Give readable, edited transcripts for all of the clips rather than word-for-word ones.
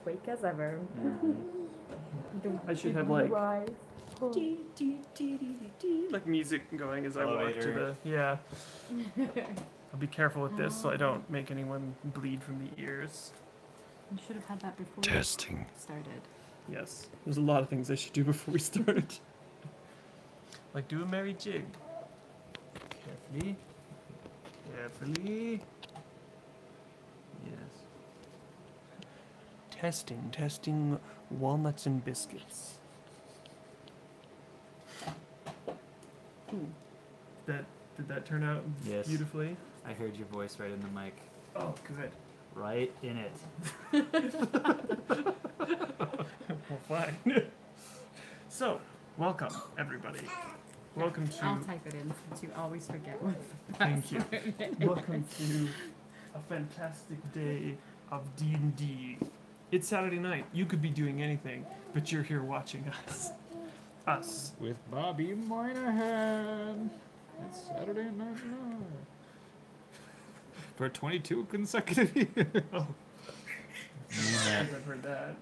quake as ever. I should have like like music going as I walk to the I'll be careful with this so I don't make anyone bleed from the ears. You should have had that before Testing. we started. Yes, there's a lot of things I should do before we start. Like do a merry jig. Carefully. Carefully. Yes. Testing walnuts and biscuits. Did that turn out beautifully? I heard your voice right in the mic. Oh, good. Right in it. Well, fine. So, welcome, everybody. Welcome to... I'll type it in since you always forget what the Thank you. password is. Welcome to a fantastic day of D&D. It's Saturday night. You could be doing anything, but you're here watching us. Us. With Bobby Moynihan. It's Saturday Night Live. For 22 consecutive years. Oh. I've heard that.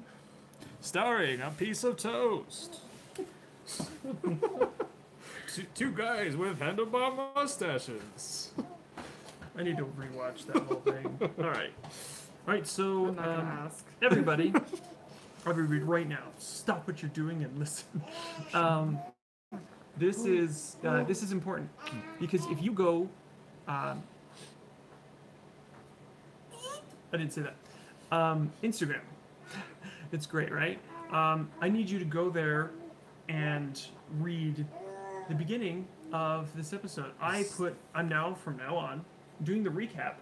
Starring a piece of toast. Two guys with handlebar mustaches. I need to rewatch that whole thing. All right. So I'm not gonna ask. everybody, right now, stop what you're doing and listen. This is important because if you go, I didn't say that. Instagram, it's great, right? I need you to go there and read the beginning of this episode. I'm now from now on doing the recap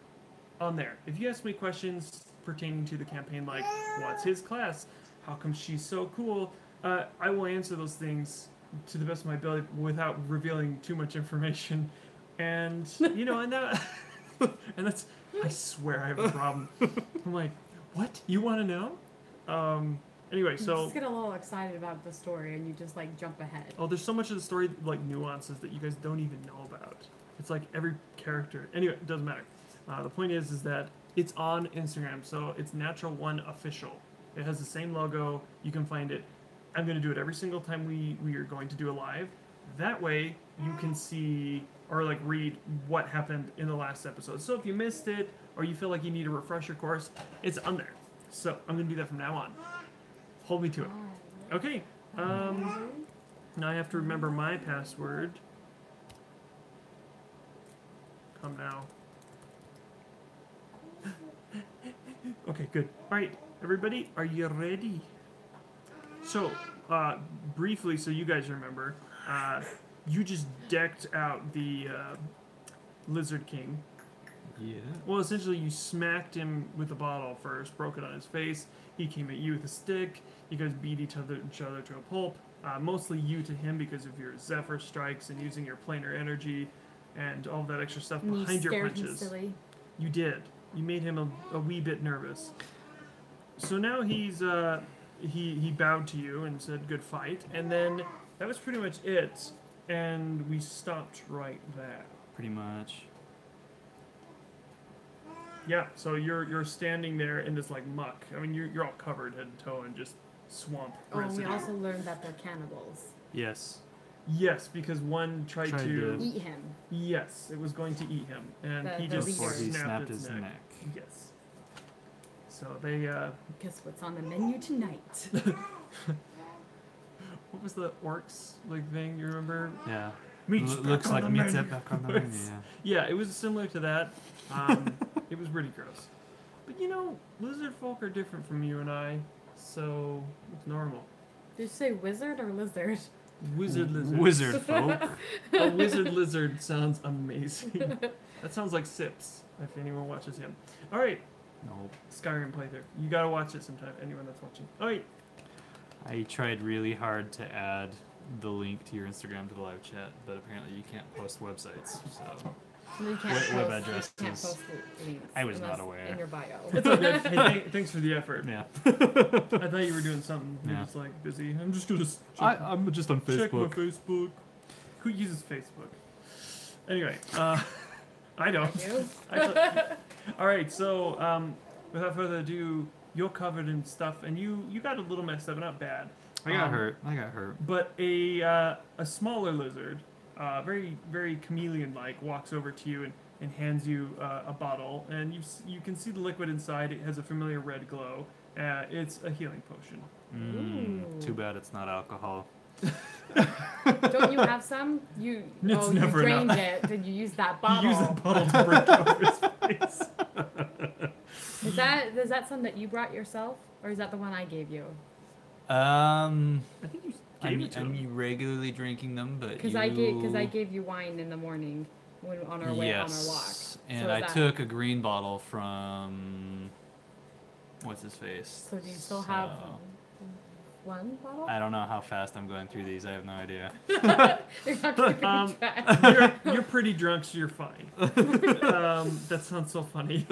on there. If you ask me questions pertaining to the campaign, like what's his class, how come she's so cool, I will answer those things to the best of my ability without revealing too much information. And and that's, I swear I have a problem. I'm like, what? You want to know? Anyway, so... You just get a little excited about the story and you just, like, jump ahead. Oh, there's so much of the story, like, nuances that you guys don't even know about. It's like every character... Anyway, it doesn't matter. The point is that it's on Instagram, so it's Natural One Official. It has the same logo. You can find it. I'm going to do it every single time we are going to do a live. That way, you can see or, like, read what happened in the last episode. So if you missed it, or you feel like you need a refresher course, it's on there. So I'm going to do that from now on. Hold me to it. Okay. Now I have to remember my password. Come now. Okay, good. All right, everybody, are you ready? So, briefly, so you guys remember, you just decked out the Lizard King. Yeah. Well, essentially, you smacked him with a bottle first, broke it on his face. He came at you with a stick. You guys beat each other to a pulp. Mostly you to him because of your Zephyr strikes and using your planar energy and all that extra stuff behind your punches. Him silly. You did. You made him a wee bit nervous. So now he's he bowed to you and said good fight, and then that was pretty much it. And we stopped right there. Pretty much. Yeah, so you're standing there in this like muck. I mean, you're all covered head to toe in just swamp residue. We also learned that they're cannibals. Yes. Yes, because one tried to eat him. Yes, it was going to eat him, and he just snapped his neck. Yes. So they. Guess what's on the menu tonight? What was the orcs like thing? You remember? Yeah. Looks like meat's back on the menu. Yeah, it was similar to that. It was really gross. But lizard folk are different from you and I, so it's normal. Did you say wizard or lizard? Wizard lizard. Wizard folk. A wizard lizard sounds amazing. That sounds like Sips, if anyone watches him. Alright. Nope. Skyrim playthrough. You gotta watch it sometime, anyone that's watching. Alright. I tried really hard to add the link to your Instagram to the live chat, but apparently you can't post websites, so... You can't web post, addresses. You can't post links. I was not aware. In your bio. It's all good. Hey, thanks for the effort. Yeah. I thought you were doing something. You're Yeah. just like busy. I'm just gonna I'm just on Facebook. check my Facebook. Who uses Facebook? Anyway, I don't. I do. All right, so without further ado, you're covered in stuff, and you got a little messed up, not bad. I got hurt. I got hurt. But a smaller lizard, very very chameleon-like, walks over to you and hands you a bottle, and you can see the liquid inside. It has a familiar red glow. It's a healing potion. Ooh. Too bad it's not alcohol. Don't you have some? You It's you never drained enough. it, then you use that bottle. Use the bottle to break over his face. Is that some that you brought yourself, or is that the one I gave you? I think you gave it to I'm him. regularly drinking them, but Because I gave you wine in the morning when on our way on our walk. And So I that- took a green bottle from what's his face. So do you still have So, one bottle? I don't know how fast I'm going through these. I have no idea. You're not keeping Um, track. You're pretty drunk, so you're fine. That sounds so funny.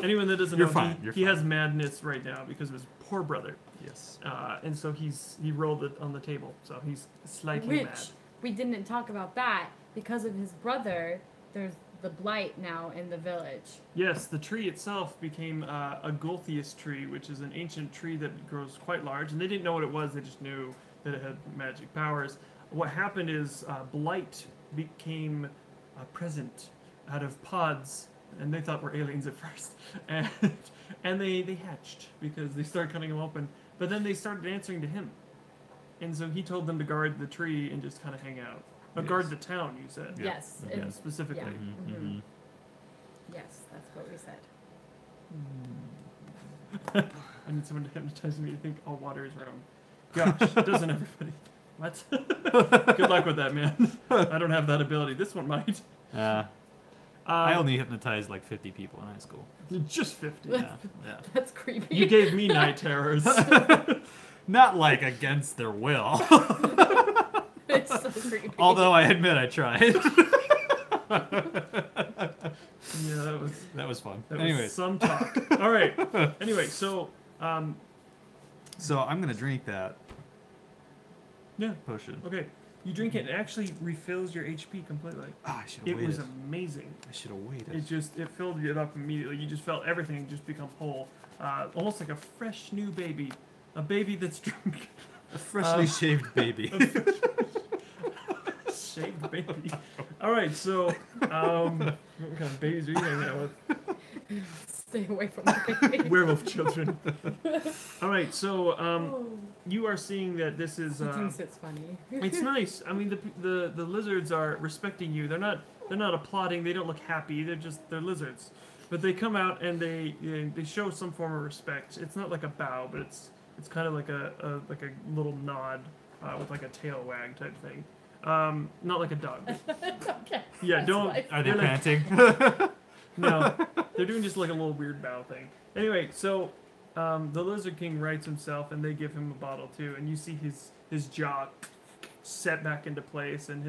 Anyone that doesn't You're know, fine, he, you're he fine. has madness right now because of his poor brother, Yes. and so he rolled it on the table, so he's slightly mad. Which we didn't talk about that because of his brother. There's the blight now in the village. Yes, the tree itself became a Golthius tree, which is an ancient tree that grows quite large, and they didn't know what it was. They just knew that it had magic powers. What happened is blight became present out of pods, and they thought were aliens at first, and they hatched because they started cutting them open. But then they started answering to him, and so he told them to guard the tree and just kind of hang out. Guard Yes. the town, you said. Yeah. Yes. Yeah, specifically. Yeah. Mhm. Yes, that's what we said. I need someone to hypnotize me to think all water is round. Gosh, doesn't everybody? What? Good luck with that, man. I don't have that ability. This one might. I only hypnotized like 50 people in high school. Just 50. Yeah. Yeah. That's creepy. You gave me night terrors. Not like against their will. It's so creepy. Although I admit I tried. Yeah, That was fun. that Anyways, was some talk. All right. Anyway, so so I'm gonna drink that yeah. potion. Okay. You drink it, and it actually refills your HP completely. Ah, I should It have waited. was amazing. I should have waited. It filled it up immediately. You just felt everything just become whole, almost like a fresh new baby, a baby that's drunk, A freshly shaved baby. shaved baby. All right, so what kind of babies are you hanging out with? Stay away from the baby. Werewolf children. All right, so Oh, you are seeing that this is. he thinks it's funny. It's nice. I mean, the lizards are respecting you. They're not applauding. They don't look happy. They're lizards. But they come out and they show some form of respect. It's not like a bow, but it's kind of like a little nod with like a tail wag type thing. Not like a dog. Okay. Yeah, That's don't. fine. Are they they're like- panting? No, they're doing just like a little weird bow thing. Anyway, so the Lizard King writes himself, and they give him a bottle too, and you see his jaw set back into place, and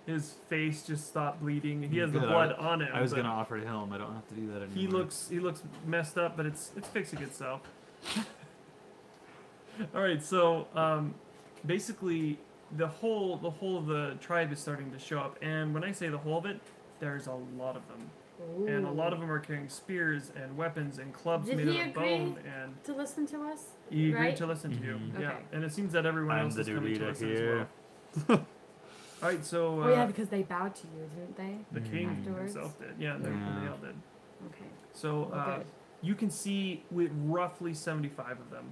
his face just stopped bleeding. He has the Good, blood on him. I was but gonna offer to him. I don't have to do that anymore. He looks messed up, but it's fixing itself. All right, so basically the whole of the tribe is starting to show up, and when I say the whole of it, there's a lot of them. And a lot of them are carrying spears and weapons and clubs Did made he out of agree? bone, and To listen to us? he agreed Right? to listen to you. Mhm. Yeah, Okay. and it seems that everyone I'm else the is coming to leader listen here. as well. All right, so Oh yeah, because they bowed to you, didn't they? the king Afterwards? himself did. Yeah, they Yeah. all did. Okay. So Well, good. you can see with roughly 75 of them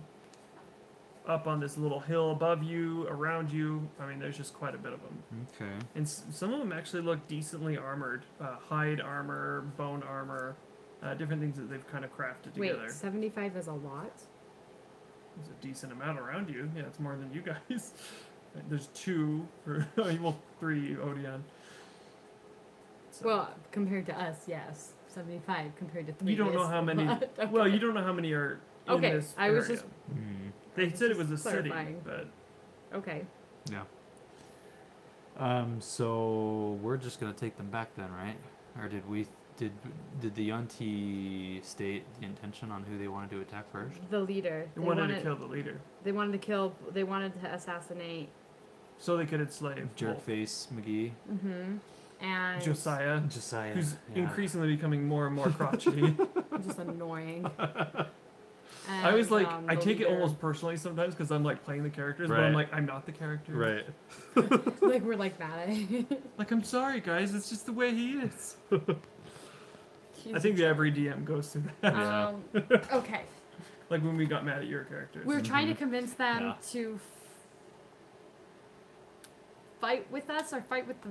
up on this little hill above you, around you. I mean, there's just quite a bit of them. Okay. And some of them actually look decently armored. Hide armor, bone armor, different things that they've kind of crafted together. Wait, 75 is a lot? There's a decent amount around you. Yeah, it's more than you guys. There's two for, well, three, Odeon. So, Well, compared to us, yes. 75 compared to 3 you don't know is how a many. lot. Okay. Well, you don't know how many are in Okay, this I was area. just- They said it was a just city, clarifying. but Okay. Yeah. So we're just gonna take them back then, right? Or did the Yunti state the intention on who they wanted to attack first? The leader. they wanted to kill the leader They wanted to assassinate. so they could enslave Wolf. Jerkface McGee, And Josiah, Josiah, who's yeah. increasingly becoming more and more crotchety. just annoying. And, I was like, I the take it leader. almost personally sometimes because I'm like playing the characters, but I'm Right. like, I'm not the character. Right. Like we're like mad at him. Like, I'm sorry, guys. It's just the way he is. He's I think a every DM goes through that. Yeah. Okay. Like when we got mad at your characters. We're trying to convince them Yeah. to fight with us or fight with the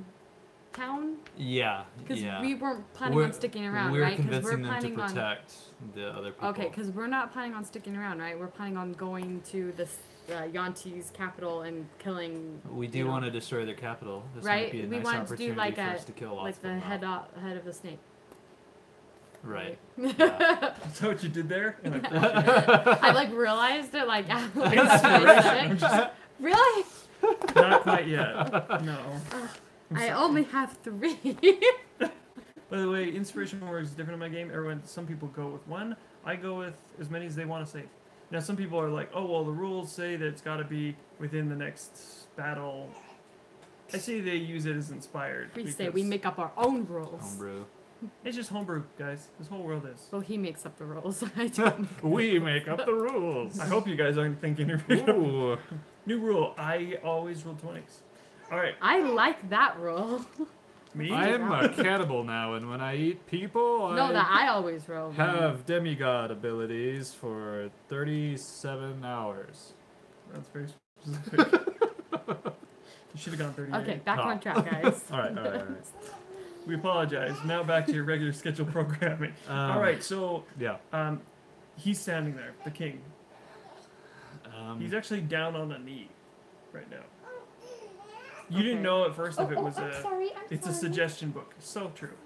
town Yeah. because Yeah. we weren't planning on sticking around, We're right? Because convincing we're them to planning on. protect the other people. Okay, because we're not planning on sticking around, right? We're planning on going to this Yanti's capital and killing. We do you know, want to destroy their capital. This right? might be a We nice wanted to do opportunity like for a us to kill lots like of the them head out. head of the snake. Right. Right. Yeah. Is that what you did there? And I I like realized it like after I I'm said it. Really? Not quite yet. No. I only have 3. By the way, inspiration works different in my game. Some people go with 1. I go with as many as they want to save. Now, some people are like, oh, well, the rules say that it's got to be within the next battle. I say they use it as inspired. We say because we make up our own rules. Homebrew. It's just homebrew, guys. This whole world is. Well, he makes up the rules. I don't. We make up the rules. I hope you guys aren't thinking. Ooh. New rule. I always roll 20s. All right. I like that rule. Me? I am a cannibal now, and when I eat people, No, that I I always roll. have demigod abilities for 37 hours. That's very specific. You should have gone 38. Okay, back Oh. on track, guys. All right. We apologize. Now back to your regular scheduled programming. All right, so Yeah. he's standing there, the king. He's actually down on a knee right now. You didn't Okay. know at first if it was I'm sorry, I'm it's a sorry. suggestion book. So true.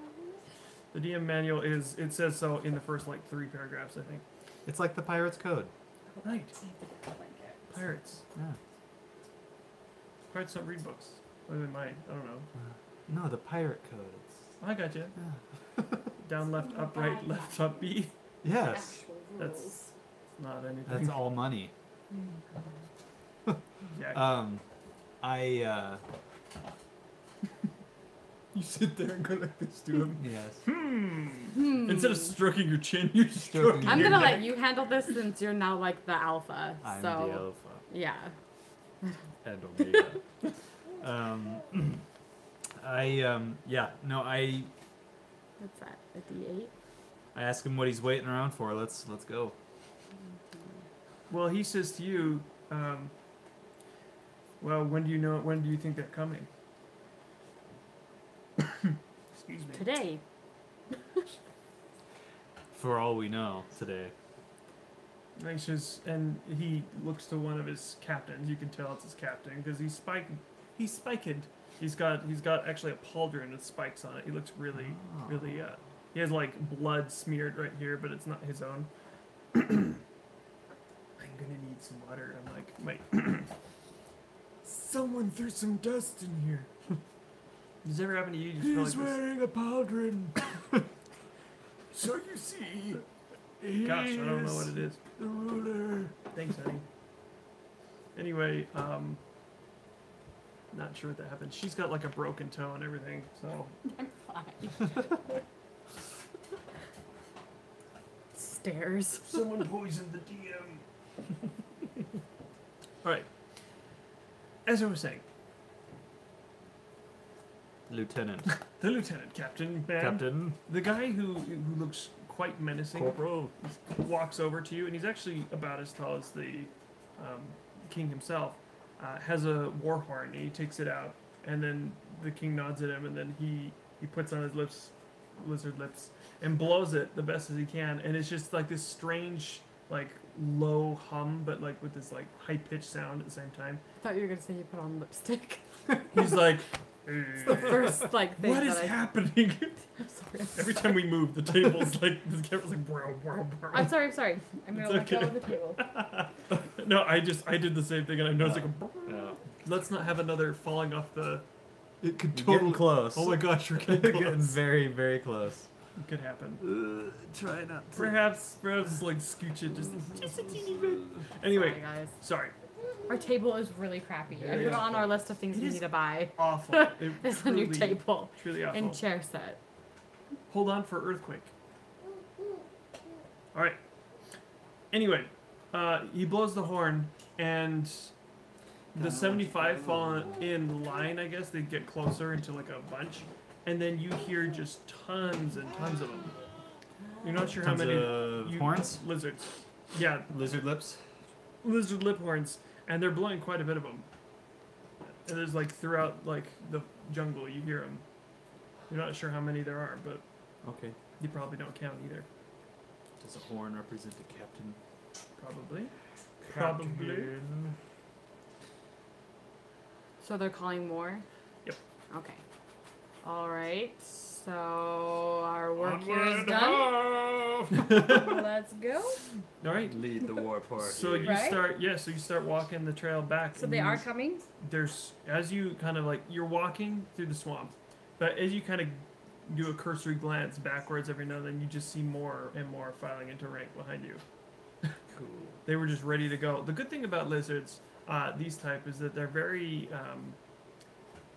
The DM manual it says so in the first like 3 paragraphs, I think. It's like the Pirate's Code. Right. Pirates. Yeah. Pirates don't read books. Other than mine. I don't know. No, the Pirate Code. It's, I got you. yeah. Down, left, up, right, left, up, B. Yes. Actual That's- rules. Not anything. That's all money. Yeah. You sit there and go like this to him. Yes. Instead of stroking your chin, you're stroking I'm your gonna neck. let you handle this since you're now like the alpha. I'm so the alpha. yeah. And omega. What's that? A D8? I ask him what he's waiting around for. Let's go. Well, he says to you, well, when do you think they're coming? Excuse me. Today. For all we know today. Anxious, and he looks to one of his captains. You can tell it's his captain because he's spiked. He's spiked. He's got actually a pauldron with spikes on it. He looks really. He has like blood smeared right here, but it's not his own. I'm gonna need some water. I'm like, wait. Someone threw some dust in here. Does it ever happen to you? You just feel like this? wearing a pauldron. So you see, Gosh, I don't know what it is. the ruler. Thanks, honey. Anyway, not sure what that happened. She's got like a broken toe and everything, so I'm fine. Stairs. someone poisoned the DM. All right. As I was saying, Lieutenant. the lieutenant, captain, man, Captain, the guy who looks quite menacing, corporal. walks over to you, and he's actually about as tall as the king himself. Has a war horn, and he takes it out, and then the king nods at him, and then he puts on his lips, lizard lips, and blows it the best as he can, and it's just like this strange, like low hum, but like with this like high pitched sound at the same time. I thought you were gonna say you put on lipstick. He's like, It's the first like thing what is that happening? I'm sorry. Every time we move, the table's like the camera's like, brow, brow, brow. I'm sorry. I'm gonna It's let go okay. of the table. No, I did the same thing, and I noticed like, Yeah. let's not have another falling off the. It could You're getting close. Oh my gosh, we're getting Getting close. very, very close. It could happen. Try not to. Perhaps like scooch it just a teeny bit. Anyway, Sorry, guys. sorry. Our table is really crappy. I Very put it on awful. our list of things It we is need to buy. Awful. It There's a new truly- table Truly awful. and chair set. Hold on for earthquake. All right. Anyway, he blows the horn, and the 75 fall in line, I guess. They get closer into like a bunch, and then you hear just tons and tons of them. You're not sure Tons how many of horns? lizards. Yeah, Lizard lips? lizard lip horns, and they're blowing quite a bit of them. And there's like throughout like the jungle, you hear them. You're not sure how many there are, but Okay. you probably don't count either. Does a horn represent a captain? Probably. Probably. So they're calling more? Yep. Okay. Alright, so our work here is done. Let's go. All right. Lead the war party. So you Right? so you start walking the trail back. So and they you- are coming? There's as you kind of like you're walking through the swamp, but as you kind of do a cursory glance backwards every now and then, you just see more and more filing into rank behind you. Cool. They were just ready to go. The good thing about lizards, these type, is that they're very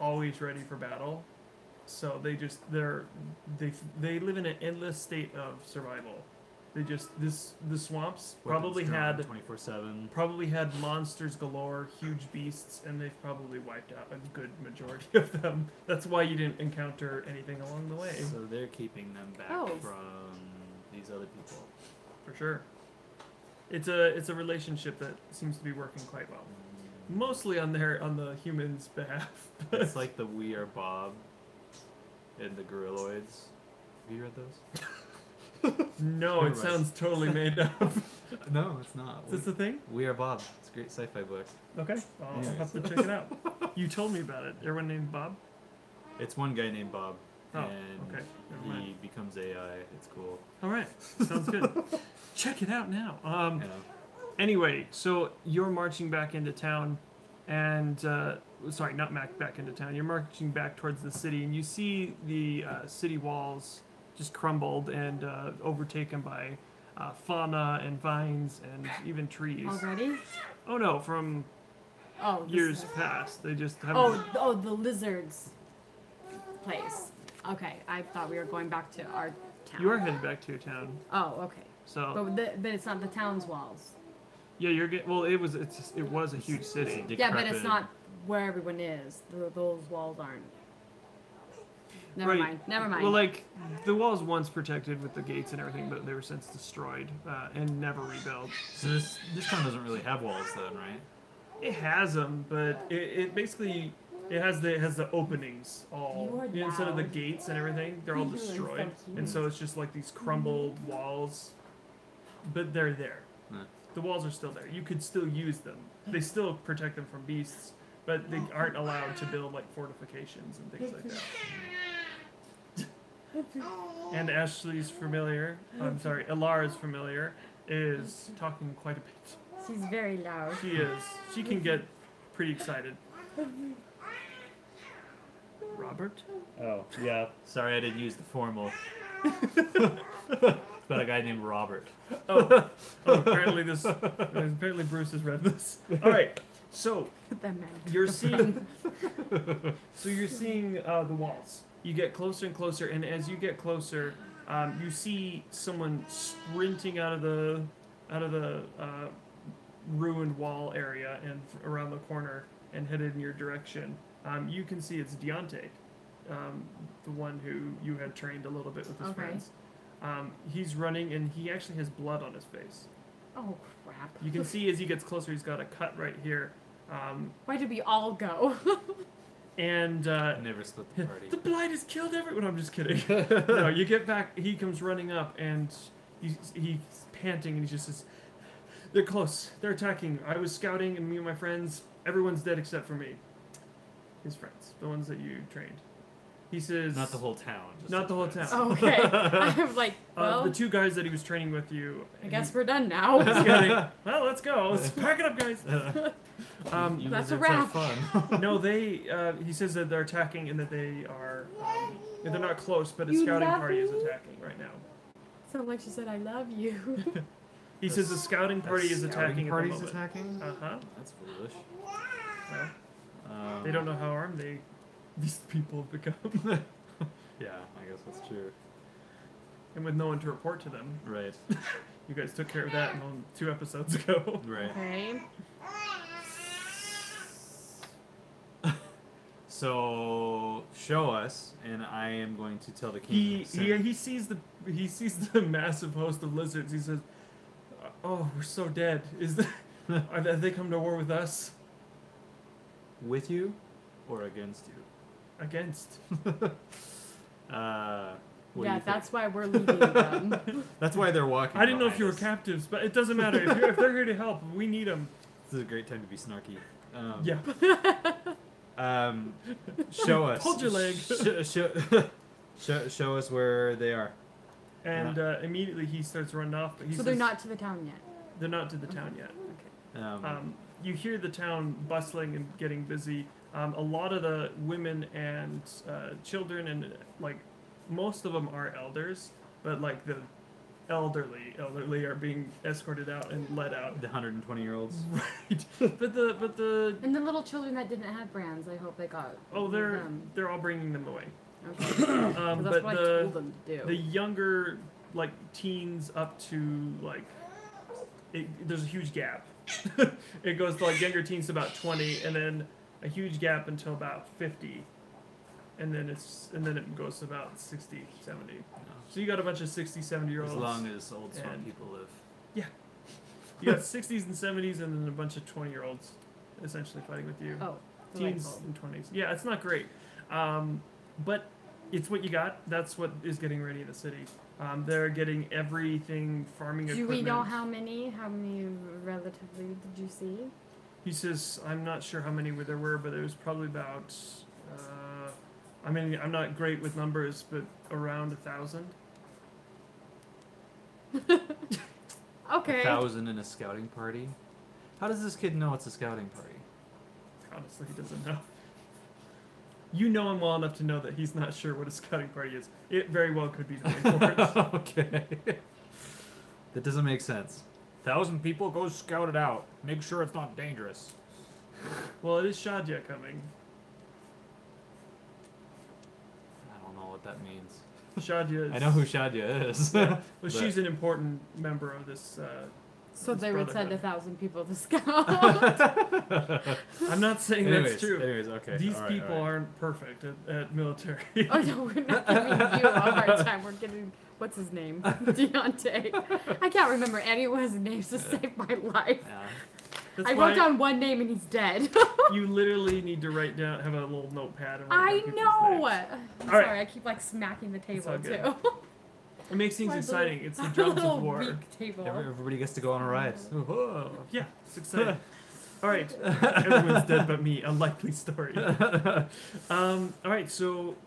always ready for battle. So they live in an endless state of survival. They just the swamps probably had 24/7. probably had monsters galore, huge beasts, and they've probably wiped out a good majority of them. That's why you didn't encounter anything along the way, So they're keeping them back Oh. from these other people. for sure. It's a relationship that seems to be working quite well, mostly on the humans' behalf. It's like the We Are Bob and the Gorilloids. Have you read those? No, it sounds totally made up. No, it's not. Is this the thing? We Are Bob. It's a great sci-fi book. Okay, I'll Anyways. have to check it out. You told me about it. Everyone named Bob? It's one guy named Bob, Oh, and okay. Never he mind. becomes AI. It's cool. All right, sounds good. Check it out now. You know. Anyway, so you're marching back into town, and sorry, not back into town. You're marching back towards the city, and you see the city walls just crumbled and overtaken by fauna and vines and even trees. Already? Oh no, from Oh, this years is- past. They just haven't. Oh, the lizards place. Okay, I thought we were going back to our town. You are headed back to your town, Oh, okay. so But it's not the town's walls. yeah, you're getting. Well, it was a huge city. Yeah, but it's Decrepit. not where everyone is. Those walls aren't. Never Right. mind. Never mind. Well, like the walls once protected with the gates and everything, but they were since destroyed and never rebuilt. So this town doesn't really have walls then, right? It has them, but it basically it has the openings all You are instead of the loud. gates and everything. They're all You are so destroyed, cute. and so it's just like these crumbled walls. But they're there. Huh. The walls are still there. You could still use them. They still protect them from beasts, but they aren't allowed to build like fortifications and things like that. And Ashley's familiar. I'm sorry, Alara's familiar is talking quite a bit. She's very loud. She is. She can get pretty excited. Robert? Oh, yeah. Sorry, I didn't use the formal. But a guy named Robert. Oh, apparently Bruce has read this. All right. So That man. you're seeing. You're seeing the walls. You get closer and closer, and as you get closer, you see someone sprinting out of the ruined wall area and around the corner and headed in your direction. You can see it's Deontay, the one who you had trained a little bit with his Okay. friends. He's running, and he actually has blood on his face. Oh crap. You can see as he gets closer, he's got a cut right here. Why did we all go? And Never split the party. the blight has killed everyone. I'm just kidding. No, you get back. He comes running up, and he's panting, and he just says, "They're close. They're attacking. I was scouting, and me and my friends. Everyone's dead except for me. His friends, the ones that you trained." He says, Not the whole town. just Not his the whole friends. town. Okay. I'm like, well, the two guys that he was training with you. I guess we're done now. He's kidding. Well, let's go. Let's pack it up, guys. You That's a lizards have wrap. fun. No, he says that they're attacking and that they are. They're not close, but a You scouting love party is me? attacking right now. Sound like she said, I love you. He says the scouting party is attacking at the Parties moment. attacking? Uh-huh. That's foolish. Well, they don't know how armed these people have become. Yeah, I guess that's true. and with no one to report to them. Right. You guys took care of that 2 episodes ago. Right. Okay. So show us, and I am going to tell the king. He sees the massive host of lizards. He says, "Oh, we're so dead. Have they come to war with us? With you, or against you? Against." What do Yeah, you that's think? why we're leaving them. That's why they're walking. I didn't know if behind you were us. captives, but it doesn't matter. If they're here to help, we need them. This is a great time to be snarky. Yeah. Show us. Hold your leg. Show us where they are. And immediately he starts running off. But he So says, they're not to the town yet. They're not to the town yet. Okay. You hear the town bustling and getting busy. A lot of the women and children and like most of them are elders, but like the elderly are being escorted out and led out. The 120-year-olds. Right. But the And the little children that didn't have brands, I hope they got. they're all bringing them away. Okay. 'Cause that's But what I told them to do. the younger like teens up to like there's a huge gap. It goes to like younger teens to about 20, and then a huge gap until about 50, and then it goes to about 60, 70. So you got a bunch of 60, 70-year-olds. As long as old smart and- people live. You got 60s and 70s, and then a bunch of 20-year-olds essentially fighting with you. Oh, Teens delightful. and 20s. Yeah, it's not great, but it's what you got. That's what is getting ready in the city. They're getting everything farming Do equipment. we know how many relatively did you see? He says, I'm not sure how many there were, but it was probably about, I mean, I'm not great with numbers, but around 1,000. Okay. 1,000 in a scouting party. How does this kid know it's a scouting party? Honestly, he doesn't know. You know him well enough to know that he's not sure what a scouting party is. It very well could be the rainforest. Okay. That doesn't make sense. 1,000 people, go scout it out. Make sure it's not dangerous. Well, it is Shadia coming. I don't know what that means. Shadia is... I know who Shadia is. Well, but- she's an important member of this... So this they would send brotherhood. 1,000 people to scout. I'm not saying that's true. Anyways, okay. These all right, people all right. aren't perfect at military. Oh no, we're not giving you a hard time. We're giving what's his name, Deontay. I can't remember anyone's names to save my life. Yeah. That's I why wrote down one name and he's dead. you literally need to write down, have a little notepad. And write I down people's know. names. I'm All right. sorry, I keep like smacking the table all good. too. It makes things My exciting. little- It's the drums little of war. weak table. Everybody gets to go on a ride. Whoa. Yeah, it's exciting. All right, everyone's dead but me. Unlikely story. All right, so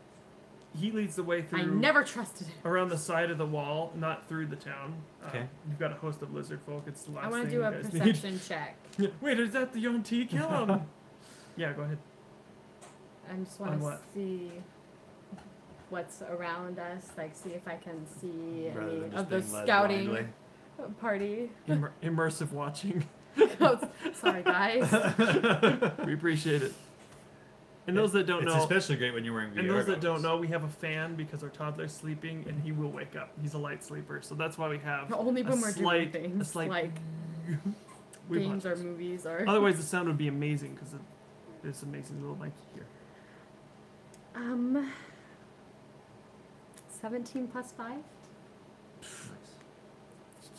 he leads the way through. I never trusted him. Around the side of the wall, not through the town. Okay. You've got a host of lizard folk. It's the last I want thing to do a you guys need. perception check. Wait, is that the Yonti? Kill him. Yeah, go ahead. I just On want to what? see what's around us, like see if I can see Rather any than just of the being led scouting blindly. party. Immersive watching. Oh, sorry, guys. We appreciate it. And those that don't It's know, especially great when you're wearing VR and those that don't goggles. know, we have a fan because our toddler's sleeping, and he will wake up. He's a light sleeper, so that's why we have Only when we're slight, doing a things slight like we games or apologize. movies or. Otherwise, the sound would be amazing because there's amazing little mic here. 17 plus 5? You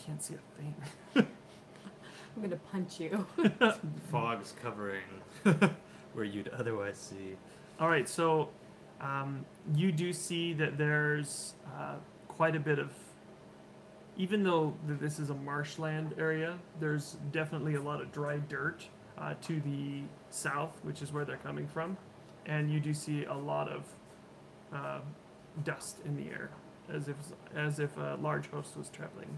can't see a thing. I'm gonna punch you. Fog's covering where you'd otherwise see. All right, so you do see that there's quite a bit of, even though this is a marshland area, there's definitely a lot of dry dirt to the south, which is where they're coming from, and you do see a lot of dust in the air, as if a large host was traveling.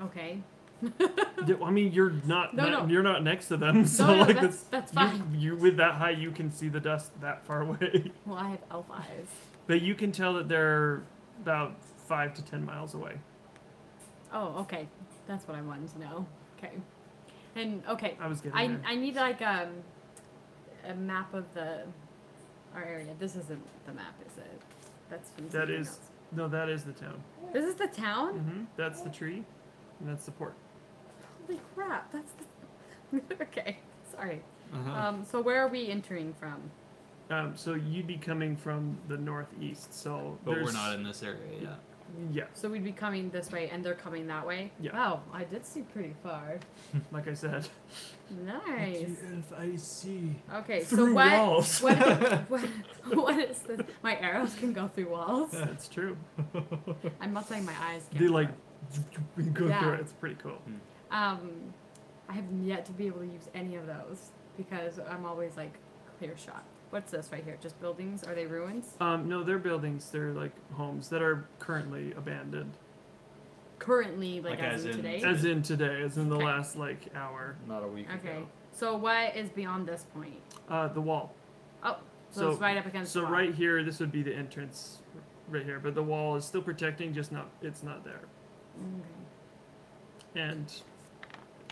Okay. I mean, you're not No. you're not next to them, so No, like that's fine. You with that high, you can see the dust that far away. Well, I have elf eyes. But you can tell that they're about 5 to 10 miles away. Oh, okay. That's what I wanted to know. Okay. And okay, I was getting there. I need like a map of the our area. This isn't the map, is it? That's from That something is else. no, that is the town. This is the town? Mm-hmm. That's the tree, and that's the port. Holy crap, that's the... Okay, sorry. Uh-huh. So where are we entering from? So you'd be coming from the northeast. So But we're there's- not in this area yet. Yeah, So we'd be coming this way, and they're coming that way? Yeah. Wow, I did see pretty far. like I said. Nice. If I see Okay, so Through what, walls. what is this? My arrows can go through walls? That's true. I'm not saying my eyes can't. They like but- go Yeah. through it. It's pretty cool. I have yet to be able to use any of those because I'm always like clear shot. What's this right here? Just buildings? Are they ruins? No, they're buildings. They're like homes that are currently abandoned. Currently, like, Like as as in in- today? As in today, as in the Okay. last like hour. Not a week Okay. ago. So what is beyond this point? The wall. Oh, so, So- it's right up against So the wall. right here, this would be the entrance, right here. But the wall is still protecting, just not. It's not there. Okay. And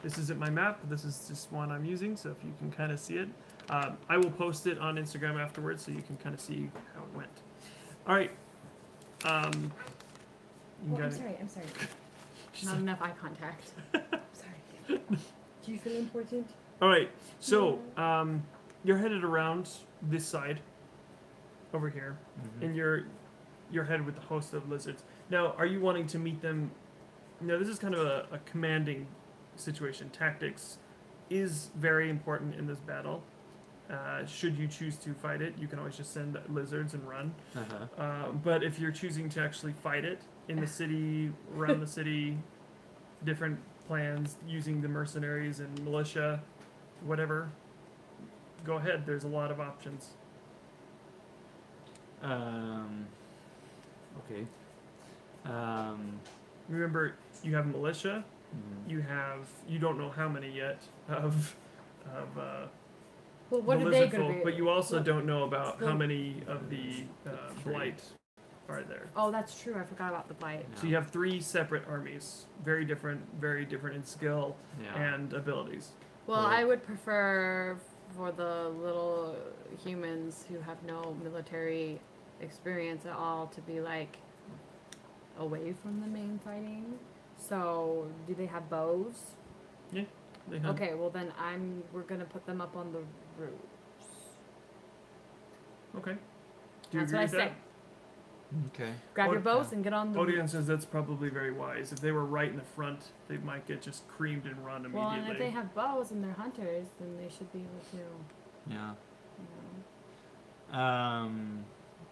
this isn't my map. This is just one I'm using. So if you can kind of see it, I will post it on Instagram afterwards, so you can kind of see how it went. All right. You Oh, got I'm it. sorry. I'm sorry. She's Not like- enough eye contact. Sorry. Do you feel important? All right. So you're headed around this side, over here, Mhm. and you're headed with a host of lizards. Now, are you wanting to meet them? Now, this is kind of a commanding situation. Tactics is very important in this battle. Should you choose to fight it, you can always just send lizards and run. Uh-huh. But if you're choosing to actually fight it in the city, around the city, different plans using the mercenaries and militia, whatever, go ahead. There's a lot of options. Okay. Remember, you have militia. Mhm. You don't know how many yet of Well, what the are they lizard going to folk, be? but you also what- don't know about how the- many of the blight are there. Oh, that's true. I forgot about the blight. So you have 3 separate armies, very different in skill Yeah. and abilities. Well, Well- I would prefer for the little humans who have no military experience at all to be like away from the main fighting. So, do they have bows? They have, Okay, well then we're gonna put them up on the roofs. Okay. Do you That's agree what I with that? say. Okay. Grab your Od- bows and get on the Odion says that's probably very wise. If they were right in the front, they might get just creamed and run immediately. Well, and if they have bows and they're hunters, then they should be able to, Yeah. you know.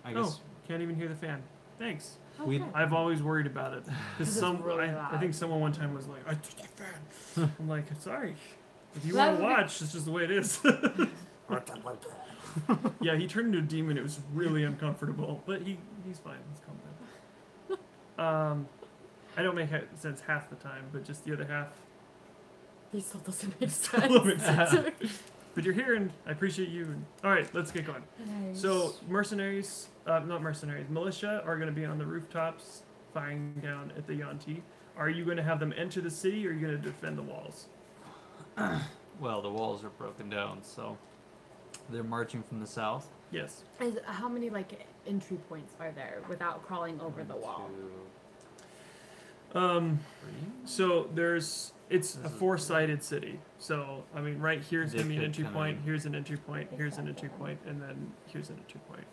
I guess. Can't even hear the fan. Thanks. We- Okay. I've always worried about it. Because It's really I loud. think someone one time was like, I touched the fan. I'm like, sorry. If you That want to would be- watch, it's just the way it is. Yeah, he turned into a demon. It was really uncomfortable. But he's fine. He's calmed down. I don't make sense half the time, but just the other half. He still doesn't make Still sense. doesn't make sense. But you're here, and I appreciate you. And, all right, let's get going. Nice. So mercenaries, not mercenaries, militia are going to be on the rooftops, firing down at the Yanti. Are you going to have them enter the city, or are you going to defend the walls? Well, the walls are broken down, so they're marching from the south. Yes. How many like entry points are there without crawling over the wall? 1, 2, 3. So it's This a is- 4-sided city. So I mean, right here's They going to be an could entry kinda- point. Here's an entry point. Here's an entry point, and then here's an entry point.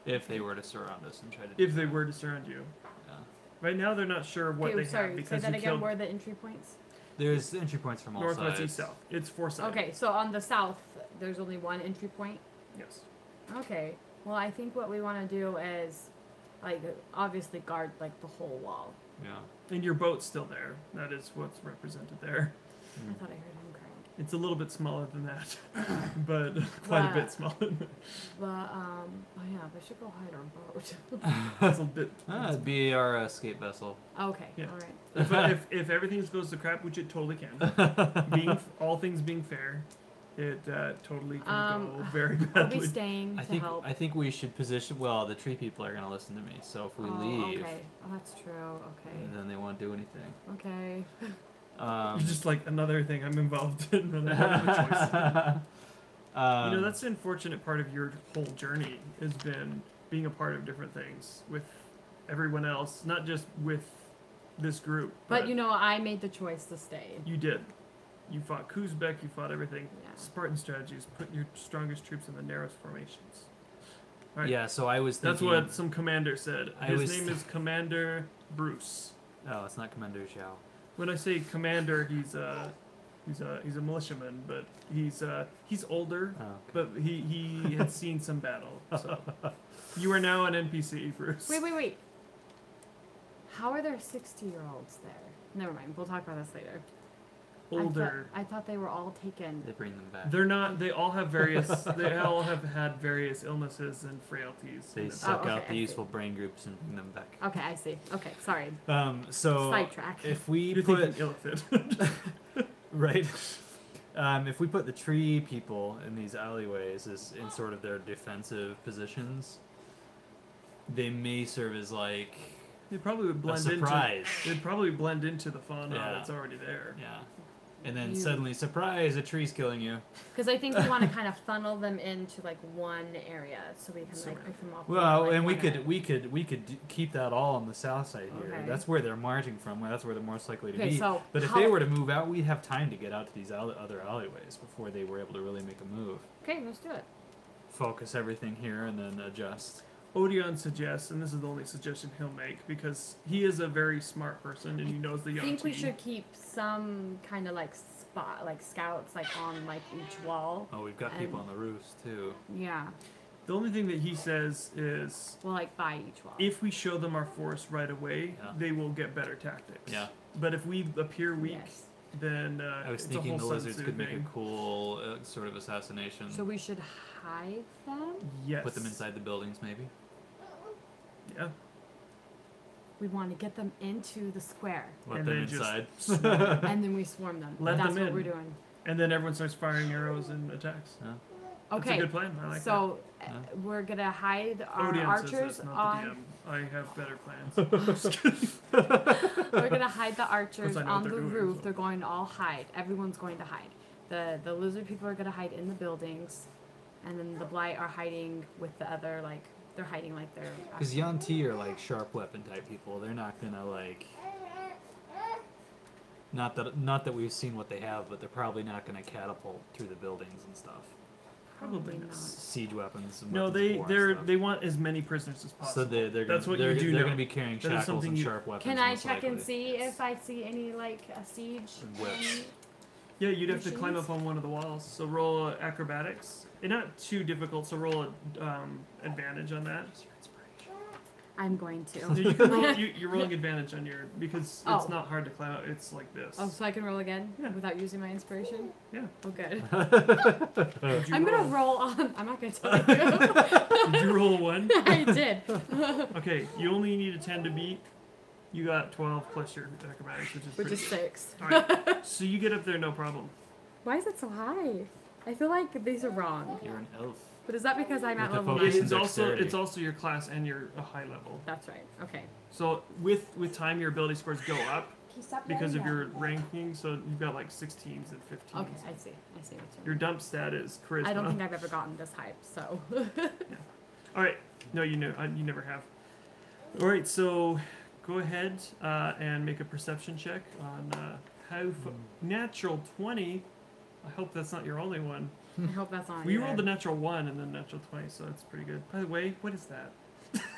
If they were to surround us and try to. If they were to surround you, Yeah. right now they're not sure what Okay, they sorry. have Say because that you again. killed Where are the entry points? There's entry points from all northwest, sides. east, south. It's 4-sided. Okay, so on the south, there's only one entry point. Yes. Okay. Well, I think what we want to do is, like, obviously guard like the whole wall. Yeah. And your boat's still there. That is what's represented there. I thought I heard him crying. It's a little bit smaller than that, but quite a Wow. bit smaller. Than that. But oh yeah, we should go hide our boat. It's a bit. It'd be our escape vessel. Okay. Yeah. All right. If everything goes to crap, which it totally can, all things being fair, it totally can go very I'll be badly. staying to help. I think we should position. Well, the tree people are gonna listen to me. So if we Oh, leave, okay. Oh, that's true. Okay. then they won't do anything. Okay. It's just like another thing I'm involved in. And I don't have a choice. That's the unfortunate part of your whole journey has been being a part of different things with everyone else, not just with this group. But I made the choice to stay. You did. You fought Kuzbek, you fought everything. Yeah. Spartan strategies, put your strongest troops in the narrowest formations. All right. Yeah, so I was That's thinking... what some commander said. His name is Commander Bruce. Oh, it's not Commander Xiao. When I say commander, he's a militiaman, but he's older, Oh, okay. but he had seen some battle. So you are now an NPC, Bruce. Wait. How are there 60-year-olds there? Never mind. We'll talk about this later. Older. I thought they were all taken. They bring them back. They're not. They all have various. They all have had various illnesses and frailties. They and suck okay, out I the see. useful brain groups and bring them back. Okay, I see. Okay, sorry. So Sidetrack. if we You're put thinking ill-fit. right, if we put the tree people in these alleyways as in sort of their defensive positions, they may serve as like They probably would a blend surprise. into. They'd probably blend into the fauna Yeah. that's already there. Yeah, and then suddenly, surprise! A tree's killing you. Because I think we want to kind of funnel them into like one area so we can like pick them off. Well, like, and we one could keep that all on the south side here. Okay. That's where they're marching from. That's where they're most likely to Okay, be. so But if how- they were to move out, we'd have time to get out to these other alleyways before they were able to really make a move. Okay, let's do it. Focus everything here and then adjust. Odeon suggests, and this is the only suggestion he'll make because he is a very smart person and he knows the I young think we team. should keep some kind of like spot, like scouts, like on like each wall. Oh, we've got people on the roofs too. Yeah. The only thing that he says is, Well, like by each wall. if we show them our force right away, Yeah. they will get better tactics. Yeah. But if we appear weak, Yes. then I was it's thinking a the whole lizards Sun Tzu could make a thing. cool sort of assassination. So we should hide them. Yes. Put them inside the buildings, maybe. Yeah. We want to get them into the square, Let And them then just inside. swarm. and then we swarm them. Let That's them what in. we're doing. And then everyone starts firing arrows and attacks. Yeah. That's Okay. a good plan. I like So Yeah. we're gonna hide that. our Odeon archers says that, not on. the DM. I have better plans. We're gonna hide the archers I know on what the they're doing, roof. so. They're going to all hide. Everyone's going to hide. The lizard people are gonna hide in the buildings, and then the blight are hiding with the other like they're hiding like they're. Because Yanti are like sharp weapon type people. They're not gonna like. Not that we've seen what they have, but they're probably not gonna catapult through the buildings and stuff. Probably not. Siege weapons. And No, weapons of war and stuff. they want as many prisoners as So possible. they're That's gonna, what they're, you do they're know. gonna be carrying That is shackles something and you- sharp weapons. Can I most check and likely. see if I see any like a siege? And whips. Yeah, you'd have to climb Machines? up on one of the walls. So roll acrobatics. Not too difficult. So roll advantage on that. I'm going So to. you can roll, you're rolling advantage on your because it's Oh. not hard to climb up. It's like this. Oh, so I can roll again Yeah. without using my inspiration? Yeah. Oh, good. Did you I'm gonna roll on. I'm not gonna tell you. Did you roll a 1? I did. Okay, you only need a 10 to beat. You got 12 plus your acrobatics, which is Which pretty is good. 6. All right, so you get up there no problem. Why is it so high? I feel like these are wrong. You're an elf. But is that because I'm at With the level focus 9? It's and also dexterity. your class and you're a high level. That's right. Okay. So with time, your ability scores go up Can you stop because of yelling your ranking. So you've got like 16s and 15s. Okay, I see. I see what you Your mean. dump stat is charisma. I don't think I've ever gotten this hype, so. All right. No, you never have. All right. So go ahead and make a perception check on natural 20. I hope that's not your only one. I hope that's on We either. rolled a natural 1 and then natural 20, so that's pretty good. By the way, what is that?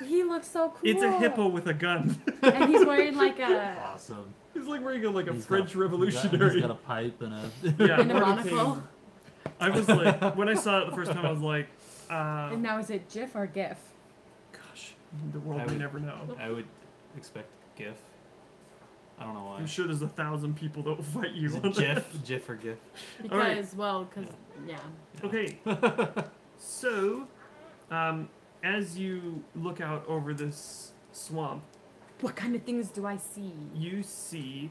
He looks so cool. It's a hippo with a gun. And he's wearing like a. Awesome. He's like wearing like a He's French got- revolutionary. He's got a pipe and a. Yeah, And a monocle. monocle. I was like, when I saw it the first time, I was like, And now is it GIF or GIF? gosh, the world I may would- never know. I would expect GIF. I don't know why. I'm sure there's 1,000 people that will fight you. Is on it that. GIF or GIF? All right. Because, well, because, yeah. Okay, so as you look out over this swamp, What kind of things do I see? you see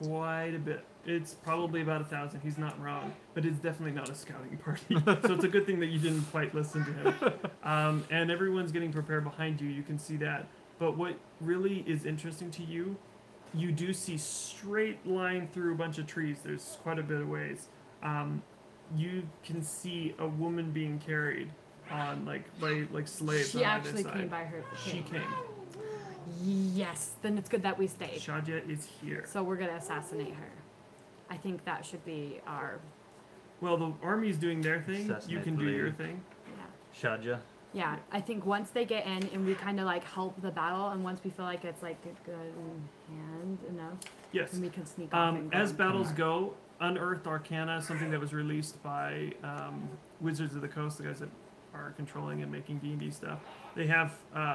quite a bit. It's probably about 1,000. He's not wrong, but it's definitely not a scouting party. So it's a good thing that you didn't quite listen to him. And everyone's getting prepared behind you. You can see that. But what really is interesting to you, you do see straight line through a bunch of trees. There's quite a bit of ways. you can see a woman being carried on by slaves She on actually either came side. by her. She came. Yes, then it's good that we stayed. Shadia is here. So we're gonna assassinate her. I think that should be our. Well, the army's doing their thing. You Assassinate can the do your lady. thing. Yeah. Shadja. Yeah, I think once they get in and we kind of like help the battle, and once we feel like it's like a good hand enough, Yes. then we can sneak off and go. As battles go, Unearthed Arcana, something that was released by Wizards of the Coast, the guys that are controlling and making D&D stuff. They have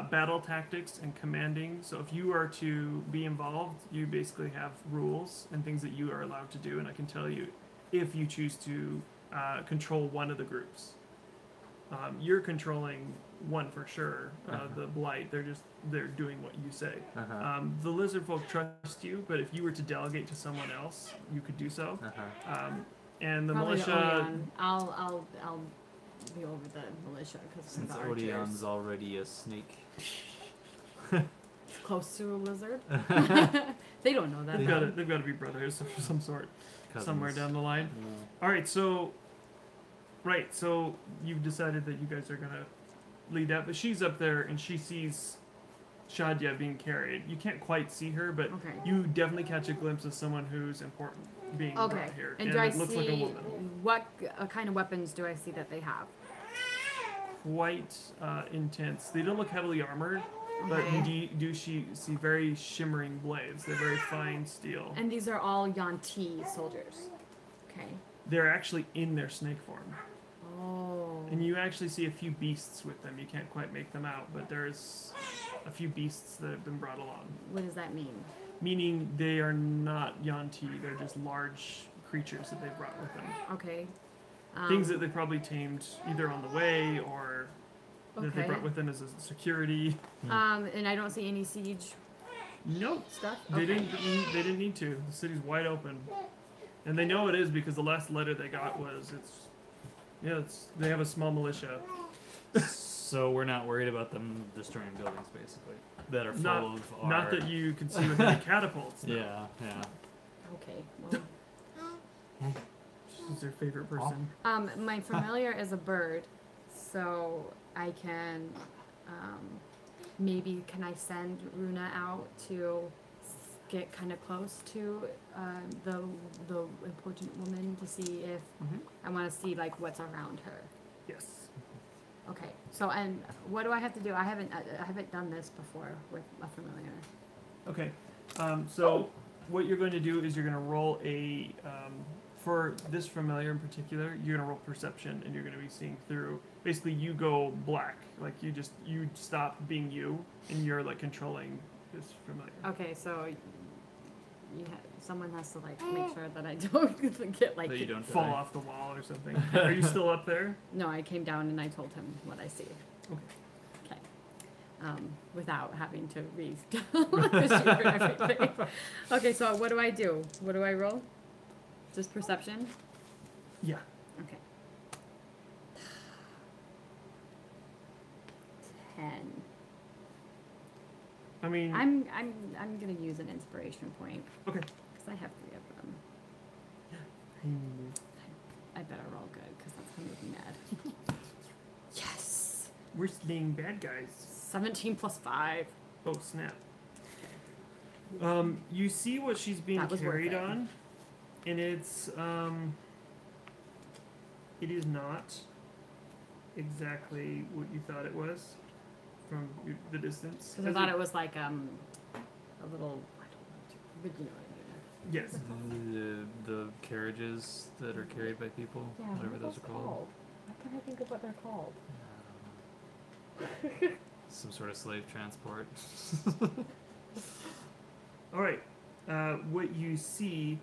battle tactics and commanding. So if you are to be involved, you basically have rules and things that you are allowed to do. And I can tell you if you choose to control one of the groups. You're controlling one for sure, the Blight. They're doing what you say. The lizard folk trust you, but if you were to delegate to someone else, you could do so. And the Probably militia. Odeon. I'll be over the militia because Since the archers Odion's already a snake. close to a lizard. They don't know that. They've got to be brothers of some sort somewhere Cousins. down the line. Yeah. All right, so you've decided that you guys are gonna lead that, but she's up there and she sees Shadia being carried. You can't quite see her, but Okay. you definitely catch a glimpse of someone who's important being Okay. brought here, And do I it looks see like a woman. what kind of weapons do I see that they have? Quite intense. They don't look heavily armored, but Okay. you do see very shimmering blades. They're very fine steel. And these are all Yanti soldiers. Okay. They're actually in their snake form. Oh. And you actually see a few beasts with them. You can't quite make them out, but there's a few beasts that have been brought along. What does that mean? Meaning they are not Yanti, they're just large creatures that they brought with them. Okay. Things that they probably tamed either on the way or that they Okay. brought with them as a security. And I don't see any siege Nope. stuff. They Okay. didn't need to. The city's wide open. And they know it is because the last letter they got was they have a small militia. So we're not worried about them destroying buildings, basically, that are full Not- of our... Not that you can see with any catapults. No. Yeah. Okay. Well, She's their favorite person. my familiar is a bird, so I can maybe can I send Runa out to get kind of close to the important woman to see if I want to see like what's around her. Yes. Okay. So and what do I have to do? I haven't done this before with a familiar. Okay. So what you're going to do is you're going to roll for this familiar in particular, you're going to roll perception and you're going to be seeing through. Basically, you go black. Like you stop being you and you're like controlling this familiar. Okay. So someone has to like make sure that I don't get like That you don't Fall die. off the wall or something. Are you still up there? No, I came down and I told him what I see. Okay. Okay. Without having to read everything. Okay, so what do I do? What do I roll? Just perception? Yeah. Okay. 10. I mean. I'm gonna use an inspiration point. Okay. Because I have 3 of them. I better roll good because that's gonna make me mad. Yes. We're slaying bad guys. 17 plus 5. Oh snap. You see what she's being That was worth carried it. on, and it's it is not exactly what you thought it was from the distance. Because I thought it was like a little. I don't know, but you know what I mean. Yes. The carriages that are carried by people, Yeah, whatever what those are called. Why can't I think of what they're called? Some sort of slave transport. All right. What you see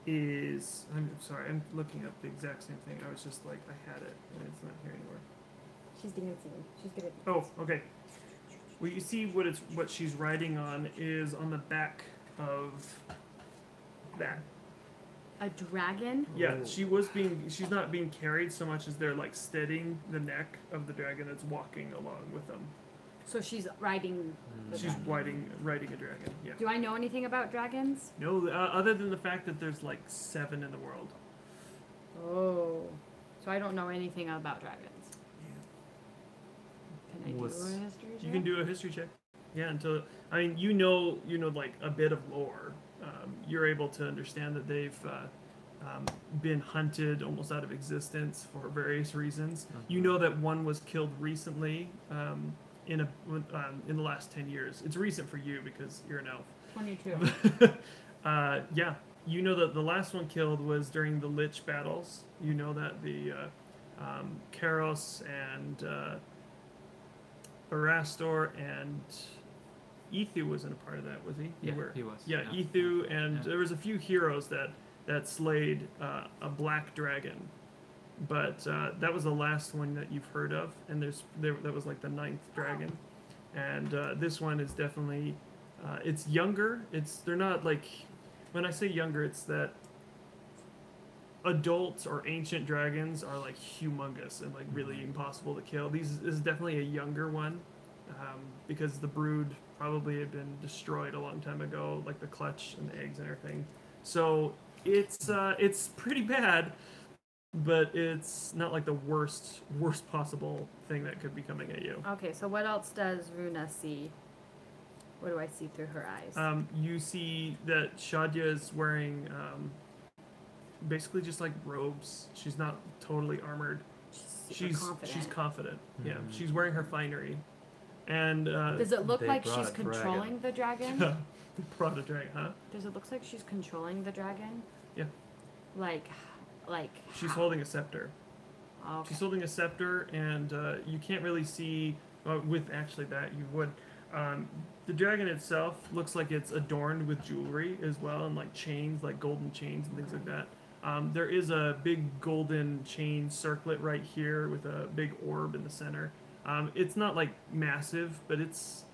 is I'm sorry. I'm looking up the exact same thing. I was just like I had it and it's not here anymore. She's dancing. She's gonna. Oh, okay. Well, you see what she's riding on is on the back of that. A dragon? Yeah, Oh. she's not being carried so much as they're like steadying the neck of the dragon that's walking along with them. So she's riding. The She's dragon. riding a dragon. Yeah. Do I know anything about dragons? No, other than the fact that there's like 7 in the world. Oh. So I don't know anything about dragons. Can I do a What's- history check? You can do a history check. Yeah, until I mean, you know, like a bit of lore. You're able to understand that they've been hunted almost out of existence for various reasons. You know that one was killed recently in the last 10 years. It's recent for you because you're an elf. 22. Yeah, you know that the last one killed was during the Lich battles. You know that the Karos and Barastor and Ethu wasn't a part of that, was he? Yeah, You were. he was. Yeah, Yeah. Ethu, and Yeah. there was a few heroes that slayed a black dragon, but that was the last one that you've heard of, and that was like the 9th dragon, and this one is definitely it's younger. They're not like, when I say younger, it's that adult or ancient dragons are like humongous and like really impossible to kill. This is definitely a younger one, because the brood probably had been destroyed a long time ago, like the clutch and the eggs and everything. So it's pretty bad, but it's not like the worst possible thing that could be coming at you. Okay, so what else does Runa see? What do I see through her eyes? You see that Shadya is wearing basically just like robes. She's not totally armored. She's super confident. She's confident. Yeah, she's wearing her finery, and Does it look They like brought she's a dragon. controlling the dragon? they brought a dragon, huh? Does it look like she's controlling the dragon? Yeah. Like She's how? holding a scepter. Oh, okay. She's holding a scepter, and you can't really see. With actually that you would. The dragon itself looks like it's adorned with jewelry as well, and like chains, like golden chains and things like that. There is a big golden chain circlet right here with a big orb in the center. It's not like massive, but it's.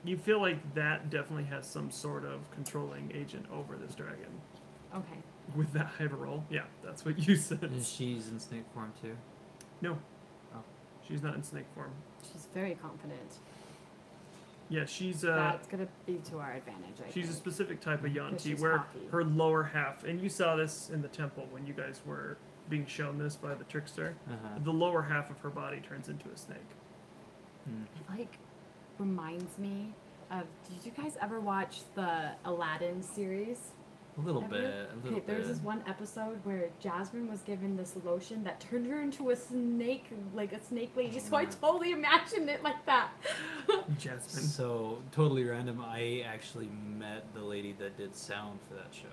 You feel like that definitely has some sort of controlling agent over this dragon. Okay. With that high of a roll, yeah, that's what you said. And she's in snake form too. No. Oh. She's not in snake form. She's very confident. Yeah, she's That's gonna be to our advantage. I she's a think. specific type of Because Yanti she's where cocky. her lower half, and you saw this in the temple when you guys were being shown this by the trickster. Uh-huh. The lower half of her body turns into a snake. Hmm. It like reminds me of. Did you guys ever watch the Aladdin series? A little Ever? bit. A little Okay, there was bit. this one episode where Jasmine was given this lotion that turned her into a snake, like a snake lady. So I totally imagined it like that. Jasmine. So totally random. I actually met the lady that did sound for that show.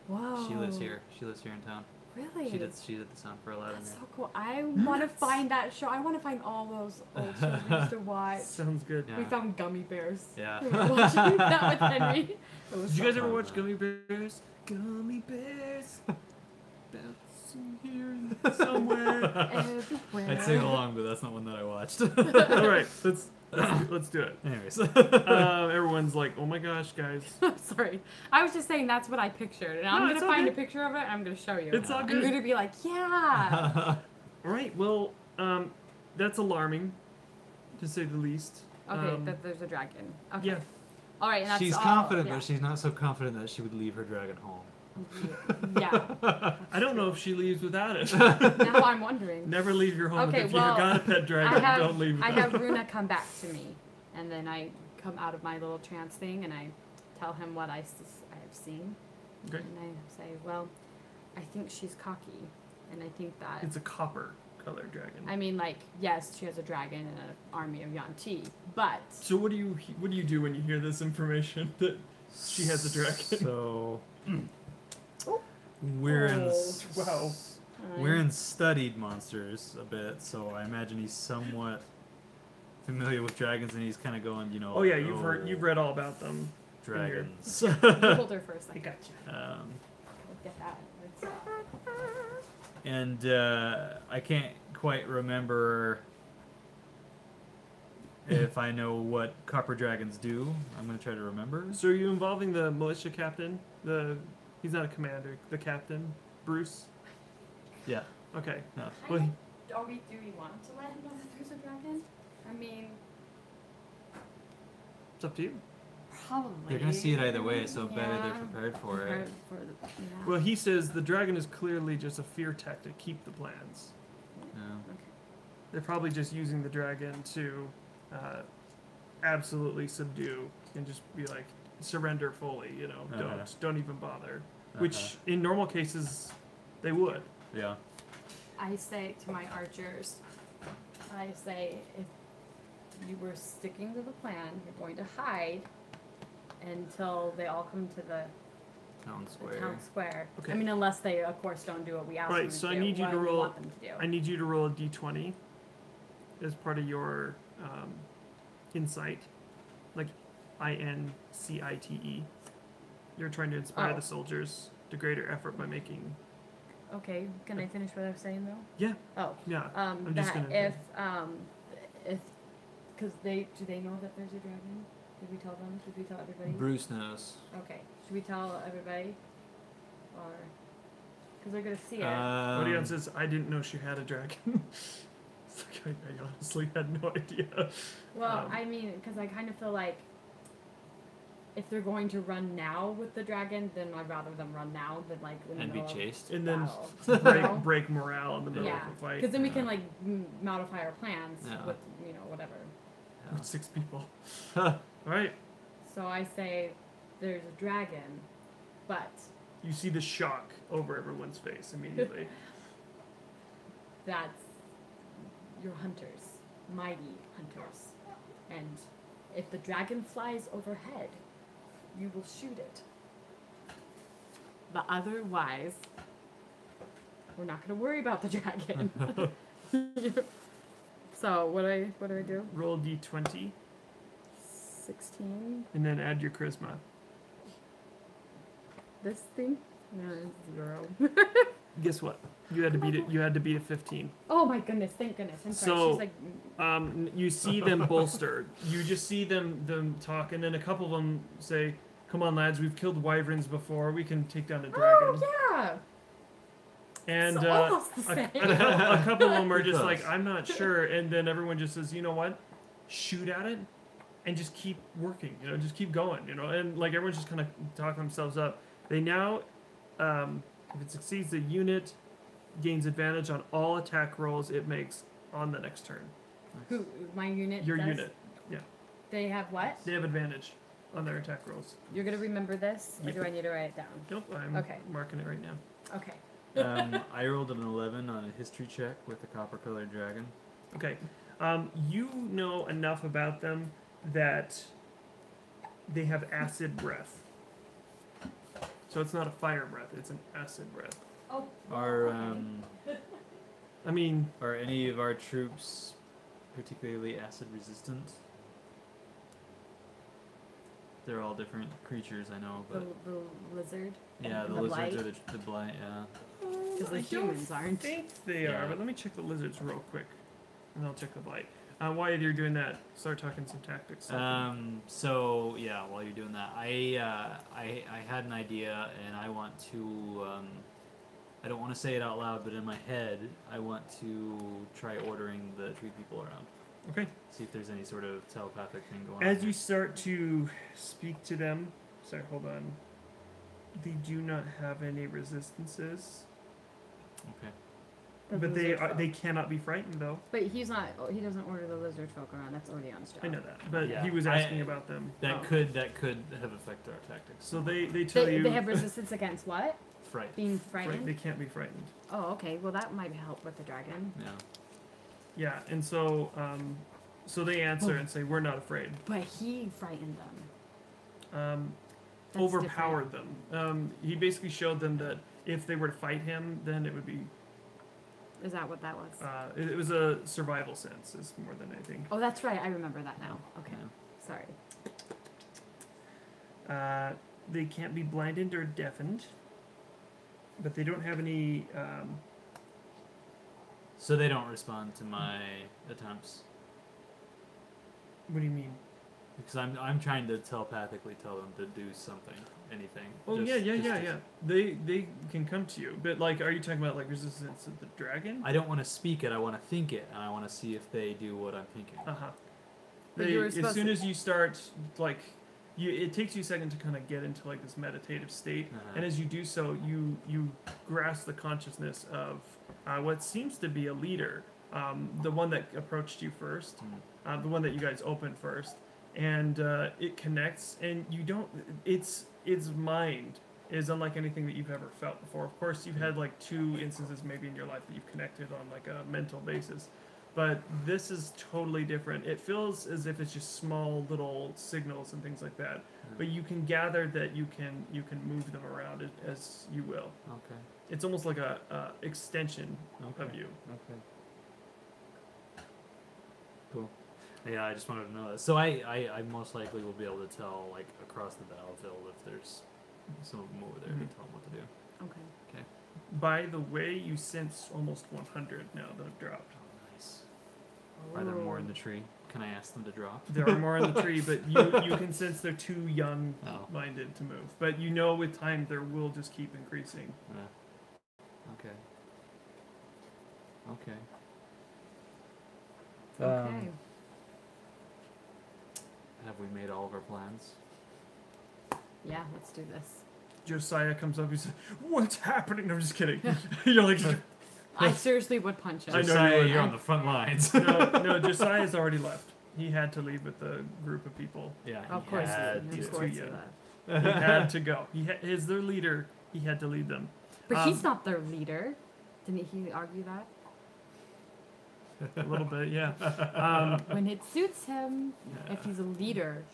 Whoa. She lives here. She lives here in town. Really? She did the sound for Aladdin. That's Yeah. so cool. I want to find that show. I want to find all those old shows we used to watch. Sounds good. Yeah. We found Gummy Bears. Yeah. We were watching that with Henry. It was Did you so guys ever fun, watch man. Gummy Bears? Gummy Bears. Bouncing here somewhere. everywhere. I'd sing along, but that's not one that I watched. All right, let's do it. Anyways. Everyone's like, "Oh my gosh, guys!" I'm sorry. I was just saying that's what I pictured. And I'm No, going it's to all find good. a picture of it and I'm going to show you. It's all I'm good. going to be like, yeah. All right, well, that's alarming, to say the least. Okay, that there's a dragon. Okay. Yeah. All right, and that's She's all, confident, yeah. but she's not so confident that she would leave her dragon home. Yeah. I don't know if she leaves without it. Now I'm wondering. Never leave your home. Okay, If well, you've got a pet dragon, don't leave I without have Runa come back to me, and then I come out of my little trance thing, and I tell him what I have seen. Okay. And I say, well, I think she's cocky, and I think that. It's a copper colored dragon. I mean, like, yes, she has a dragon and an army of Yanti, but So what do you do when you hear this information that she has a dragon? So we're in Wow. we're in studied monsters a bit, so I imagine he's somewhat familiar with dragons, and he's kind of going, you know. Oh yeah, you've read all about them. dragons. hold her for a I second. gotcha. Let's get that. And I can't quite remember if I know what copper dragons do. I'm gonna try to remember. So are you involving the militia captain? He's not a commander. The captain, Bruce. Yeah. Okay. No. Well, Do we want to let him know that there's a dragon? I mean, it's up to you. Probably. They're gonna see it either way, so better they're Yeah. prepared for it. Yeah. Well, he says the dragon is clearly just a fear tactic. Keep the plans. Yeah. Okay. They're probably just using the dragon to absolutely subdue and just be like surrender fully. You know, Uh-huh. don't even bother. Which in normal cases they would. Yeah. I say to my archers, I say, if you were sticking to the plan, you're going to hide until they all come to the Town the square. town square. Okay. I mean, unless they, of course, don't do what we ask Right, them to so do. I need you what to we roll- want them to do. I need you to roll a d20 as part of your insight, like INCITE. You're trying to inspire Oh. the soldiers to greater effort by making. Okay, can I finish what I was saying though? Yeah, Oh, yeah. I'm just that gonna- if, because do they know that there's a dragon? Did we tell them? Did we tell everybody? Bruce knows. Okay, should we tell everybody, or because they're gonna see it? Odion says, "I didn't know she had a dragon." It's like, I honestly had no idea. Well, I mean, because I kind of feel like if they're going to run now with the dragon, then I'd rather them run now than like in the And be middle of chased. And then battle. break morale in the middle Yeah. of a fight Because then we Yeah. can like modify our plans Yeah. with whatever. with 6 people. All right, So I say there's a dragon, but you see the shock over everyone's face immediately. that's your hunters, mighty hunters, and if the dragon flies overhead, you will shoot it. But otherwise, we're not going to worry about the dragon. So what do I do? Roll d20 16. and then add your charisma. This thing? No, it's 0. Guess what? You had to beat it. You had to beat a 15. Oh my goodness! Thank goodness. I'm sorry. So- She's like, You see them bolstered. You just see them talk, and then a couple of them say, "Come on, lads, we've killed wyverns before. We can take down a dragon." oh yeah. And It's almost the same. a couple of them are just Close. like, "I'm not sure," and then everyone just says, "You know what? Shoot at it, and just keep working. Just keep going. And like everyone's just kind of talking themselves up. They now, if it succeeds, the unit gains advantage on all attack rolls it makes on the next turn. Who? My unit. Your does? unit. They have what? They have advantage on their attack rolls. You're gonna remember this, or Yep. do I need to write it down? Nope, I'm Okay. marking it right now. Okay. I rolled an 11 on a history check with a copper-colored dragon. Okay. You know enough about them that they have acid breath. So it's not a fire breath, it's an acid breath. Oh. Are I mean, are any of our troops particularly acid resistant? They're all different creatures, I know, The, but the lizard. yeah, the the lizards blight? or the blight, yeah. Because the I humans don't aren't. think they are, Yeah. but let me check the lizards real quick. And I'll check the blight. While you're doing that, start talking some tactics. So yeah, while you're doing that, I had an idea, and I want to. I don't want to say it out loud, but in my head, I want to try ordering the tree people around. Okay. See if there's any sort of telepathic thing going on. As you start to speak to them, sorry, hold on. They do not have any resistances, Okay. The but lizard folk. they cannot be frightened though. But he's not. He doesn't order the lizard folk around. That's Odion's job. I know that, but Yeah. he was asking about them. That could have affected our tactics. So they tell you They have resistance against what? Fright. Being fright- frightened. they can't be frightened. Oh, okay. Well, that might help with the dragon. Yeah. Yeah, and so so they answer and say, "We're not afraid." But he frightened them. That's Overpowered them. He basically showed them that if they were to fight him, then it would be. different. Is that what that was? It was a survival sense, is more than anything. Oh, that's right. I remember that now. Okay. Yeah. Sorry. They can't be blinded or deafened, but they don't have any. So they don't respond to my attempts What do you mean? because I'm trying to telepathically tell them to do something, anything. Oh Just- yeah. just- They can come to you, but like, are you talking about like resistance of the dragon? I don't want to speak it. I want to think it, and I want to see if they do what I'm thinking. Uh huh. But you were As supposed soon to- as you start like it takes you a second to kind of get into like this meditative state, Uh-huh. and as you do so, you grasp the consciousness of what seems to be a leader, the one that approached you first, the one that you guys opened first, and it connects, and you don't. Its mind is unlike anything that you've ever felt before. Of course, you've had like 2 instances maybe in your life that you've connected on like a mental basis. But this is totally different. It feels as if it's just small little signals and things like that. But you can gather that you can move them around as you will. Okay. It's almost like a extension of Okay. you. Okay. Cool. Yeah, I just wanted to know that. So I most likely will be able to tell, like, across the battlefield if there's some of them over there to tell them what to do. Okay. Okay. By the way, you sense almost 100 now that have dropped. Oh, nice. Are there more in the tree? Can I ask them to drop? There are more in the tree, but you can sense they're too young-minded to move. But you know with time there will just keep increasing. Okay. Okay. Okay. Have we made all of our plans? Yeah, let's do this. Josiah comes up, he says, "What's happening?" I'm just kidding. You're like, I seriously would punch him. I know Josiah, you would. you're on the front lines. no, Josiah's already left. He had to leave with the group of people. Yeah, Of he course, had of these to. course two, he yeah. left. He had to go. Is their leader. He had to lead them. But he's not their leader. Didn't he argue that? A little bit, yeah. When it suits him, if he's a leader,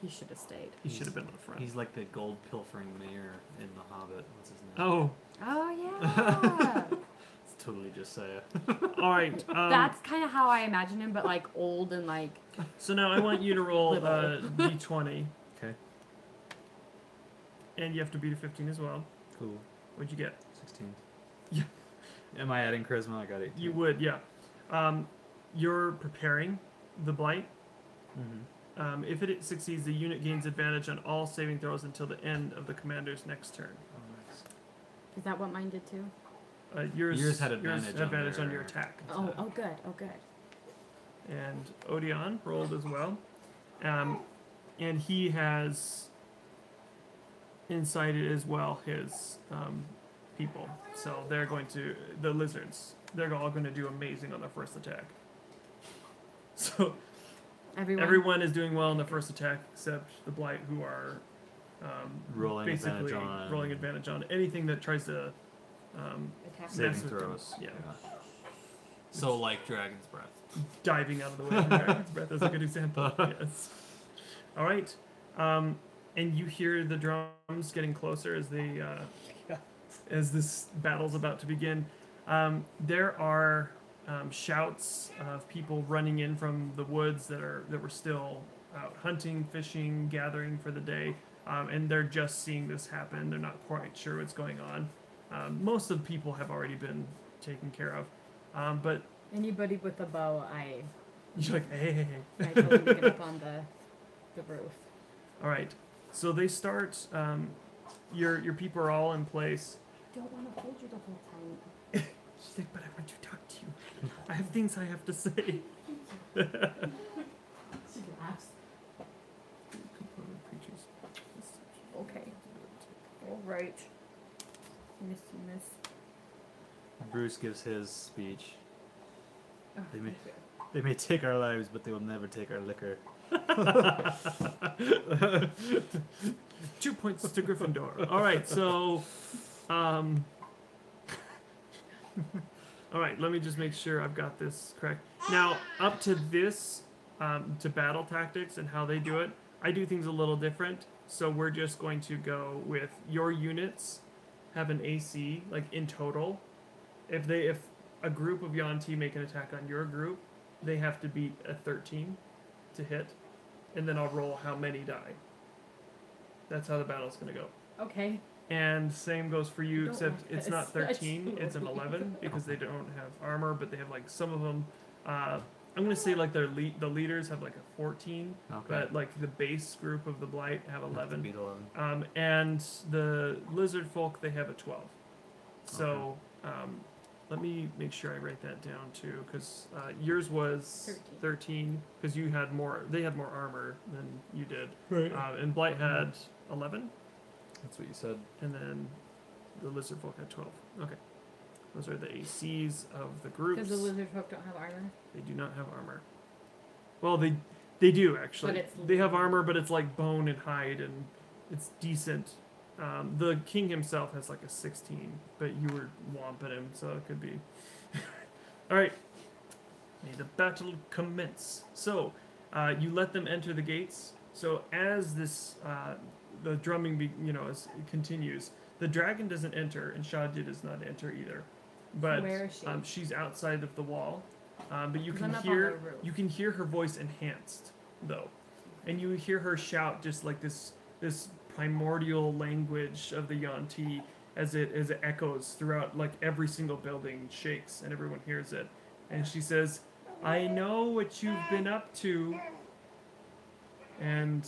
he should have stayed. He should have been on the front. He's like the gold pilfering mayor in The Hobbit. What's his name? Oh, Oh yeah. It's totally Josiah. all right. That's kind of how I imagine him, but like old and like. So now I want you to roll Little. d20, Okay. and you have to beat a 15 as well. Cool. What'd you get? 16. Yeah. Am I adding charisma? I got 18. You would, yeah. You're preparing the blight. Mm-hmm. If it succeeds, the unit gains advantage on all saving throws until the end of the commander's next turn. Oh, nice. Is that what mine did too? Yours had advantage on on their- your attack. Oh good. Oh good. And Odeon rolled as well. And he has incited as well his people. So they're going to, the lizards, they're all going to do amazing on their first attack. So everyone is doing well on the first attack except the blight, who are Rolling basically advantage on- rolling advantage on anything that tries to Attack. Saving mess with them. throws. Yeah. So like Dragon's Breath. Diving out of the way. Dragon's Breath is a good example. Yes. All right. And you hear the drums getting closer as they as this battle's about to begin. There are shouts of people running in from the woods that were still out hunting, fishing, gathering for the day, and they're just seeing this happen. They're not quite sure what's going on. Most of the people have already been taken care of, but Anybody with a bow, you're like, hey. I told him to get up on the roof. All right. So they start. Your people are all in place. I don't want to hold you the whole time. She's like, but I want to talk to you. I have things I have to say. She laughs. Okay. All right. Miss you, miss. Bruce gives his speech. Oh, They may- thank you. They may take our lives, but they will never take our liquor. 2 points to Gryffindor. All right, so, all right. Let me just make sure I've got this correct. Now, up to this, to battle tactics and how they do it, I do things a little different. So we're just going to go with your units have an AC, like in total. If a group of Yanti make an attack on your group, they have to beat a 13 to hit, and then I'll roll how many die. That's how the battle's gonna go. Okay. And same goes for you, Don't except want it's this. not 13, it's an That's 11 because they don't have armor, but they have like some of them. I'm gonna say like the leaders have like a 14, Okay. but like the base group of the Blight have 11. Beat 11. And the lizard folk, they have a 12. So let me make sure I write that down too, because yours was 13, because you had more. They had more armor than you did. Right. And Blight had 11, That's what you said. and then the lizard folk had 12. Okay, those are the ACs of the groups. Because the lizard folk don't have armor. They do not have armor. Well, they do actually. But it's They have armor, but it's like bone and hide, and it's decent. The king himself has like a 16, but you were whomping him, so it could be. All right. May the battle commence. So, you let them enter the gates. So as this, the drumming, as it continues, the dragon doesn't enter, and Shadya does not enter either. But Where is she? she's outside of the wall. But you 'Cause can I'm up on hear the roof. you can hear her voice enhanced though, and you hear her shout just like this primordial language of the Yanti as it echoes throughout, like every single building shakes and everyone hears it, and she says, "I know what you've been up to." And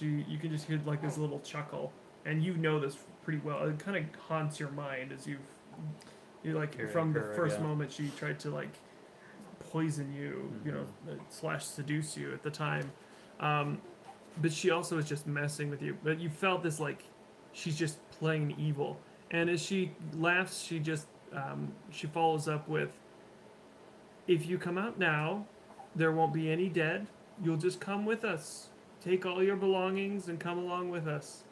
you can just hear like this little chuckle, and you know this pretty well. It kind of haunts your mind as you like Hearing from the her first again. moment she tried to like poison you, / seduce you at the time. But she also is just messing with you. But you felt this like she's just playing evil. And as she laughs, she just she follows up with, "If you come out now, there won't be any dead. You'll just come with us. Take all your belongings and come along with us."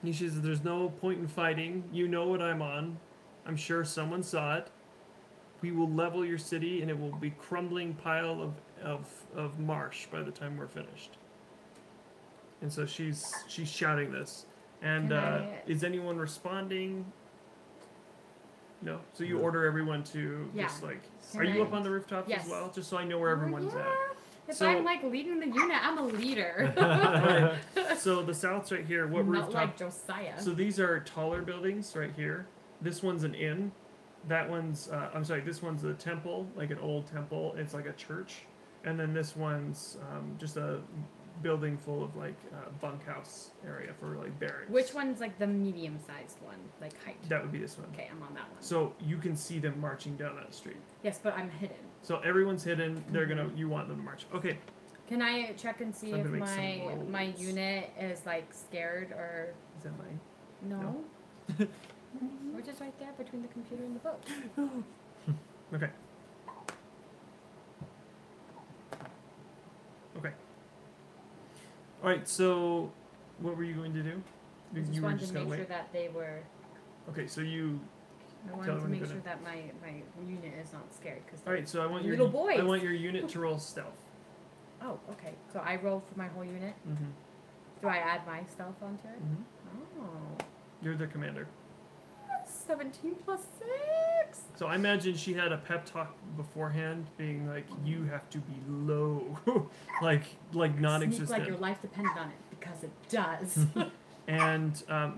And she says, "There's no point in fighting. You know what I'm on. I'm sure someone saw it. We will level your city, and it will be crumbling pile of marsh by the time we're finished." And so she's shouting this. And is anyone responding? No. So you No. order everyone to Yeah. just like. Can Are you I- up on the rooftops Yes. as well? Just so I know where everyone's yeah. If So- I'm like leading the unit, I'm a leader. at. So the south's right here. What Not rooftop? like Josiah. So these are taller buildings right here. This one's an inn. That one's, this one's a temple, like an old temple. It's like a church. And then this one's just a building full of like bunkhouse area for like barracks. Which one's like the medium-sized one, like height? That would be this one. Okay, I'm on that one. So you can see them marching down that street. Yes, but I'm hidden. So everyone's hidden. They're you want them to march. Okay. Can I check and see I'm if gonna make some my rolls. unit is like scared or Is that mine? no? We're just right there between the computer and the book. Okay. Okay. All right. So, what were you going to do? I just You were wanted just to gonna make sure wait. that they were. Okay. So you. I Tell wanted to them make you're sure gonna- that my unit is not scared because. All right. So I want your little boys. I want your unit to roll stealth. Oh, okay. So I roll for my whole unit. Mm-hmm. Do I add my stealth onto it? Mm-hmm. Oh. You're the commander. 17 plus 6. So I imagine she had a pep talk beforehand, being like, "You have to be low, like Sneak non-existent." like your life depended on it because it does. And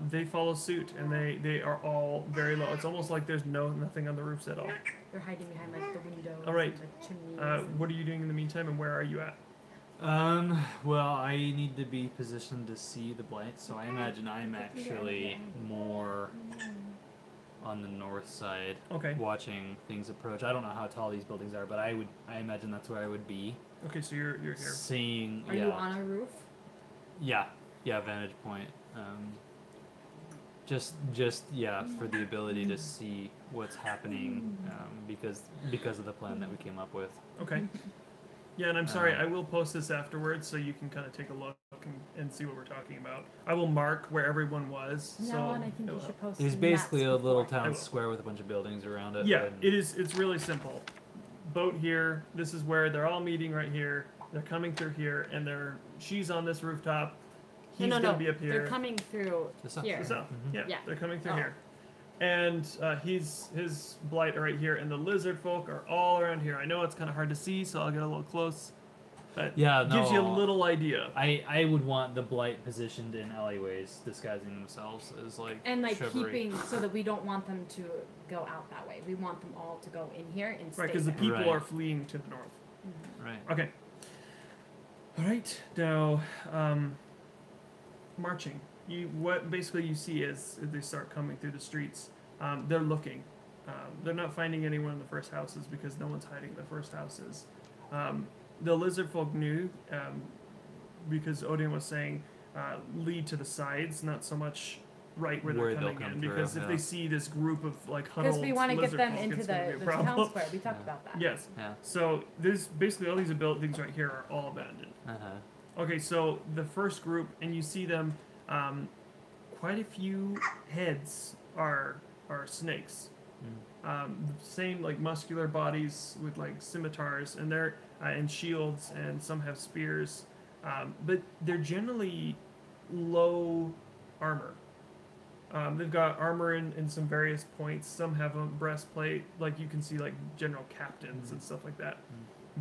they follow suit, and they are all very low. It's almost like there's nothing on the roofs at all. They're hiding behind like the windows. All right. And the chimneys. What are you doing in the meantime, and where are you at? Well, I need to be positioned to see the blight, so I imagine I'm actually more on the north side, Okay. watching things approach. I don't know how tall these buildings are, but I imagine that's where I would be. Okay, so you're here. Seeing, Are you on a roof? yeah, vantage point. Just for the ability to see what's happening, because of the plan that we came up with. Okay. Yeah, and I'm sorry, I will post this afterwards so you can kind of take a look and see what we're talking about. I will mark where everyone was. No, so and I think you it'll should help. post. It's some basically maps a little before. I town will. square with a bunch of buildings around it. Yeah, and- it's really simple. Boat here, this is where they're all meeting right here. They're coming through here, and she's on this rooftop. He's No, gonna be up here. They're coming through The south. here. The south. Mhm. Yeah, Yeah. they're coming through Oh. here. And his blight are right here, and the lizard folk are all around here. I know it's kind of hard to see, so I'll get a little close. But Yeah, it gives you a no. little idea. I would want the blight positioned in alleyways, disguising themselves as like And like shrubbery. keeping so that we don't want them to go out that way. We want them all to go in here and stay Right, because the there. people Right. are fleeing to the north. Right. Okay. All right. Now, marching. What basically you see is as they start coming through the streets, they're looking. They're not finding anyone in the first houses because no one's hiding in the first houses. The lizard folk knew because Odin was saying lead to the sides, not so much right where Where they're they'll coming come in. through, Because if yeah. they see this group of like huddled Because we want to get lizard them folk, into it's gonna be a the problem. town square. We talked Yeah. about that. Yes. Yeah. So there's basically all these buildings right here are all abandoned. Okay, so the first group, and you see them, quite a few heads are snakes. Same like muscular bodies with like scimitars, and they're and shields, and some have spears, but they're generally low armor. They've got armor in some various points. Some have a breastplate, like you can see like general captains and stuff like that.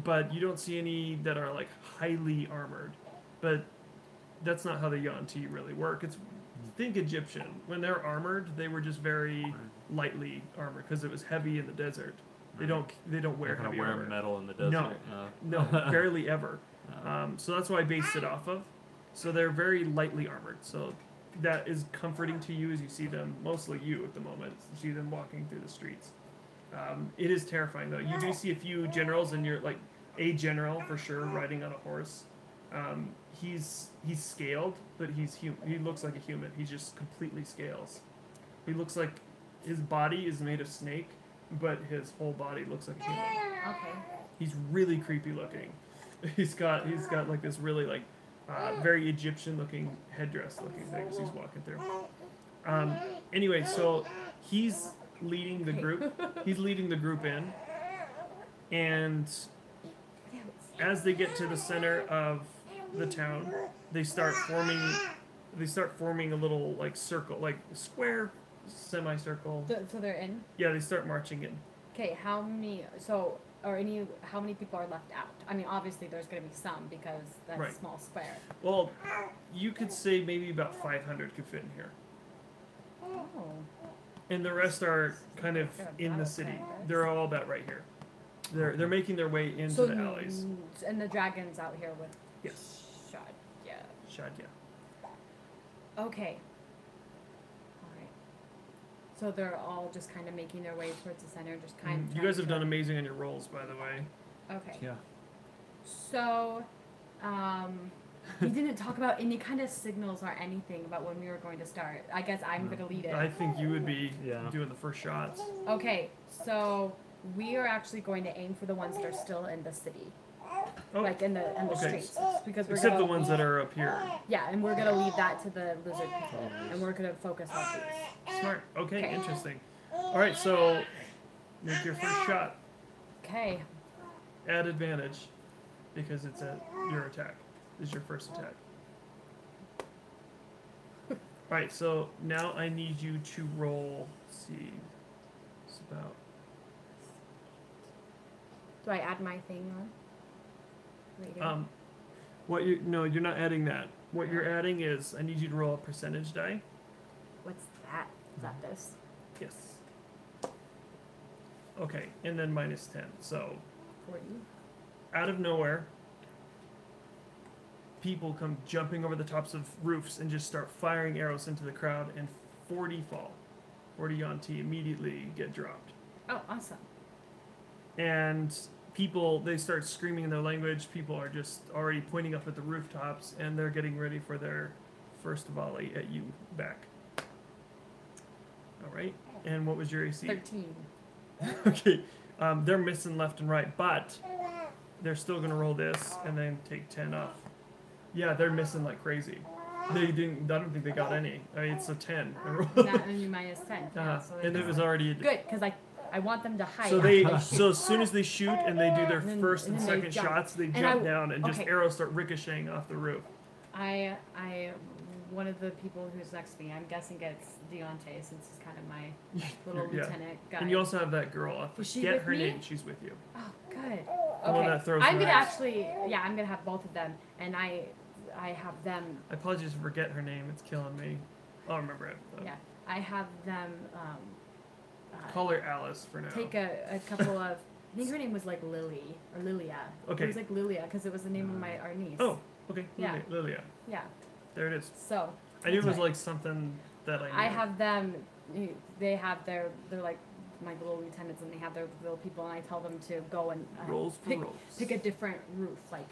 But you don't see any that are like highly armored. But that's not how the Yuan-Ti really work. It's think Egyptian. When they're armored, they were just very lightly armored because it was heavy in the desert. They don't wear They're gonna heavy wear armor. metal in the desert. No. No, barely ever. So that's what I based it off of. So they're very lightly armored. So that is comforting to you as you see them, mostly you at the moment, see them walking through the streets. It is terrifying though. You do see a few generals, and you're like a general for sure riding on a horse. He's scaled, but he's he looks like a human. He just completely scales. He looks like his body is made of snake, but his whole body looks like a human. Okay. He's really creepy looking. He's got like this really like very Egyptian looking headdress looking things he's walking through. Anyway, so he's leading the group. He's leading the group in, and as they get to the center of the town, they start forming a little like circle, like square, semicircle. So they're in. Yeah, they start marching in. Okay. How many people are left out? I mean, obviously there's going to be some because that's Right. a small square. Well, you could say maybe about 500 could fit in here. Oh. And the rest are kind of in the city. They're all about right here. They're making their way into the alleys. And the dragon's out here with Yes. Shadya. Okay. Alright. So they're all just kind of making their way towards the center, just kind of. You guys have done amazing on your rolls, by the way. Okay. Yeah. So, we didn't talk about any kind of signals or anything about when we were going to start. I guess I'm going to lead it. I think you would be Yeah. doing the first shots. Okay, so we are actually going to aim for the ones that are still in the city. Oh, Like in the okay. streets. Because we're except gonna, the ones that are up here. Yeah, and we're going to leave that to the lizard people. And we're going to focus on these. Smart. Okay, Okay. interesting. All right, so make your first shot. Okay. Add advantage because it's your attack. This is your first attack. All right, so now I need you to roll. Let's see, it's about. Do I add my thing on? Later? You're not adding that. What you're adding is I need you to roll a percentage die. What's that? Is that this? Yes. Okay, and then minus 10. So 40? out of nowhere, people come jumping over the tops of roofs and just start firing arrows into the crowd, and 40 fall. 40 Yuan-Ti immediately get dropped. Oh, awesome. And people, they start screaming in their language. People are just already pointing up at the rooftops, and they're getting ready for their first volley at you back. All right. And what was your AC? 13. Okay. They're missing left and right, but they're still going to roll this and then take 10 off. Yeah, they're missing like crazy. They didn't. I don't think they got any. I mean, it's a 10. Not only minus 10. Yeah, so And it was already good, because I want them to hide. So as soon as they shoot and they do their And then- first and and then they second jump. shots, they And jump down and just okay. arrows start ricocheting off the roof. I one of the people who's next to me, I'm guessing it's Deontay, since he's kind of my little Yeah. lieutenant guy. And you also have that girl. I Is she forget with her me? name. She's with you. Oh, good. The one Okay. that throws I'm gonna knives. actually, I'm gonna have both of them, and I have them. I apologize to forget her name. It's killing me. I'll remember it. Yeah, I have them. Call her Alice for now. Take a couple of. I think her name was like Lily or Lilia. Okay. It was like Lilia because it was the name of our niece. Oh, okay. Yeah. Lilia. Yeah. There it is. So. I knew it that's was right. like something that I knew. I have them. They have they're like my little lieutenants, and they have their little people, and I tell them to go and Rolls for rolls. pick a different roof, like,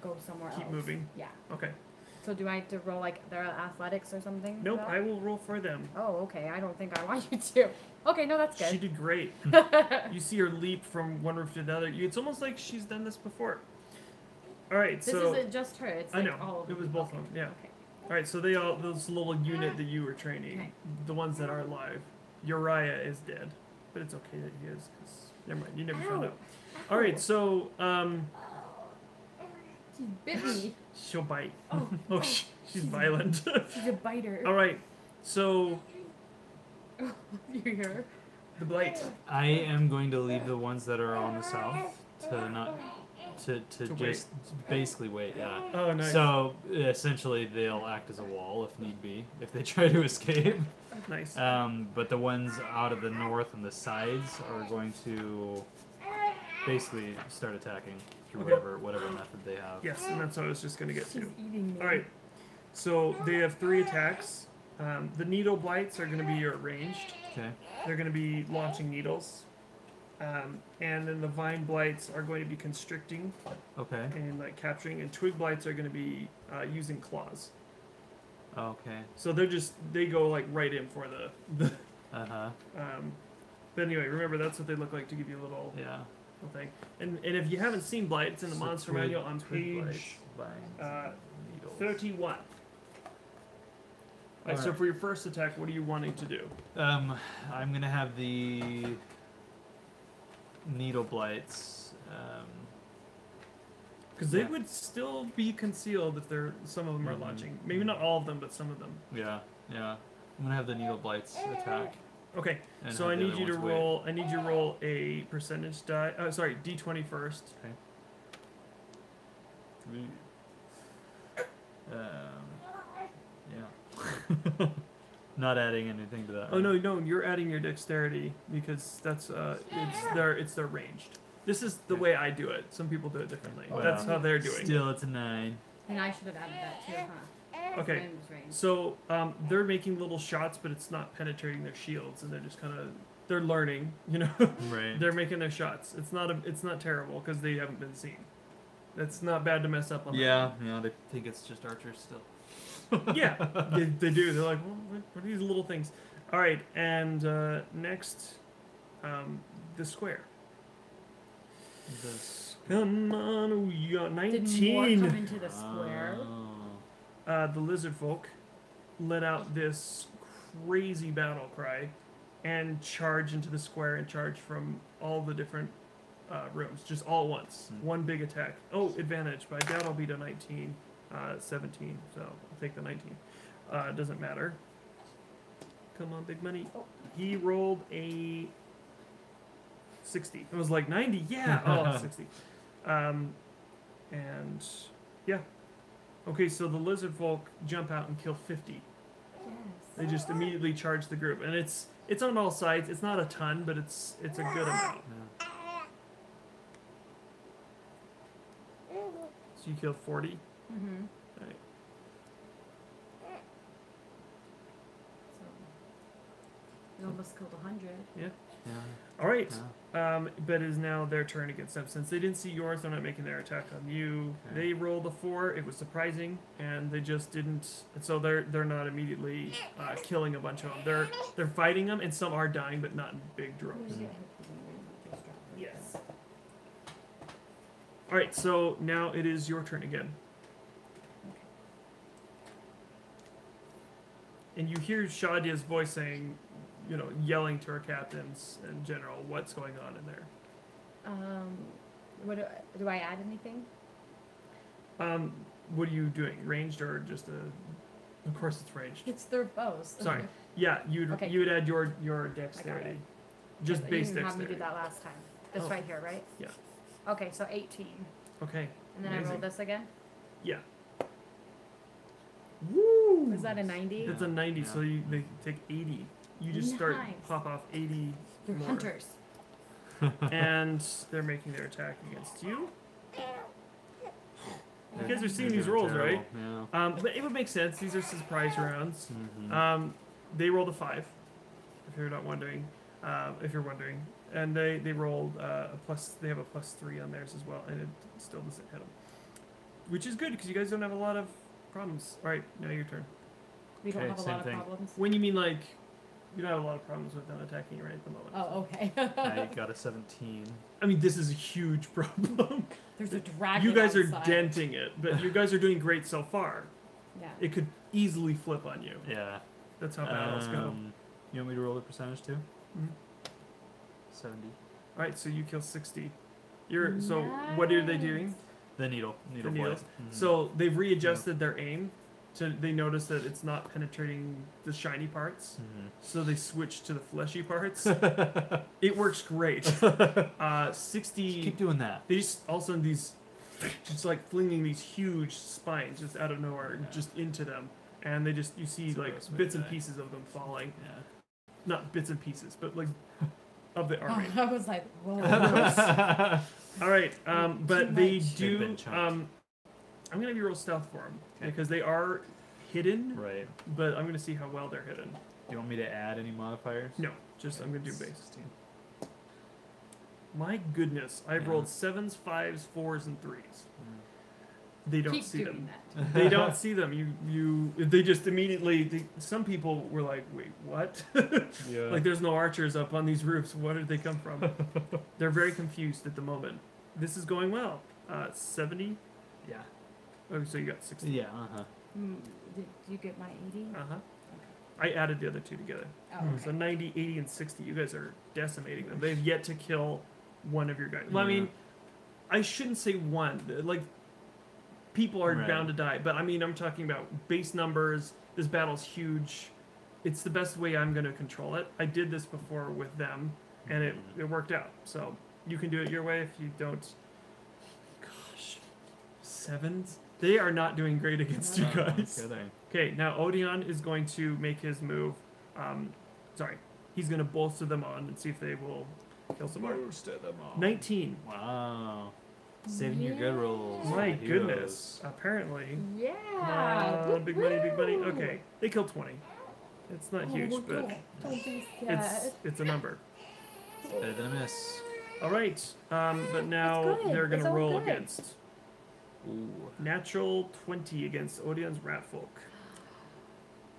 go somewhere else. Keep moving. Yeah. Okay. So do I have to roll like their athletics or something? for Nope, that? I will roll for them. Oh, okay. I don't think I want you to. Okay, no, that's She good. did great. You see her leap from one roof to the other. It's almost like she's done this before. All right, This so isn't just her. It's I like know all of it was them. both Okay. of them. Yeah. Okay. All right, so those little unit that you were training, Okay. the ones that are alive. Uriah is dead, but it's okay that he is, because never mind, you never found Ow. out. All right, so She bit me. she'll bite. Oh, Oh, she's violent. she's a biter. All right, so You hear her? the blight. I am going to leave the ones that are on the south to not to To just basically wait. Yeah. Oh, nice. So essentially, they'll act as a wall if need be if they try to escape. Nice. But the ones out of the north and the sides are going to basically start attacking through Okay. whatever method they have. Yes, and that's what I was just gonna get She's to. eating me. All right, so they have 3 attacks. The needle blights are going to be your ranged. Okay. They're going to be launching needles. And then the vine blights are going to be constricting Okay. and like capturing, and twig blights are going to be using claws. Okay. So they go like right in for the Uh huh. but anyway, remember that's what they look like to give you a little Yeah. thing. And if you haven't seen blights in the So monster twig- manual on twig page vines, needles. 31. Alright, so Alright. for your first attack, what are you wanting to do? I'm gonna have the needle blights. Because they Yeah. would still be concealed if some of them are Mhm. launching. Maybe not all of them, but some of them. Yeah. I'm gonna have the needle blights attack. Okay, And so I have the need other you to ones wait. roll. I need you to roll a percentage die. Sorry, d20 first. Yeah. Not adding anything to that. Oh no, you're adding your dexterity because that's it's their ranged. This is the Okay. way I do it. Some people do it differently. Wow. That's how they're doing. Still, it's a 9. And I should have added that too, huh? Okay. Mine was range. So they're making little shots, but it's not penetrating their shields, and they're just they're learning. Right. They're making their shots. It's not terrible because they haven't been seen. It's not bad to mess up on. Yeah. They think it's just archers still. Yeah, they do. They're like, well, what are these little things? All right, and next, the square. Come on, we got Did more 19. come into the square? The lizard folk let out this crazy battle cry and charge into the square and charge from all the different rooms, just all at once. One big attack. Oh, advantage, but I doubt I'll beat a 19. 17, so I'll take the 19. Doesn't matter. Come on, big money. He rolled a 60. It was like 90, yeah! Oh, 60. And, yeah. Okay, so the lizard folk jump out and kill 50. Yes. They just immediately charge the group. And it's on all sides. It's not a ton, but it's a good amount. Yeah. So you killed 40. Mm-hmm. Right. So you almost killed 100. Yeah. Yeah. All right. Yeah. But it is now their turn against them. Since they didn't see yours, they're not making their attack on you. Okay. They rolled a 4. It was surprising, and they just didn't. And so they're not immediately killing a bunch of them. They're fighting them, and some are dying, but not in big droves. Yes. All right. So now it is your turn again. And you hear Shadia's voice saying, yelling to her captains in general, what's going on in there. What do I add anything? What are you doing? Ranged or just a? Of course, it's ranged. It's their bows. Sorry. Yeah, you Okay. would add your dexterity, just You base didn't have me dexterity. do that last time. This Oh. right here, right? Yeah. Okay, so 18. Okay. And then I Amazing. roll this again. Yeah. Woo! Was that a 90? It's a 90, so they take 80. You just start Nice. pop off 80 They're more. hunters. And they're making their attack against you. You guys are seeing They're these doing rolls, terrible. right? Yeah. But it would make sense. These are surprise rounds. Mhm. They rolled a 5, if you're not wondering. if you're wondering. And they rolled they have a +3 on theirs as well, and it still doesn't hit them. Which is good, because you guys don't have a lot of problems. Alright, now your turn. We don't Okay, have a same lot of thing. problems. When you mean, like, you don't have a lot of problems with them attacking you right at the moment. Oh, okay. I got a 17. I mean, this is a huge problem. There's a dragon. You guys are outside. denting it, but you guys are doing great so far. Yeah. It could easily flip on you. Yeah. That's how battles go. You want me to roll the percentage too? Mhm. 70. Alright, so you kill 60. So what are they doing? The needle. Needle The blade. needles. Mhm. So they've readjusted their aim. So they notice that it's not penetrating the shiny parts. So they switch to the fleshy parts. It works great. 60. Keep doing that. They just all of a sudden these, just like flinging these huge spines just out of nowhere, just into them, and they just you see That's a like gross way bits to and die. pieces of them falling. Yeah. Not bits and pieces, but like of the army. Oh, I was like, whoa. All right, but Too they much. do. They've been chunked. I'm gonna have you roll stealth for them Okay. because they are hidden, Right. but I'm gonna see how well they're hidden. Do you want me to add any modifiers? No, just I'm gonna do base. 16. My goodness, I've Yeah. rolled 7s, 5s, 4s, and 3s. They don't Keep see doing them. that. They don't see them. They just immediately. Some people were like, "Wait, what?" Yeah. Like, there's no archers up on these roofs. Where did they come from? They're very confused at the moment. This is going well. 70. Yeah. Oh, so you got 60. Yeah. Uh-huh. Did you get my 80? Uh huh. I added the other two together. Oh, So okay. 90, 80, and 60. You guys are decimating them. They've yet to kill one of your guys. Well, I Yeah. mean, I shouldn't say one. Like, people are Right. bound to die. But I mean, I'm talking about base numbers. This battle's huge. It's the best way I'm going to control it. I did this before with them, and it worked out. So you can do it your way if you don't. Gosh, 7s? They are not doing great against you Oh, guys. kidding. Okay, now Odeon is going to make his move. Sorry, he's going to bolster them on and see if they will kill some more. Most of them all. 19. Wow. Saving your good rolls. for My the heroes. goodness. Apparently. Yeah. Big money, big money. Woo-hoo. Okay, they killed 20. It's not huge, Oh, but don't be sad. it's a number. Better than a miss. All right, but now good. they're going It's to all roll good. against Ooh. natural 20 against Odeon's rat folk.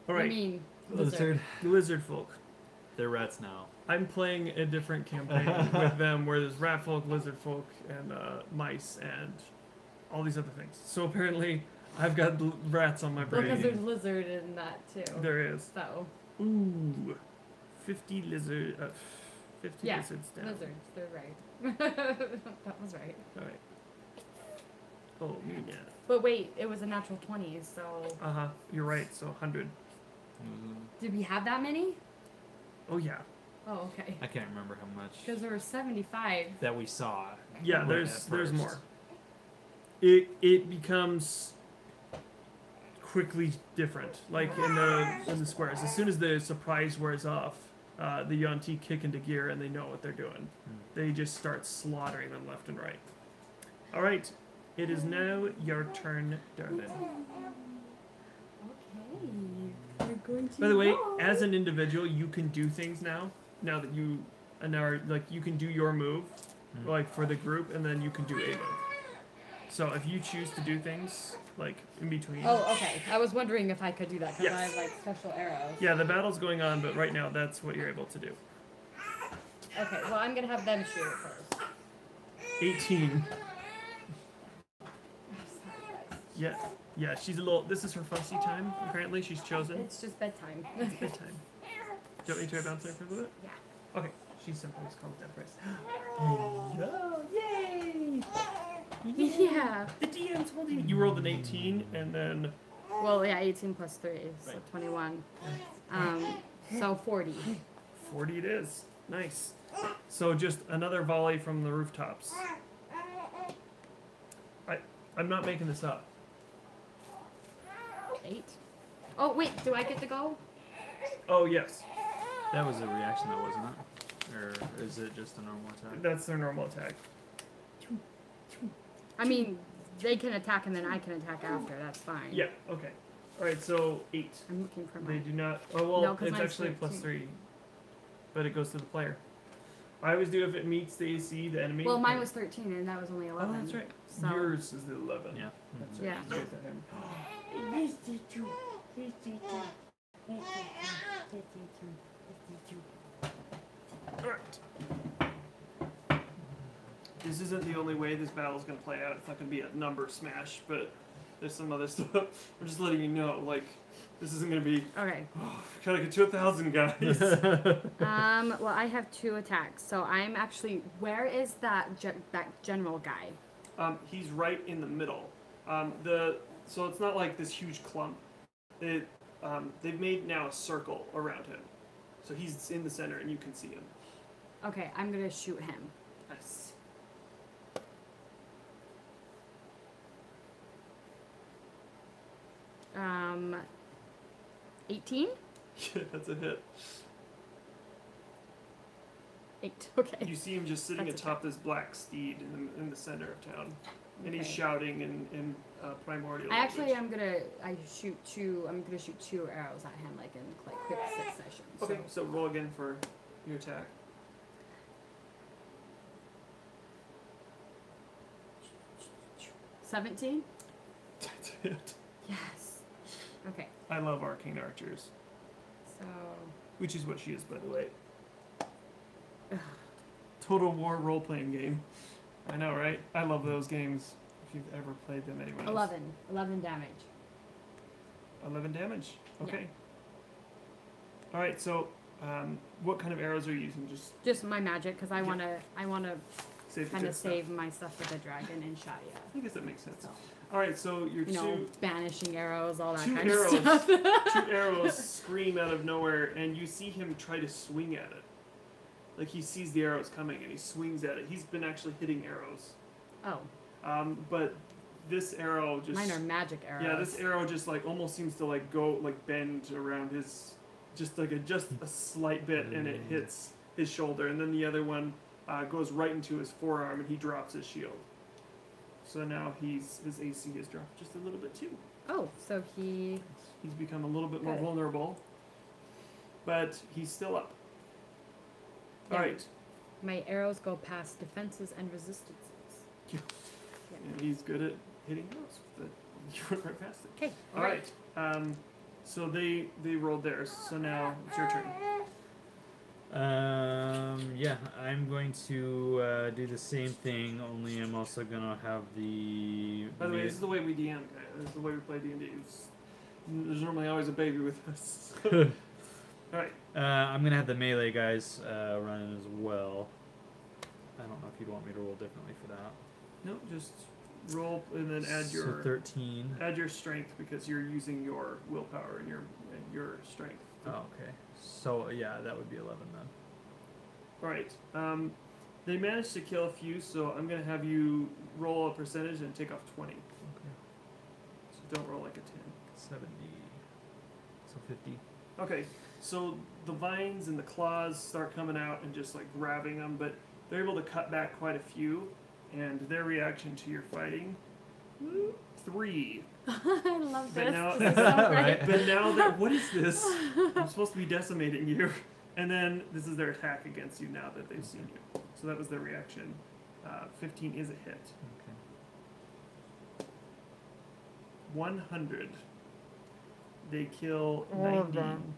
All I right, mean, Lizard. the lizard folk. They're rats now. I'm playing a different campaign with them where there's rat folk, lizard folk, and mice, and all these other things. So apparently, I've got rats on my Because brain. there's lizard in that too. There is. So, Ooh, 50 lizard, 50 yeah, lizards down. lizards, they're right. That was right. All right. Oh, yeah. But wait, it was a natural 20, so. Uh huh. You're right. So 100. Did we have that many? Oh yeah. Oh, okay. I can't remember how much Because there were 75. that we saw. Yeah. Right There's at there's first. more. It becomes quickly different. Like in the squares, as soon as the surprise wears off, the Yonti kick into gear and they know what they're doing. They just start slaughtering them left and right. All right, it is now your turn, darling. Okay. We're going to. By the way, roll. as an individual, you can do things now. Now that you are like you can do your move, like for the group, and then you can do a move. So if you choose to do things like in between. Oh, okay. I was wondering if I could do that because I Yes. have like special arrows. Yeah, the battle's going on, but right now that's what you're able to do. Okay, well, I'm going to have them shoot it first. 18. I'm sorry, guys. Yeah, yeah. She's a little. This is her fussy time. Apparently, she's chosen. It's just bedtime. It's bedtime. Do you want me to bounce there for a little bit? Yeah. Okay. She's sometimes calmed down first. Oh, yay! Yeah. The DM's holding. You rolled an 18, and then Well, yeah, 18 plus 3, so Right. 21. So 40. 40 it is. Nice. So just another volley from the rooftops. I'm not making this up. 8. Oh, wait, do I get to go? Oh yes, That was a reaction, though, wasn't it? Or is it just a normal attack? that's their normal attack. I mean, they can attack and then I can attack after. That's fine. Yeah. Okay. All right. So 8. I'm looking for They my. do not. Oh well, No, 'cause it's mine's actually plus 13. 3. but it goes to the player. I always do if it meets the AC, the enemy. Well, mine was 13 and that was only 11. Oh, that's right. So. Yours is the 11. Yeah. That's Yeah. right. You guys are him. Alright. This isn't the only way this battle is going to play out. It's not going to be a number smash, but there's some other stuff. I'm just letting you know, like, this isn't going to be, Okay. gotta get to 1,000, guys. Well, I have 2 attacks, so I'm actually. Where is that that general guy? He's right in the middle. So it's not like this huge clump. They've made now a circle around him. So he's in the center and you can see him. Okay, I'm gonna shoot him. Yes. 18? Yeah, that's a hit. 8. Okay. You see him just sitting That's atop this black steed in the center of town. And he's Okay. shouting in primordial I actually language. I'm gonna shoot 2 arrows at him like in quick succession. Okay, so roll again for your attack. So 17? That's it. Yes. Okay. I love arcane archers. So Which is what she is, by the way. Total War role-playing game. I know, right? I love those games. If you've ever played them, anyone else. 11 damage. 11 damage. Okay. All right. So, what kind of arrows are you using? Just my magic, because I wanna Save the kind good of stuff. save my stuff for the dragon and Shadia. I guess that makes sense. So, All right. So your you know, banishing arrows, all that two kind arrows, of stuff. two arrows scream out of nowhere, and you see him try to swing at it. Like he sees the arrows coming and he swings at it. He's been actually hitting arrows. Oh, But this arrow just mine are magic arrows. yeah, this arrow just like almost seems to like go like bend around his just a slight bit, and it hits his shoulder, and then the other one goes right into his forearm, and he drops his shield. So now his AC has dropped just a little bit too. Oh, so he's become a little bit more Good. vulnerable, but he's still up. All Yeah. right, my arrows go past defenses and resistances. and he's good at hitting those. But you went right past it. Okay. All right. So they rolled theirs. So now it's your turn. Yeah, I'm going to do the same thing. Only I'm also gonna have the. By the way, this is the way we DM, guys. This is the way we play D&D. There's normally always a baby with us. All right. I'm gonna have the melee guys running as well. I don't know if you'd want me to roll differently for that. No, just roll and then add So your 13. add your strength because you're using your willpower and your strength. Oh, okay. So yeah, that would be 11 then. All right. They managed to kill a few, so I'm gonna have you roll a percentage and take off 20. Okay. So don't roll like a 10. 70. So 50. Okay, so the vines and the claws start coming out and just like grabbing them, but they're able to cut back quite a few, and their reaction to your fighting, 3. I love But this. now, This is so great. but now they're, what is this? I'm supposed to be decimating you. And then this is their attack against you now that they've seen you. So that was their reaction. 15 is a hit. Okay. 100. They kill All of 90. them.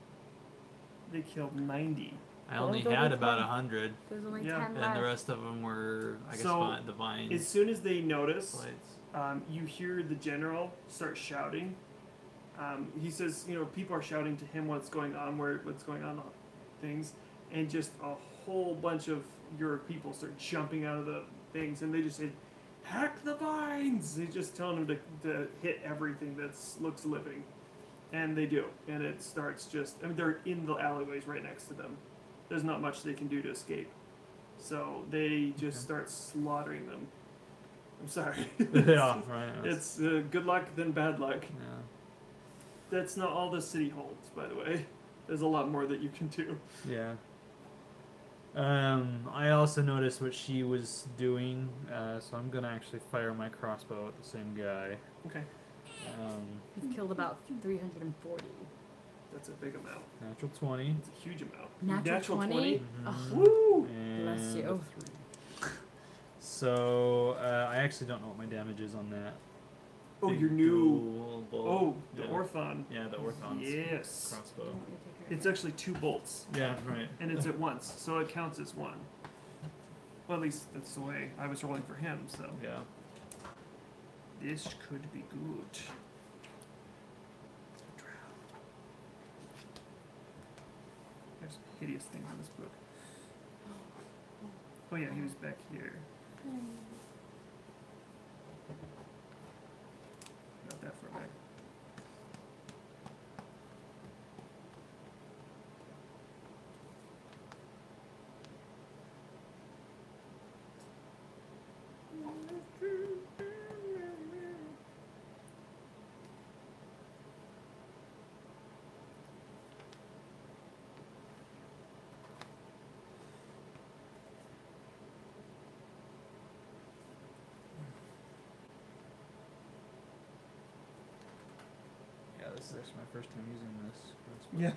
They killed 90. I only Those are had the about 20. 100, There's only Yeah. 10 and left. the rest of them were, I guess, So, the vines. As soon as they notice, Lights. you hear the general start shouting. He says, people are shouting to him what's going on, things, and just a whole bunch of your people start jumping out of the things, and they just say, "Hack the vines!" They just tell them to hit everything that looks living, and they do, and it starts they're in the alleyways right next to them. There's not much they can do to escape, so they just start slaughtering them. I'm sorry. Yeah, right. It's good luck, then bad luck. Yeah. That's not all the city holds, by the way. There's a lot more that you can do. Yeah. I also noticed what she was doing, so I'm gonna actually fire my crossbow at the same guy. Okay. We've killed about 340. That's a big amount. Natural 20. It's a huge amount. Natural 20? Mhm. Ugh. Woo! Bless And you. a 3. So I actually don't know what my damage is on that. Oh, Big your new. dual bolt. Oh, the yeah. Orthon. Yeah, the Orthon's Yes. crossbow. Don't you take her It's actually 2 bolts, Yeah, right. and it's at once, so it counts as 1. Well, at least that's the way I was rolling for him. So Yeah. this could be good. There's some hideous things in this book. Oh yeah, he was back here. Not that far back. Yeah, this is actually my first time using this crossbow. Yeah.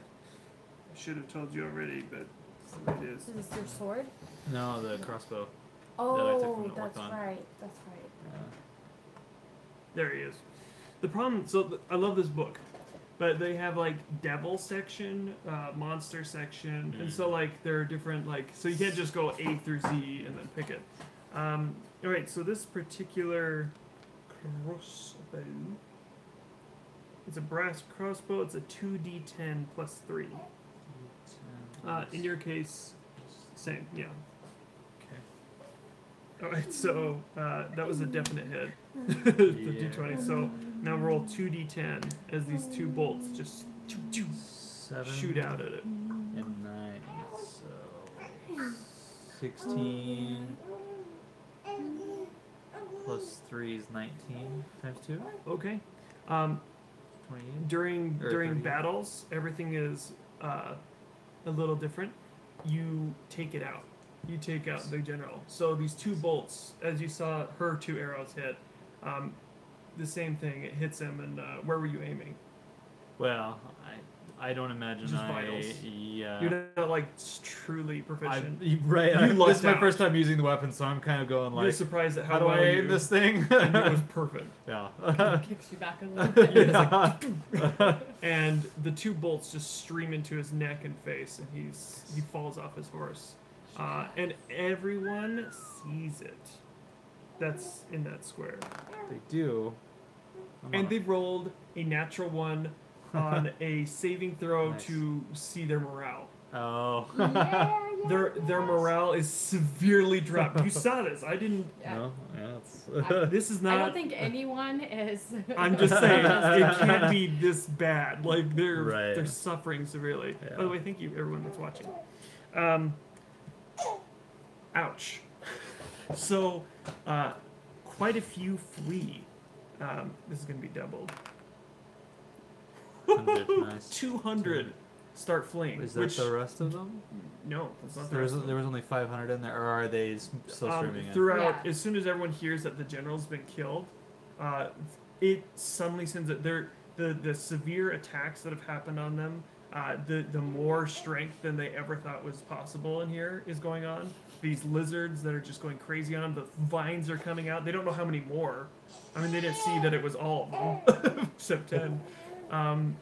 I should have told you already, but it's the way it is. Is this your sword? No, the crossbow. Oh, from the that's Orthon. right. That's right. Yeah. There he is. The problem, I love this book, but they have like devil section, monster section, and so like there are different so you can't just go A through Z and then pick it. All right, so this particular crossbow, it's a brass crossbow. It's a 2d10 plus 3. In your case, same, yeah. Okay. All right, so that was a definite hit. The d20. So now roll 2d10 as these 2 bolts just 7 shoot out at it. and 9. So 16 plus 3 is 19 times 2. Okay. 28. During Or 30. battles, everything is a little different. You take it out. You take out the general. So these 2 bolts, as you saw her 2 arrows hit, the same thing. It hits him. And where were you aiming? Well, I don't imagine Just vitals. Yeah. You're not like truly proficient. Right. You This lucked is my out. first time using the weapon, so I'm kind of going You're like, surprised at how how do well I you, aim this thing? And it was perfect. Yeah. Kicks you back a little bit. Yeah. And the 2 bolts just stream into his neck and face, and he falls off his horse. And everyone sees it. That's in that square. They do. And they've rolled a natural 1 on a saving throw Nice. to see their morale. Oh. Their morale is severely dropped. You saw this. I didn't. Yeah. No. Yeah. It's This is I don't not. think anyone is. I'm just saying it can't be this bad. Like they're Right. suffering severely. Yeah. By the way, thank you everyone that's watching. Ouch. So, quite a few flee. This is gonna be doubled. 100, nice. 200 start fleeing. Is that which the rest of them? no, that's not the There was, rest of there them. was only 500 in there, or are they still streaming in? Throughout, Yeah. as soon as everyone hears that the general's been killed, it suddenly sends it. The severe attacks that have happened on them, the more strength than they ever thought was possible in here is going on. These lizards that are just going crazy on them. The vines are coming out. They don't know how many more. I mean, they didn't see that it was all of them, except 10. And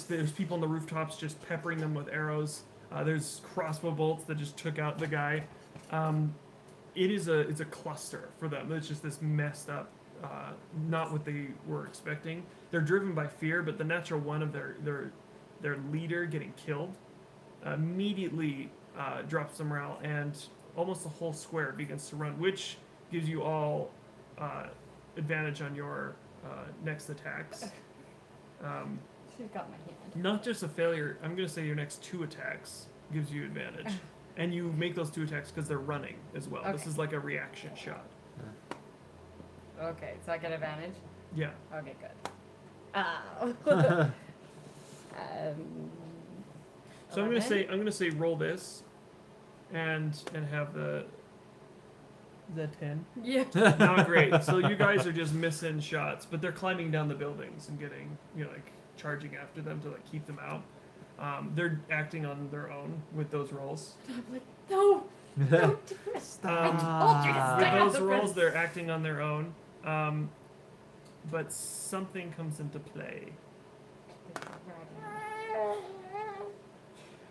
there's people on the rooftops just peppering them with arrows. There's crossbow bolts that just took out the guy. It's a cluster for them. It's just this messed up, not what they were expecting. They're driven by fear, but the natural 1 of their leader getting killed immediately drops the morale, and almost the whole square begins to run, which gives you all advantage on your next attacks. She's got my hand. Not just a failure. I'm going to say your next 2 attacks gives you advantage. And you make those 2 attacks because they're running as well. This Okay. is like a reaction shot. Okay, so I get advantage. Yeah. Okay, good. Oh. So I'm gonna say roll this, and have the 10. Yeah. Not great. So you guys are just missing shots, but they're climbing down the buildings and getting like charging after them to like keep them out. They're acting on their own with those rolls. No. Don't do it. With those rolls, they're acting on their own. But something comes into play.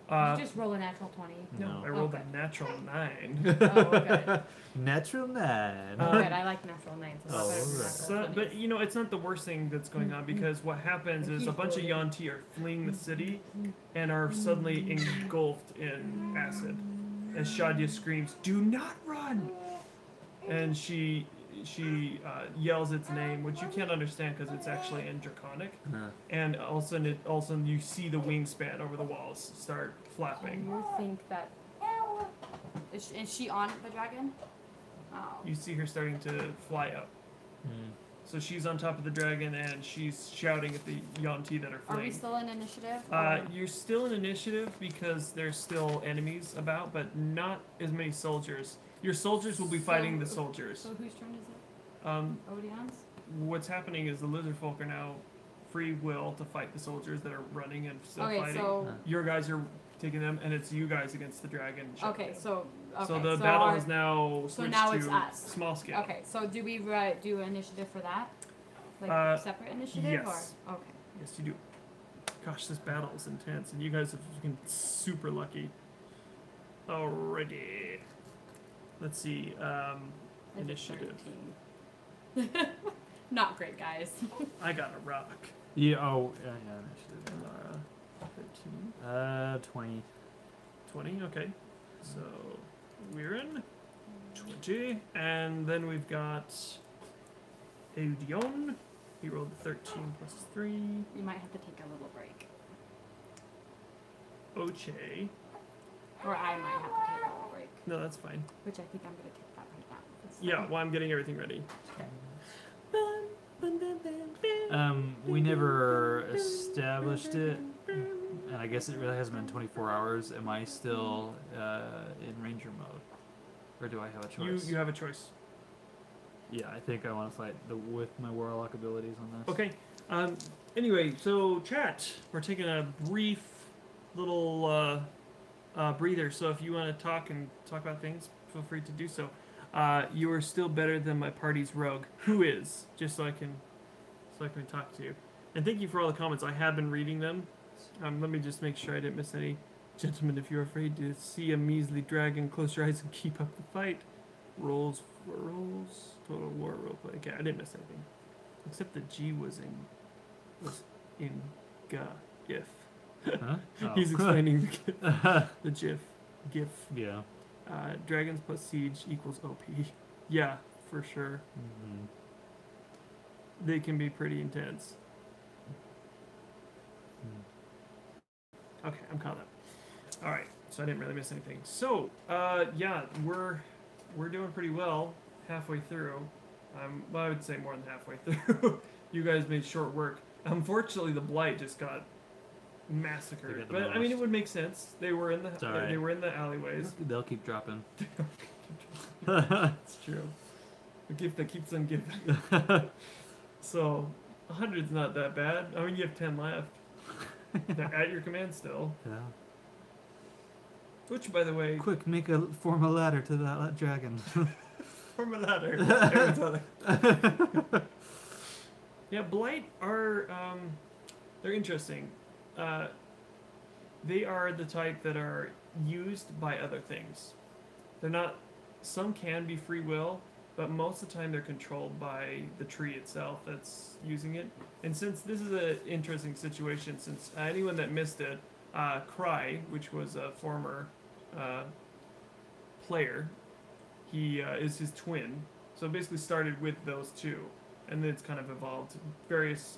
Did you just roll a natural 20? No, I rolled a natural 9. Oh, okay. Natural 9. Oh, good. I like natural 9. So Oh, that's better than right. natural So, but you know, it's not the worst thing that's going on because what happens is a bunch of Yuan-Ti are fleeing the city and are suddenly engulfed in acid. As Shadia screams, "Do not run!" And she yells its name, which you can't understand because it's actually in Draconic. And all of a sudden, you see the wingspan over the walls start Do flapping. you think that... Is she on the dragon? Oh. You see her starting to fly up. So she's on top of the dragon and she's shouting at the Yuan-Ti that are Are we fleeing. still in initiative? or- You're still in initiative because there's still enemies about, but not as many soldiers. Your soldiers will be fighting the soldiers. So whose turn is it? Um, Odeon's? what's happening is the lizard folk are now free will to fight the soldiers that are running and still Okay, fighting. so... Your guys are taking them, and it's you guys against the dragon. Okay, so... Okay, so the battle our- has now so switched now it's to us. small scale. Okay, so do we do initiative for that? Like separate initiative? yes. Or? Okay. Yes, you do. Gosh, this battle is intense, and you guys have been super lucky. Alrighty. Let's see. I did Initiative. 13. Not great, guys. I got a rock. Yeah, initiative. Lara, 13. 20. 20, okay. So, we're in 20. And then we've got Eudion. He rolled 13 plus 3. You might have to take a little break. Oche. Or I might have to take a little break. No, that's fine. Which I think I'm going to take that right now. Yeah, well, I'm getting everything ready. We never established it, and I guess it really hasn't been 24 hours. Am I still in ranger mode, or do I have a choice? You have a choice. Yeah, I think I want to fight with my warlock abilities on this. Okay. Anyway, so chat, we're taking a brief little breather. So if you want to talk about things, feel free to do so. You are still better than my party's rogue. Who is? Just so I can talk to you. And thank you for all the comments. I have been reading them. Let me just make sure I didn't miss any. Gentlemen, if you're afraid to see a measly dragon, close your eyes and keep up the fight. Rolls for rolls. Total war roleplay. Okay, I didn't miss anything. Except the G was in GIF. Huh? Oh. He's explaining the GIF. Yeah. Dragons plus siege equals OP. Yeah, for sure. Mm-hmm. They can be pretty intense. Okay, I'm caught up. All right, so I didn't really miss anything. So, yeah, we're doing pretty well halfway through. Well, I would say more than halfway through. You guys made short work. Unfortunately, the blight just got massacred. the But I mean, most. it would make sense. They were in the alright. they were in the alleyways. They'll keep dropping. It's true. A gift that keeps on giving. So, 100's not that bad. I mean, you have 10 left. They're at your command still. Yeah. Which, by the way, Quick, form a ladder to that dragon. form a ladder. Everyone's on Yeah, blight are they're interesting. They are the type that are used by other things. They're not. Some can be free will, but most of the time they're controlled by the tree itself that's using it. And since this is an interesting situation, since anyone that missed it, Cry, which was a former player, he is his twin. So it basically started with those two, and then it's kind of evolved. Various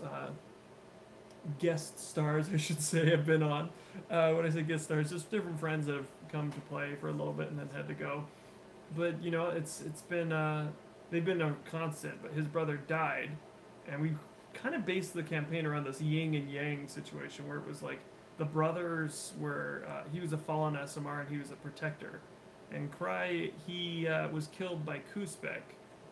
guest stars, I should say, have been on. When I say guest stars, just different friends that have come to play for a little bit and then had to go. But you know, it's been they've been a constant. But his brother died, and we kind of based the campaign around this yin and yang situation, where it was like the brothers were. He was a fallen SMR and he was a protector, and Cry he was killed by Kuspek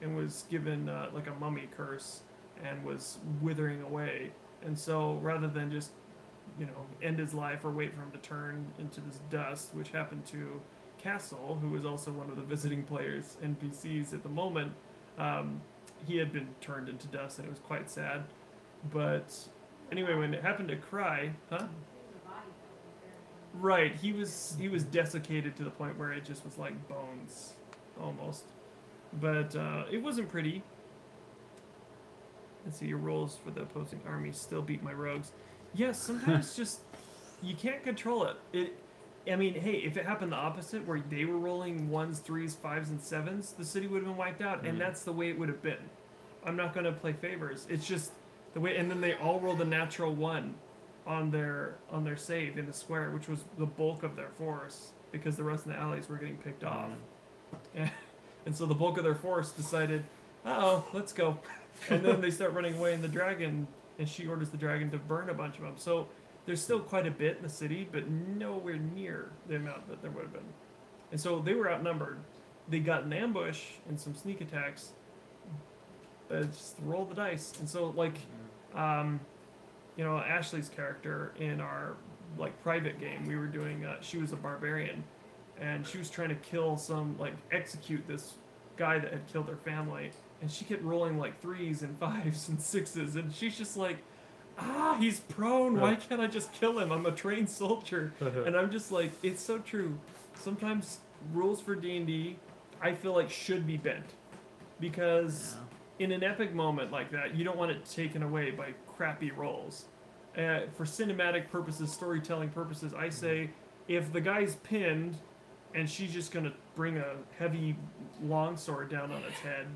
and was given like a mummy curse and was withering away. And so rather than just, end his life or wait for him to turn into this dust, which happened to Castle, who was also one of the visiting players, NPCs at the moment, he had been turned into dust, and it was quite sad. But anyway, when it happened to Cry, huh? Right, he was desiccated to the point where it just was like bones, almost. But it wasn't pretty. Let's see, your rolls for the opposing army still beat my rogues. Yes, sometimes just you can't control it. I mean, hey, if it happened the opposite, where they were rolling 1s, 3s, 5s, and 7s, the city would have been wiped out, and that's the way it would have been. I'm not going to play favors. It's just the way, and then they all rolled a natural 1 on their save in the square, which was the bulk of their force, because the rest of the allies were getting picked off. And so the bulk of their force decided, uh-oh, let's go. And then they start running away, and the dragon, and she orders the dragon to burn a bunch of them. So there's still quite a bit in the city, but nowhere near the amount that there would have been. And so they were outnumbered. They got an ambush and some sneak attacks. Just roll the dice. And so, like, Ashley's character in our, private game, we were doing, she was a barbarian. And she was trying to execute this guy that had killed her family. And she kept rolling, 3s and 5s and 6s. And she's just like, he's prone. Why can't I just kill him? I'm a trained soldier. And I'm just like, it's so true. Sometimes rules for D&D, I feel like should be bent. Because in an epic moment like that, you don't want it taken away by crappy rolls. For cinematic purposes, storytelling purposes, I say, if the guy's pinned and she's just going to bring a heavy longsword down on its head,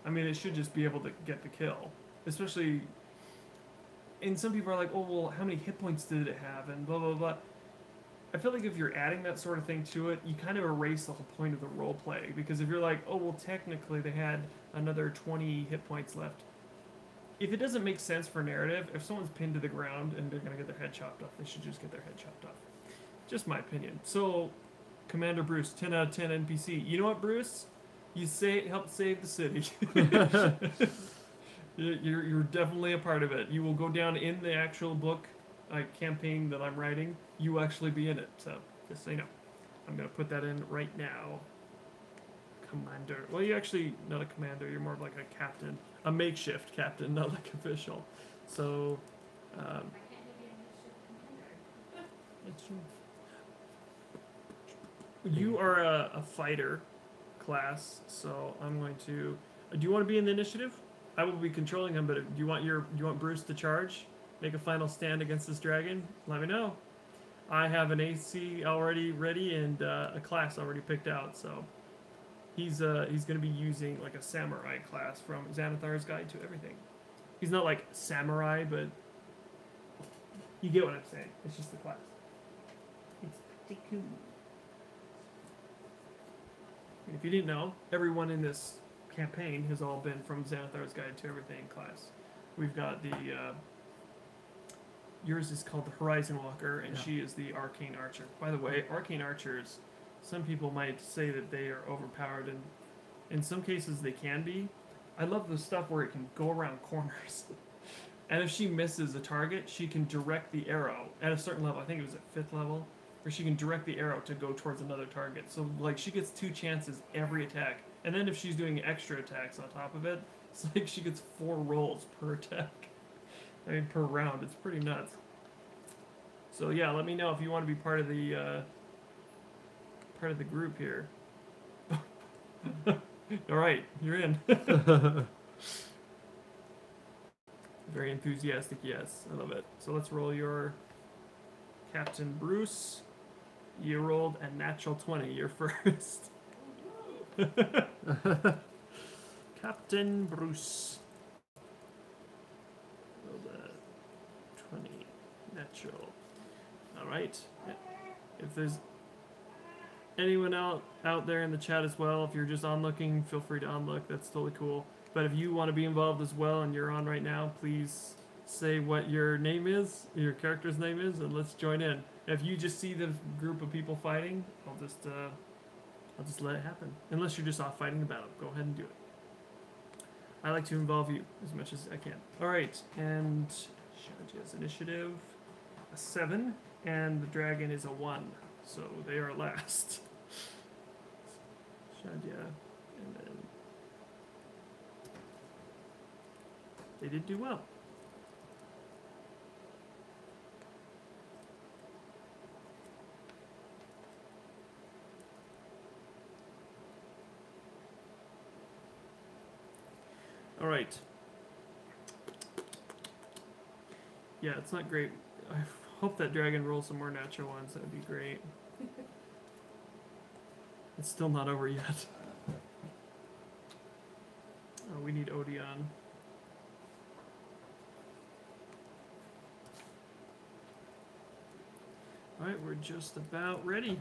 I mean, it should just be able to get the kill. Especially... And some people are like, oh, well, how many hit points did it have? And blah, blah, blah. I feel like if you're adding that sort of thing to it, you kind of erase the whole point of the role play. Because if you're like, oh, well, technically they had another 20 hit points left. If it doesn't make sense for narrative, if someone's pinned to the ground and they're going to get their head chopped off, they should just get their head chopped off. Just my opinion. So, Commander Bruce, 10 out of 10 NPC. You know what, Bruce? You helped save the city. You're definitely a part of it. You will go down in the actual book campaign that I'm writing. You will actually be in it. So, just so you know. I'm going to put that in right now. Commander. Well, you're actually not a commander. You're more of like a captain. A makeshift captain, not like official. So, that's true. You are a fighter class, so I'm going to... Do you want to be in the initiative? I will be controlling him, but do you want Bruce to charge? Make a final stand against this dragon? Let me know. I have an AC already ready and a class already picked out, so he's going to be using like a samurai class from Xanathar's Guide to Everything. He's not like samurai, but you get what I'm saying. It's just the class. It's pretty cool. If you didn't know, everyone in this campaign has all been from Xanathar's Guide to Everything class. We've got the yours is called the Horizon Walker, and she is the Arcane Archer. By the way, Arcane Archers, some people might say that they are overpowered, and in some cases they can be. I love the stuff where it can go around corners. And if she misses a target, she can direct the arrow at a certain level. I think it was at 5th level, where she can direct the arrow to go towards another target. So like she gets 2 chances every attack. And then if she's doing extra attacks on top of it, it's like she gets 4 rolls per attack. I mean, per round. It's pretty nuts. So yeah, let me know if you want to be part of the group here. All right, you're in. Very enthusiastic, yes. I love it. So let's roll your Captain Bruce. You rolled a natural 20. You're first. Captain Bruce. Rolled a 20. Natural. Alright. If there's anyone out there in the chat as well, if you're just onlooking, feel free to onlook. That's totally cool. But if you want to be involved as well and you're on right now, please say what your name is, your character's name is, and let's join in. If you just see the group of people fighting, I'll just let it happen. Unless you're just off fighting the battle, go ahead and do it. I like to involve you as much as I can. All right, and Shajia's initiative, a 7, and the dragon is a 1. So they are last. Shadia, and then they did do well. All right. Yeah, it's not great. I hope that dragon rolls some more natural ones. That would be great. It's still not over yet. Oh, we need Odeon. All right, we're just about ready.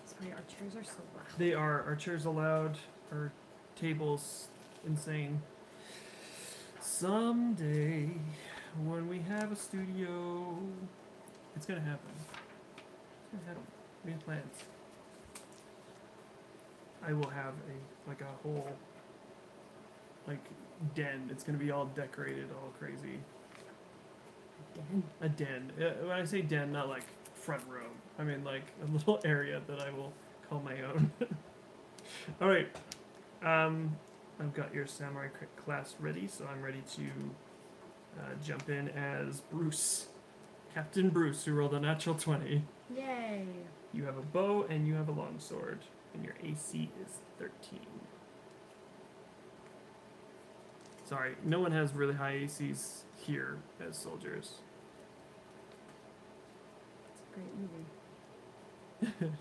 Sorry, our chairs are so loud. They are. Our chairs allowed. Our tables insane. Someday, when we have a studio, it's gonna happen. It's gonna happen. We have plans. I will have a whole den. It's gonna be all decorated, all crazy. Den. A den. When I say den, not like front row. I mean like a little area that I will call my own. All right. I've got your samurai class ready, so I'm ready to jump in as Bruce, Captain Bruce, who rolled a natural 20. Yay! You have a bow and you have a longsword, and your AC is 13. Sorry, no one has really high ACs here as soldiers. It's a great movie.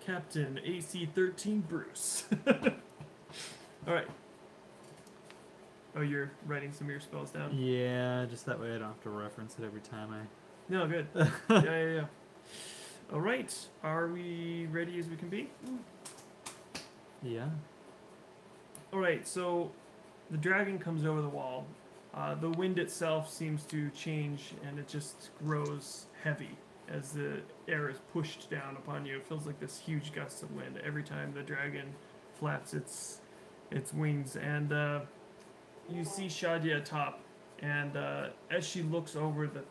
Captain AC 13 Bruce. All right. Oh, you're writing some of your spells down? Yeah, just that way I don't have to reference it every time I. No, good. Yeah. All right. Are we ready as we can be? Yeah. All right. So the dragon comes over the wall. The wind itself seems to change, and it just grows heavy as the air is pushed down upon you. It feels like this huge gust of wind every time the dragon flaps its wings. And you see Shadia atop, and as she looks over the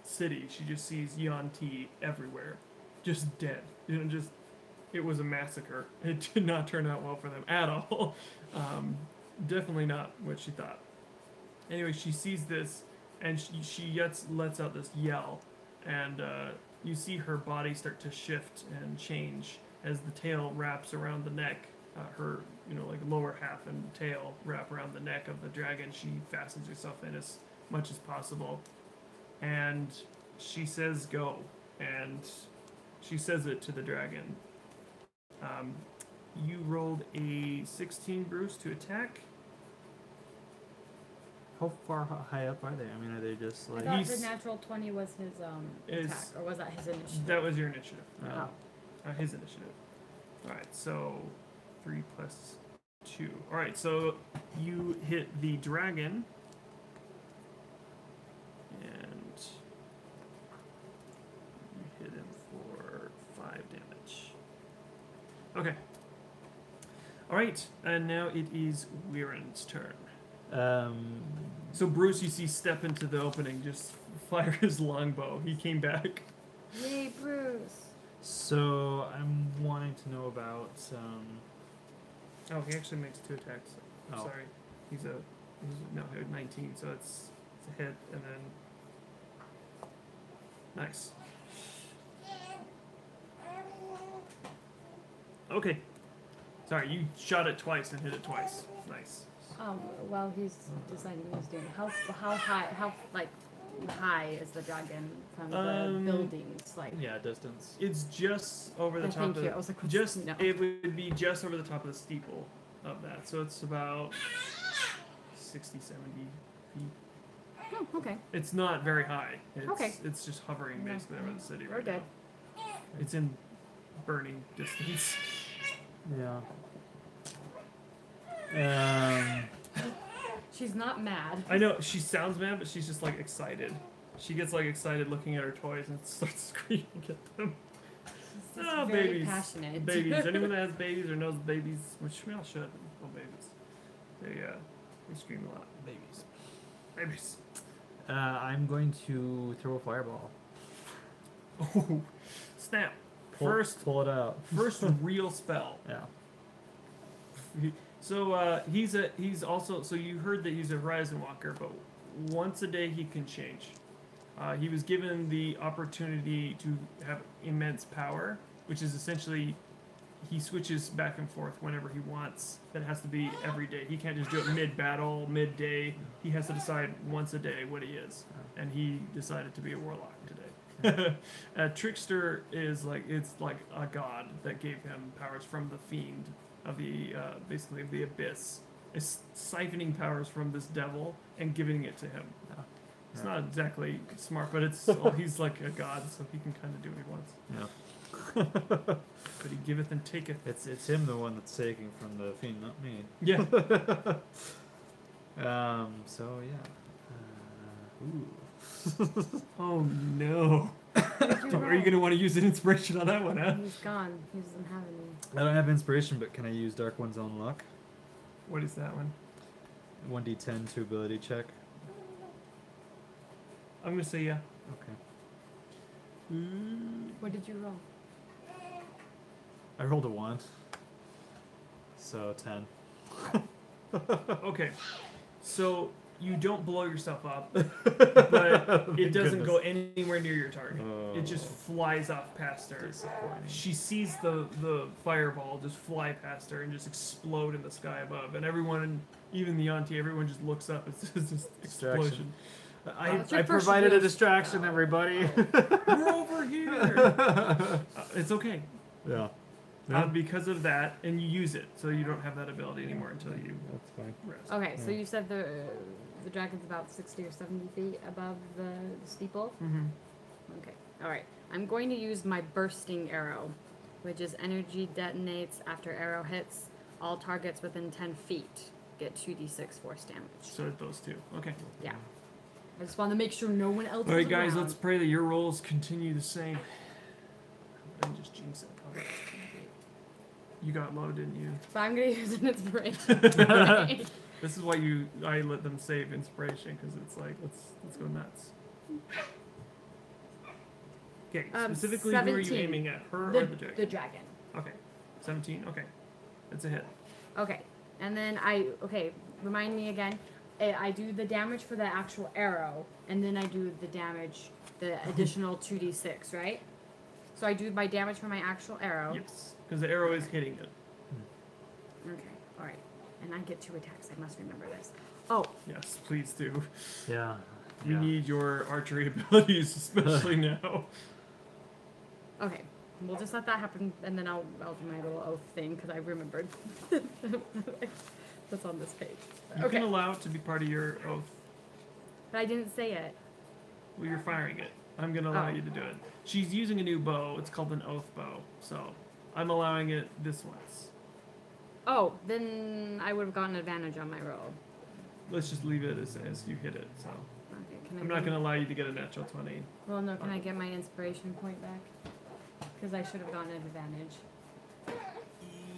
city, she just sees Yuan-Ti everywhere, just dead. It was a massacre. It did not turn out well for them at all. Definitely not what she thought. Anyway, she sees this, and she lets out this yell, and you see her body start to shift and change as the tail wraps around the neck. Her, lower half and tail wrap around the neck of the dragon. She fastens herself in as much as possible, and she says go, and she says it to the dragon. You rolled a 16, Bruce, to attack. How far high up are they? I mean, are they just I like? thought the natural 20 was his attack, or was that his initiative? That was your initiative. Oh. His initiative. All right, so 3 plus 2. All right, so you hit the dragon, and you hit him for 5 damage. Okay. All right, and now it is Weiren's turn. So Bruce, you see, step into the opening, just fire his longbow. He came back. Yay, Bruce! So I'm wanting to know about. Oh, he actually makes 2 attacks. I'm Oh. sorry. He's 19, so it's a hit, and then nice. Okay. Sorry, you shot it twice and hit it twice. Nice. While he's deciding what he's doing, how high is the dragon from the buildings? Like, Yeah, distance. It's just over the top thank of you. I was like, what's- just no. it would be just over the top of the steeple of that. So it's about 60, 70 feet. oh, okay, It's not very high. It's, Okay. It's just hovering No. basically over the city we're right good. now. It's in burning distance. Yeah. She's not mad. I know she sounds mad, but she's just excited. She gets excited looking at her toys and starts screaming at them. He's Oh, very babies. passionate. Babies. Anyone that has babies or knows babies, which we all should, well, babies. They scream a lot. Babies. Babies. I'm going to throw a fireball. Oh, snap. Pull it out. First real spell. Yeah. So he's also, so you heard that he's a Horizon Walker, but once a day he can change. He was given the opportunity to have immense power, which is essentially he switches back and forth whenever he wants. That has to be every day. He can't just do it mid-battle, mid-day. He has to decide once a day what he is, and he decided to be a warlock today. A trickster is it's like a god that gave him powers from the fiend of the basically of the abyss. Is siphoning powers from this devil and giving it to him. It's not exactly smart, but it's he's like a god, so he can kind of do what he wants. Yeah. But he giveth and taketh. It's him the one that's taking from the fiend, not me. Yeah. So yeah. Ooh. Oh no. You're Are you gonna want to use an inspiration on that one, huh? He's gone. He doesn't have any. I don't have inspiration, but can I use Dark One's own luck? What is that one? 1d10 to ability check. I'm gonna say yeah. Okay. What did you roll? I rolled a 1. So 10. Okay. So you don't blow yourself up, but it doesn't go anywhere near your target. It just flies off past her. She sees the fireball just fly past her and just explode in the sky above, and everyone, even the auntie, everyone just looks up. It's just this explosion. That's I your first provided a real distraction, spell. everybody. We're over here. It's okay. Yeah. Because of that, and you use it, so you don't have that ability anymore until you That's fine. rest. Okay, so Yeah. you said the dragon's about 60 or 70 feet above the steeple? Mm-hmm. Okay, alright. I'm going to use my bursting arrow, which is energy detonates after arrow hits. All targets within 10 feet get 2d6 force damage. So those two. Okay. Yeah. I just want to make sure no one else All right, is guys. around. Let's pray that your rolls continue the same. And just jinx it. Okay. You got low, didn't you? But I'm going to use an inspiration. This is why I let them save inspiration, because it's like let's go nuts. Okay. Specifically, who are you 17. aiming at? Her the, or the dragon? the dragon. Okay. 17. Okay. That's a hit. Okay, and then remind me again. I do the damage for the actual arrow, and then I do the damage, the additional 2d6, right? So I do my damage for my actual arrow. Yes, because the arrow is hitting it. Okay, alright. And I get 2 attacks, I must remember this. Oh, Yes, please do. Yeah. You need your archery abilities, especially now. okay. We'll just let that happen, and then I'll do my little oath thing, because I remembered. That's on this page. You Okay, can allow it to be part of your oath. but I didn't say it. Well, you're firing it. I'm going to allow Oh. you to do it. She's using a new bow. It's called an oath bow. So I'm allowing it this once. Oh, then I would have gotten advantage on my roll. Let's just leave it as you hit it. So Okay, can I I'm not going to allow you to get a natural 20. Well, no, can I get my inspiration point back? Because I should have gotten an advantage.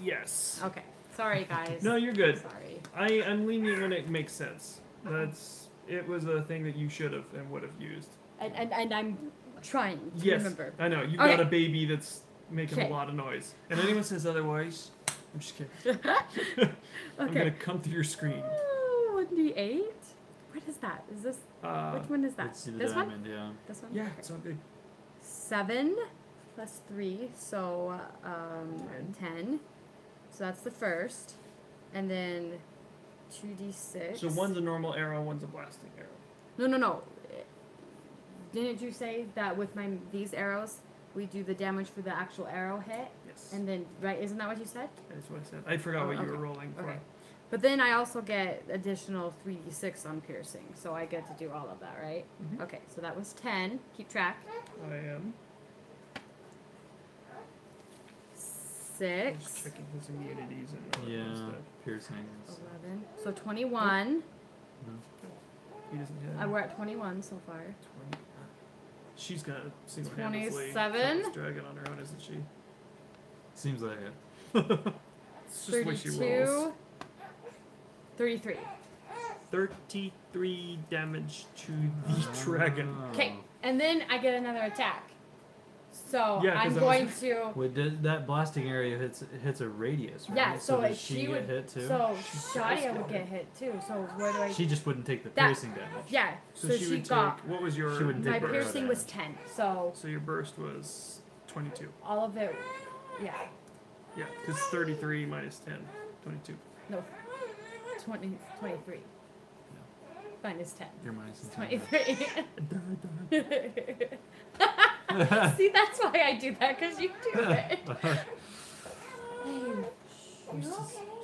Yes. Okay. Sorry, guys. No, you're good. Sorry. I'm lenient when it makes sense. It was a thing that you should have and would have used. And I'm trying to Yes, remember. I know. You Okay. got a baby that's making a Okay. lot of noise. And anyone says otherwise, I'm just kidding. I'm Okay. gonna come through your screen. Oh, 1d8? What is that? Is this... Which one is that? It's the This one? diamond, yeah. This one? Yeah, Okay. it's all good. 7 plus 3, so 10. So that's the first. And then 2d6. So one's a normal arrow, one's a blasting arrow. No. Didn't you say that with these arrows, we do the damage for the actual arrow hit? Yes. And then, right, isn't that what you said? That's what I said. I forgot Oh, what you okay. were rolling for. Okay. But then I also get additional 3d6 on piercing, so I get to do all of that, right? Mhm. Okay, so that was 10. Keep track. I am. 6. Just checking his immunities and all that Yeah. stuff. Piercings. 11. So 21. He doesn't hit. We're at 21 so far. 20. she's gonna single-handedly 27? kill this dragon on her own, isn't she? Seems like it. It's just the way she rolls. 33. 33 damage to the dragon. Okay, and then I get another attack. So Yeah, 'cause I'm that going was- to. Wait, that blasting area hits a radius, right? Yeah, so does she she would. get hit too? So She Shadia does would get get hit too. So where do I? She just wouldn't take the That- piercing damage. Yeah. So, So she she would got. take. What was your? She wouldn't take My burst piercing was damage. 10. So So your burst was 22. all of it. Yeah. Yeah, because 33 minus 10, 22. No. 23. Minus 10. You're minus It's 10. 23. See, that's why I do that, because you do it.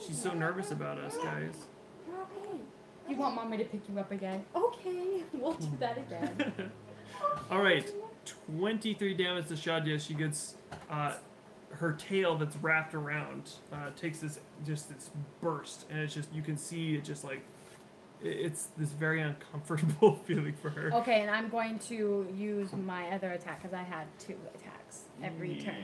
She's so nervous about us, guys. You want mommy to pick you up again? Okay, we'll do that again. All right, 23 damage to Shadia. She gets her tail that's wrapped around takes this burst, and it's just you can see it just like it's this very uncomfortable feeling for her. Okay, and I'm going to use my other attack because I had 2 attacks every turn.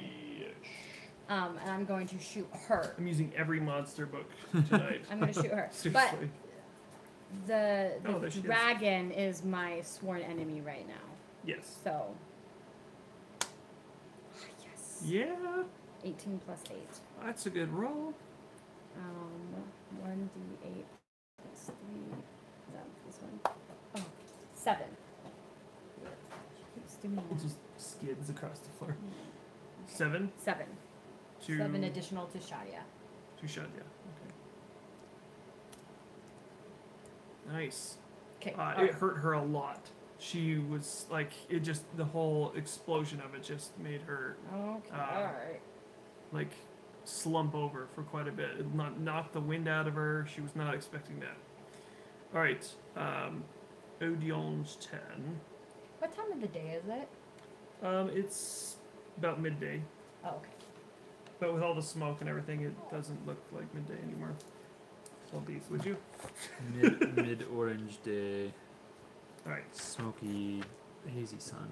And I'm going to shoot her. I'm using every monster book tonight. I'm going to shoot her. Seriously. But the Oh, there she is. dragon is my sworn enemy right now. Yes. So. Yes. Yeah, 18 plus 8. that's a good roll. 1d8 plus 3. Is that this one? Oh, 7. Keeps doing It that. just skids across the floor. 7 7. to 7 additional to Shadia. to Shadia. Okay. Nice. Okay. It hurt her a lot. She was like, it just, the whole explosion of it just made her Okay. uh, Alright. like slump over for quite a bit. It knocked the wind out of her. She was not expecting that. All right. Odion's 10. What time of the day is it? It's about midday, Oh, okay. but with all the smoke and everything, it doesn't look like midday anymore. Well, these, would you? Mid orange day, All right. smoky, hazy sun.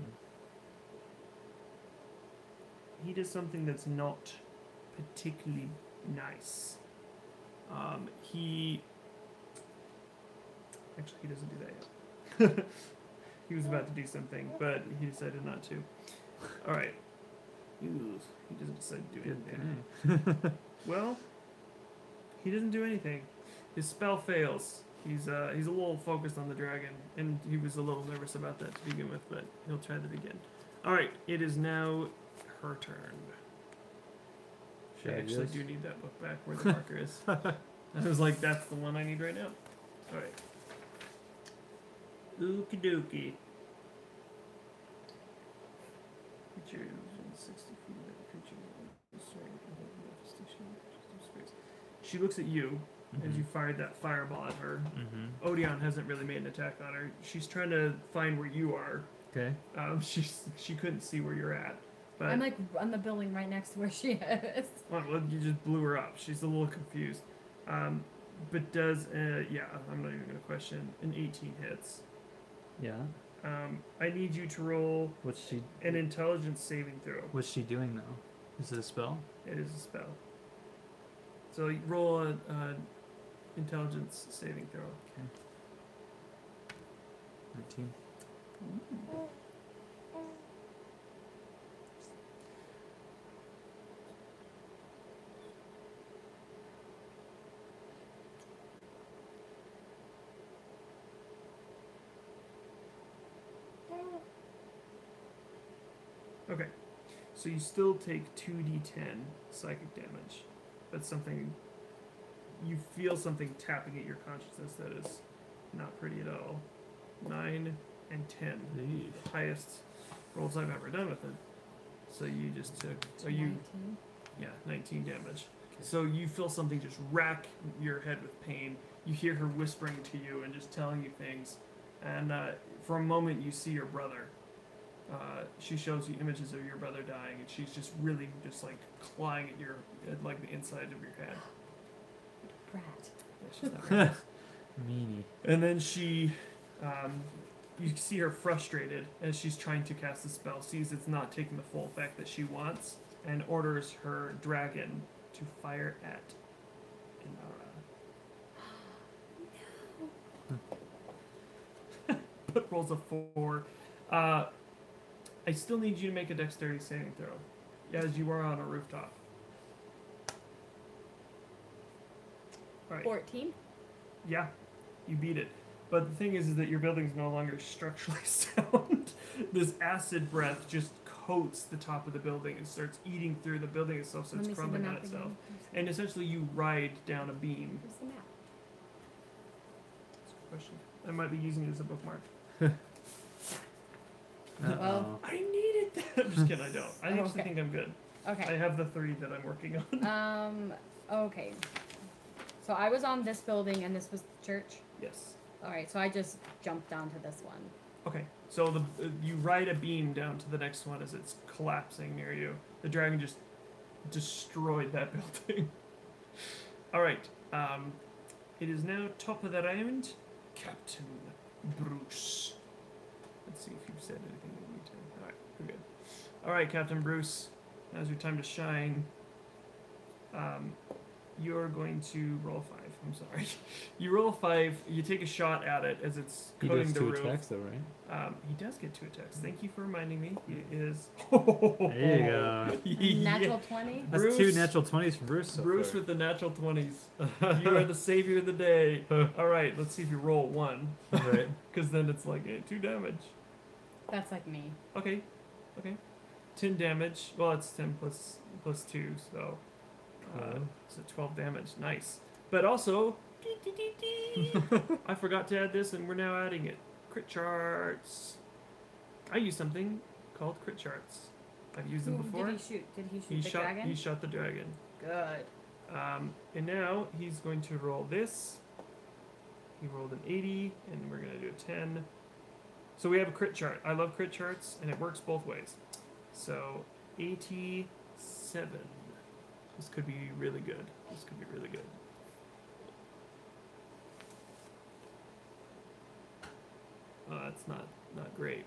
He does something that's not particularly nice. He doesn't do that yet. He was about to do something, but he decided not to. All right. Ooh, he doesn't decide to do Good anything. thing. Well, he doesn't do anything. His spell fails. He's a little focused on the dragon, and he was a little nervous about that to begin with, but he'll try that again. All right, it is now her turn. I actually do need that book back where the marker is. I was like, that's the one I need right now. All right. Okie dokie. Creature within 60 feet of that creature. She looks at you as you fired that fireball at her. Mm-hmm. Odeon hasn't really made an attack on her. She's trying to find where you are. Okay. She couldn't see where you're at. But I'm like on the building right next to where she is. well, you just blew her up. She's a little confused. But does yeah, I'm not even gonna question. An 18 hits. Yeah. I need you to roll What's she? an intelligence saving throw. What's she doing though? Is it a spell? It is a spell. So you roll an intelligence saving throw. Okay. 19. Okay. So you still take 2d10 psychic damage. That's something. You feel something tapping at your consciousness that is not pretty at all. 9 and 10. The highest rolls I've ever done with it. So you just took. So you. 19. Yeah, 19 damage. So you feel something just rack your head with pain. You hear her whispering to you and just telling you things. And for a moment, you see your brother. She shows you images of your brother dying, and she's just really just like clawing at like the inside of your head. Brat. Yeah, she's not very nice. Meanie. And then she you see her frustrated as she's trying to cast the spell, sees it's not taking the full effect that she wants, and orders her dragon to fire at Inara. But rolls a 4. I still need you to make a dexterity saving throw, as you are on a rooftop. All right. 14. Yeah, you beat it. But the thing is that your building's no longer structurally sound. This acid breath just coats the top of the building and starts eating through the building itself, so Let it's me see the crumbling on map itself. again. And essentially, you ride down a beam. Where's the map? That's a good question. I might be using it as a bookmark. Well, I needed that. I'm just kidding. I don't. I actually Okay. think I'm good. I Okay. have the 3 that I'm working on. Okay. So I was on this building, and this was the church. Yes. All right. So I just jumped down to this one. Okay, so you ride a beam down to the next one as it's collapsing near you. The dragon just destroyed that building. All right, it is now top of the round, Captain Bruce. Let's see if you've said anything you need to. All right, we're good. All right, Captain Bruce, now's your time to shine. You're going to roll 5. I'm sorry. You roll 5. You take a shot at it as it's He coating does the 2 roof. attacks though, right? He does get 2 attacks. Thank you for reminding me. He is. There you go. Natural 20. That's Bruce- 2 natural 20s from Bruce. So Bruce far. with the natural 20s. You are the savior of the day. All right, let's see if you roll 1, Right. because then it's like 2 damage. That's like me. Okay, 10 damage. Well, it's 10 plus 2, so so 12 damage. Nice. But also, I forgot to add this, and we're now adding it. Crit charts. I use something called crit charts. I've used them before. Did he shoot? Did he shoot He the shot. dragon? He shot the dragon. Good. And now he's going to roll this. He rolled an 80, and we're gonna do a 10. So we have a crit chart. I love crit charts, and it works both ways. So 87. This could be really good. This could be really good. That's not great,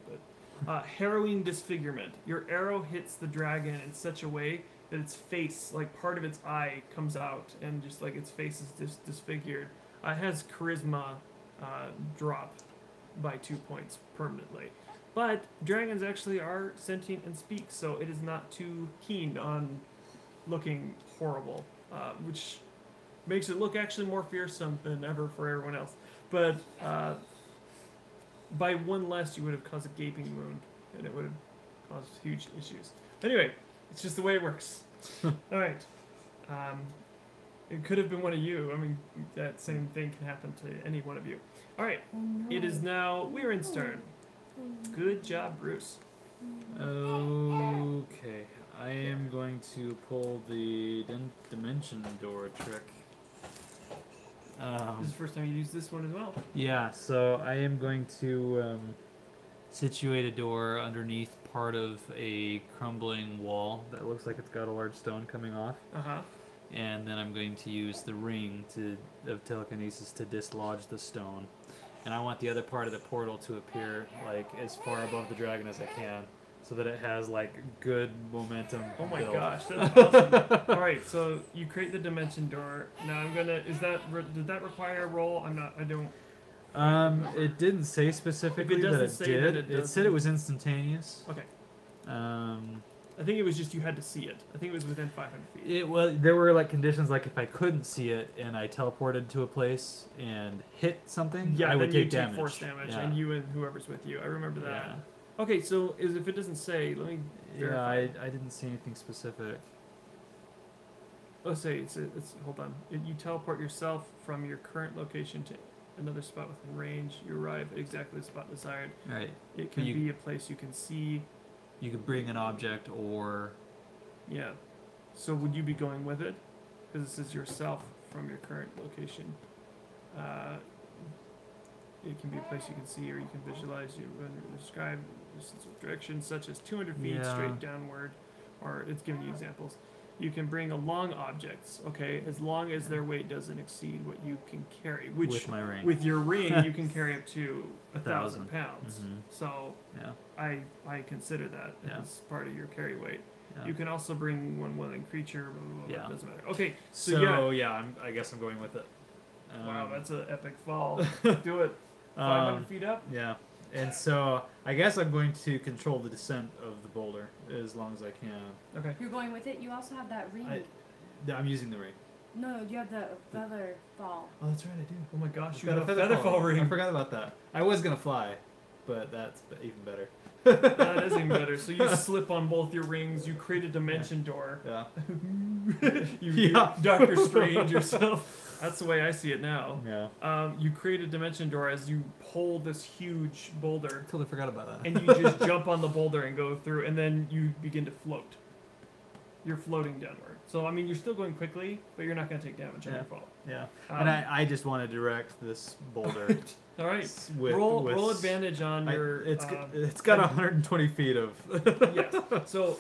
but harrowing disfigurement. Your arrow hits the dragon in such a way that its face, like part of its eye, comes out, and just like its face is disfigured. It has charisma drop by 2 points permanently. But dragons actually are sentient and speak, so it is not too keen on looking horrible, which makes it look actually more fearsome than ever for everyone else. But by 1 less, you would have caused a gaping wound, and it would have caused huge issues. Anyway, it's just the way it works. All right. It could have been one of you. I mean, that same thing can happen to any one of you. All right. Oh, no. It is now Weirin's turn. Good job, Bruce. Okay, I am going to pull the dimension door trick. This is the first time you use this one as well. Yeah, so I am going to situate a door underneath part of a crumbling wall that looks like it's got a large stone coming off, Uh-huh. and then I'm going to use the ring of telekinesis to dislodge the stone. And I want the other part of the portal to appear like as far above the dragon as I can, so that it has like good momentum. Oh my built. gosh, that's awesome. All right, so you create the dimension door. Now I'm gonna. Did that require a roll? I don't. It didn't say specifically that doesn't it say did. that It it said it was instantaneous. Okay. I I think it was just you had to see it. I think it was within 500 feet. there were like conditions like if I couldn't see it and I teleported to a place and hit something, Yeah, I would then you take take damage. force damage, Yeah. and you and whoever's with you. I remember that. Yeah. Okay, so if it doesn't say, let me Yeah, verify. I didn't see anything specific. Oh, say it's hold on. You teleport yourself from your current location to another spot within range. You arrive at exactly the spot desired. Right. It can you- be a place you can see. You could bring an object or Yeah. So would you be going with it? Because this is yourself from your current location. It can be a place you can see, or you can visualize. You describe distance or direction, such as 200 feet Yeah. straight downward, or it's giving you examples. You can bring along objects, okay, as long as their weight doesn't exceed what you can carry. Which, with my ring. with your ring, you can carry up to 1,000 pounds. Mhm. So Yeah. I consider that Yeah. as part of your carry weight. Yeah. You can also bring one willing creature. Blah, blah, blah, Yeah. Doesn't matter. Okay, So so yeah, I guess I'm going with it. wow, that's an epic fall. Do it. 500 feet up. Yeah. And so I guess I'm going to control the descent of the boulder as long as I can. Okay. You're going with it. You also have that ring. I'm using the ring. No, you have the feather fall. Oh, that's right, I do. Oh my gosh, I've you got have a feather fall I ring. forgot about that. I was gonna fly, but that's even better. That is even better. So you slip on both your rings. You create a dimension door. Yeah. You Doctor Strange yourself. That's the way I see it now. Yeah. You create a dimension door as you pull this huge boulder, Totally forgot about that. and you just jump on the boulder and go through, and then you begin to float. You're floating downward. So I mean, you're still going quickly, but you're not going to take damage on your fall. Yeah. And I just want to direct this boulder. All right. With, roll advantage on your. It's got 120 feet of. Yes. So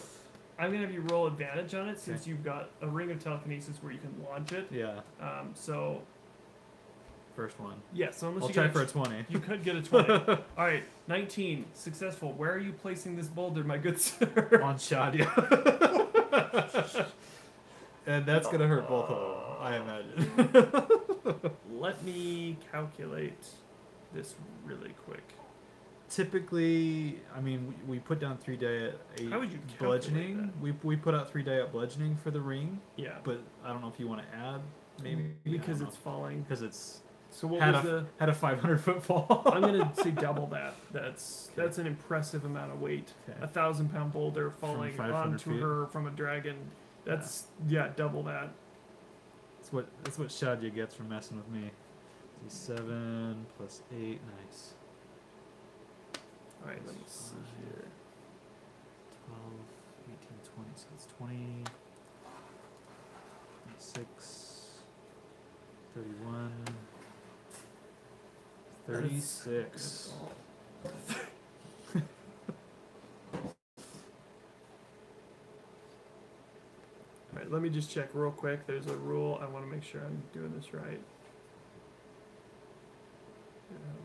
I'm gonna have you roll advantage on it since you've got a ring of telekinesis where you can launch it. Yeah. So First one. yeah. So unless I'll you try get for a 20. you could get a 20. All right. 19 successful. Where are you placing this boulder, my good sir? On Shadia. And that's gonna hurt both of them, I imagine. Let me calculate this really quick. Typically, I mean, we put down 3 die at How would you bludgeoning. We put out 3 die at bludgeoning for the ring, Yeah. but I don't know if you want to add maybe Because it's falling. because it's So what had was a the? 500-foot fall. I'm gonna say double that. That's an impressive amount of weight. Okay. 1,000-pound boulder falling 500 onto feet? her from a dragon. That's double that. That's what Shadia gets for messing with me. 7 plus 8, nice. All right, let me see here. 12, 18, 20, so it's 20, 26, 31, 36. All right, let me just check real quick. There's a rule. I want to make sure I'm doing this right.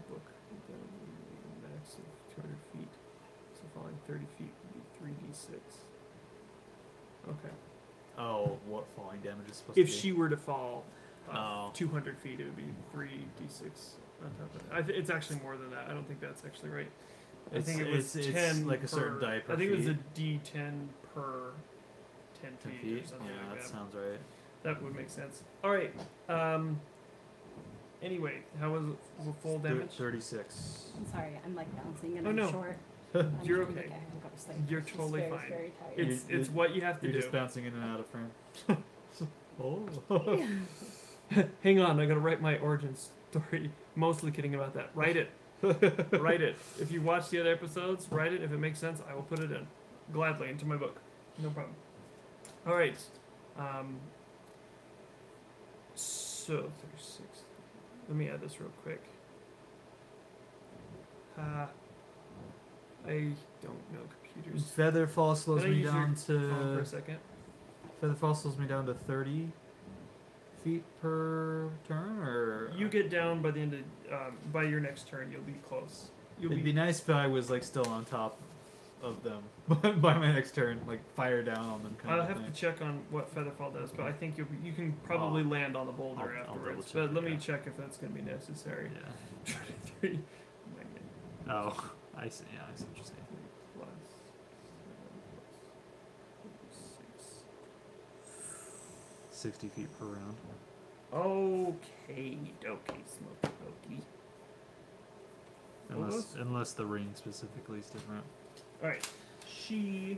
Book max of 200 feet. So falling 30 feet would be 3d6. Okay. Oh, what falling damage is supposed If to be? she were to fall Oh. 200 feet, it would be 3d6 on top of that. It's actually more than that. I don't think that's actually right. I think it was it's 10 like a per, certain die per I think it was a feet. d10 per 10 10 feet, feet? or something Yeah, like that that. sounds right. That would make sense. All right. Anyway, how was it? Full damage? 36. I'm sorry, I'm like bouncing and Oh, I'm no. short. You're I'm okay. I go to sleep. You're She's totally very, fine. Very tired. It's what you have to You're do. just bouncing in and out of frame. Oh. Hang on, I gotta write my origin story. Mostly kidding about that. Write it. Write it. If you watch the other episodes, write it. If it makes sense, I will put it in gladly into my book. No problem. All right. So 36. Let me add this real quick. I don't know computers. Featherfall slows Can I me use down your phone for to a second? Featherfall slows me down to 30 feet per turn, or You get down by the end of by your next turn. You'll be close. You'll It'd be nice if I was like still on top of them by my next turn, like fire down on them. Kind I'll of have thing. to check on what Featherfall does, but I think you can probably land on the boulder I'll double afterwards. check But let it, me yeah. check if that's going to be necessary. Yeah. 23 Oh, I see. Yeah, I see what you're saying. plus 7 plus 60 feet per round. 6. Okay, smoky pokey. Unless the ring specifically is different. All right, This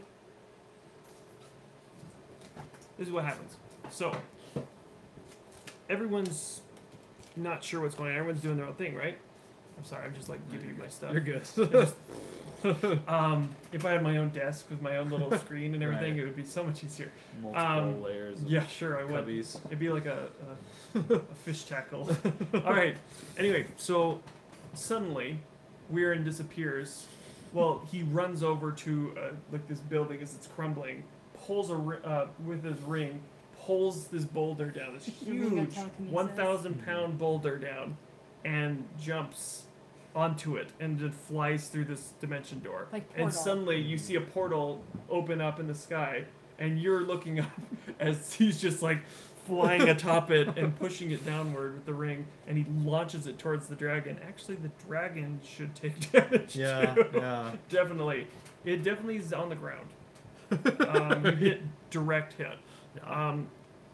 is what happens. So everyone's not sure what's going on. Everyone's doing their own thing, right? I'm sorry, I'm just like giving you my stuff. You're good. If I had my own desk with my own little screen and everything, Right. it would be so much easier. Multiple layers. Of Yeah, sure, I would. cubbies. It'd be like a fish tackle. All right. Anyway, so suddenly, Weirin disappears. Well, he runs over to like this building as it's crumbling, pulls with his ring, pulls this boulder down, this Your ring of huge telekinesis. 1,000-pound boulder down, and jumps onto it and then flies through this dimension door. Like and portal. suddenly you see a portal open up in the sky, and you're looking up as he's just like flying atop it and pushing it downward with the ring, and he launches it towards the dragon. Actually, the dragon should take damage Yeah, too. yeah. Definitely. It definitely is on the ground. You hit direct hit.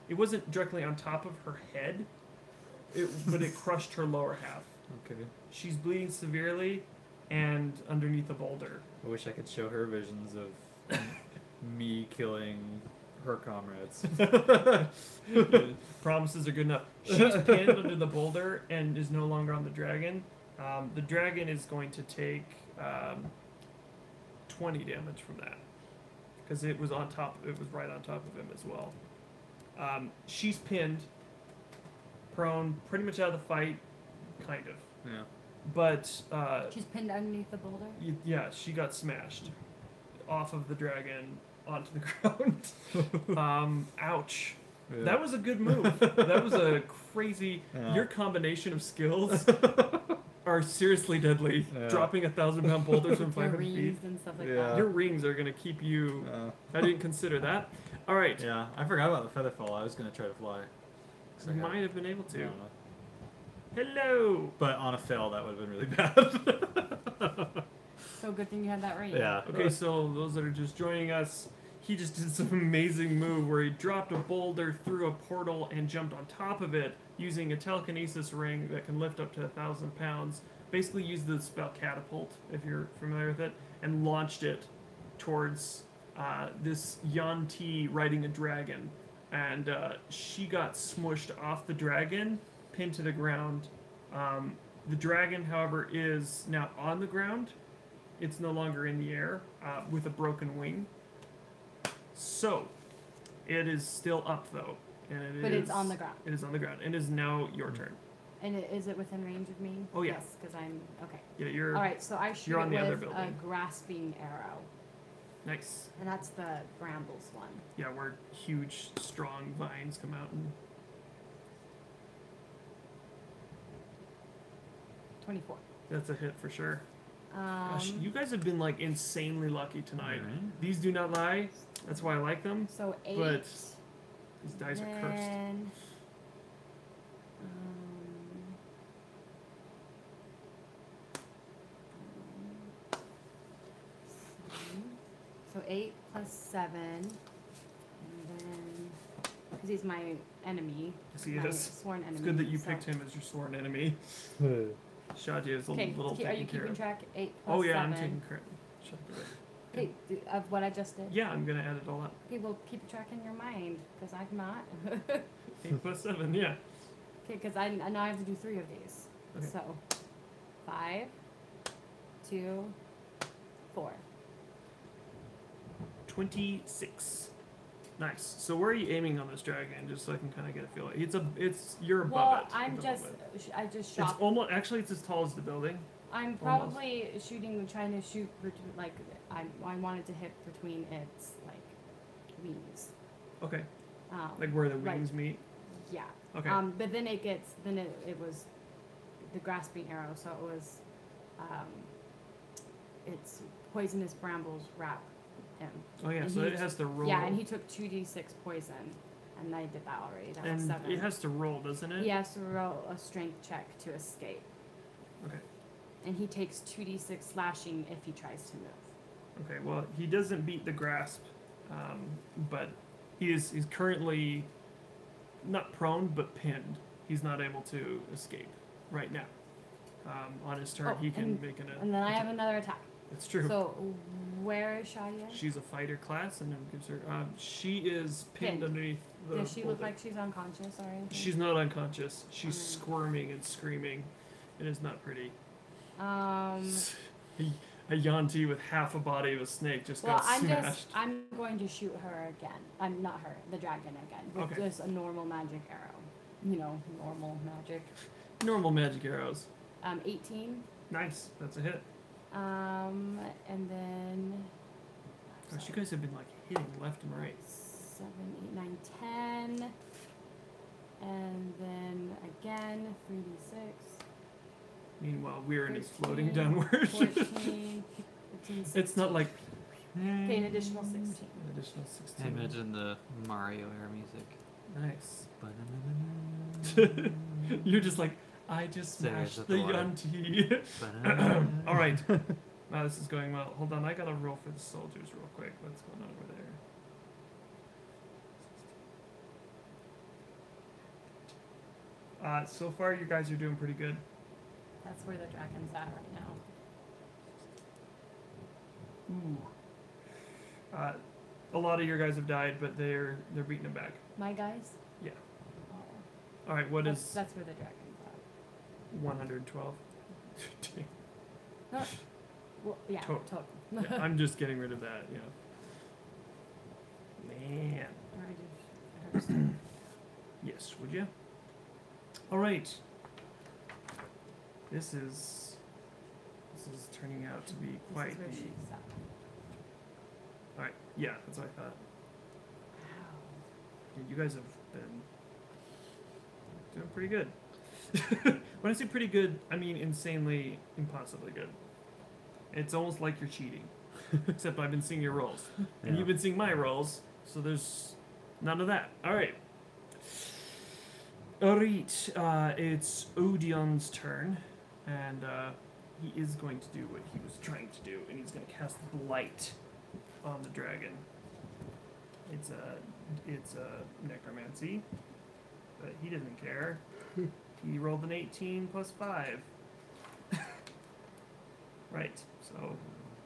It wasn't directly on top of her head, but it crushed her lower half. Okay. She's bleeding severely and underneath a boulder. I wish I could show her visions of me killing her comrades. Promises are good enough. She's pinned under the boulder and is no longer on the dragon. The dragon is going to take 20 damage from that because it was on top. It was right on top of him as well. She's pinned, prone, pretty much out of the fight, kind of. Yeah. But She's pinned underneath the boulder. yeah, she got smashed off of the dragon onto the ground. Ouch. Yeah. That was a good move. That was a crazy. Yeah. Your combination of skills are seriously deadly. Yeah. Dropping 1,000-pound boulders from Your 500 feet. rings and stuff like Yeah. that. Your rings are gonna keep you. I didn't consider that. All right. Yeah, I forgot about the feather fall. I was gonna try to fly. 'Cause I You got- might have been able I to. don't know. Hello. But on a fail, that would have been really bad. So good thing you had that ring. Yeah. Okay, so those that are just joining us, he just did some amazing move where he dropped a boulder through a portal and jumped on top of it using a telekinesis ring that can lift up to 1,000 pounds. Basically used the spell catapult, if you're familiar with it, and launched it towards this Yanti riding a dragon. And she got smushed off the dragon, pinned to the ground. The dragon, however, is now on the ground. It's no longer in the air with a broken wing. So, it is still up though, and But it's on the ground. It is on the ground, and it is now your turn. And is it within range of me? Oh, yeah. Yes, because I'm okay. Yeah, you're All right, so I shoot you're on it the other with a building. grasping arrow, nice. and that's the brambles one. Yeah, where huge, strong vines come out and 24. that's a hit for sure. Gosh, you guys have been like insanely lucky tonight. Alright. These do not lie. That's why I like them. So 8. But these dice are cursed. then, so 8 plus 7, and then because he's my enemy, Yes, he my is. sworn enemy. It's good that you so- picked him as your sworn enemy. Shadia is a Okay, little are you taken care keeping of. track? 8 plus Oh yeah, 7. I'm taking credit. Shadia. Okay, of what I just did. Yeah, I'm gonna add it all up. Okay, well keep track in your mind because I'm not. 8 plus 7, yeah. Okay, because I now I have to do 3 of these. Okay. So 5, 2, 4. 26. Nice. So where are you aiming on this dragon? Just so I can kind of get a feel. You're above Well, it. I'm at the just moment. I just It's shot. almost actually it's as tall as the building. I'm probably trying to shoot like I wanted to hit between its like wings. Okay. Um, Like where the right. wings meet. Yeah. Okay. But then it was the grasping arrow, so it was it's poisonous brambles wrap him. Oh yeah. and So he it has to roll. Yeah, and he took 2d6 poison, and I did that already. That was And 7. it has to roll, doesn't it? He has to roll a strength check to escape. Okay. And he takes 2d6 slashing if he tries to move. Okay. Well, he doesn't beat the grasp, but he's currently not prone but pinned. He's not able to escape right now. On his turn, Oh, he can and- make an. And then I have another attack. It's true. So where is Shadia? She's a fighter class, and it gives her. She is pinned Pinned. underneath the. Does she look boulder. like she's unconscious or anything? She's not unconscious. She's Mm. squirming and screaming. It is not pretty. Um. A Yanti with half a body of a snake just Well, got smashed. I'm going to shoot her again. I'm not her, the dragon again, with Okay. just a normal magic arrow. You know, normal magic. Normal magic arrows. 18. Nice. That's a hit. And then. Gosh, you guys have been like hitting left and right. 7, 8, 9, 10. And then again, 3d6. Meanwhile, Weirin is floating 13, downward. 14, 15, 16. It's not like. Okay, an additional 16. An additional 16. I imagine the Mario era music. Nice. Ba-na-na-na-na. You're just like, I just Serious smashed at the the water. Yunti. Ba-na-na-na-na. All right. Wow, this is going well. Hold on, I gotta roll for the soldiers real quick. What's going on over there? So far, you guys are doing pretty good. That's where the dragon's at right now. Ooh. A lot of your guys have died, but they're beating them back. My guys? Yeah. Oh. All right, what that's, is that's where the dragon's at. 112? No. Well, yeah, Total. total. Yeah, I'm just getting rid of that. Yeah. Man. I understand. Yes, would you? All right. This is turning out to be This quite is where the. she's at. All right. Yeah, that's what I thought. Wow. Yeah, you guys have been doing pretty good. When I say pretty good, I mean insanely, impossibly good. It's almost like you're cheating, except I've been seeing your rolls, and Yeah. you've been seeing my rolls, so there's none of that. All right. Alright, it's Odion's turn, and he is going to do what he was trying to do, and he's going to cast Blight on the dragon. It's a necromancy, but he doesn't care. He rolled an 18 plus 5. Right, so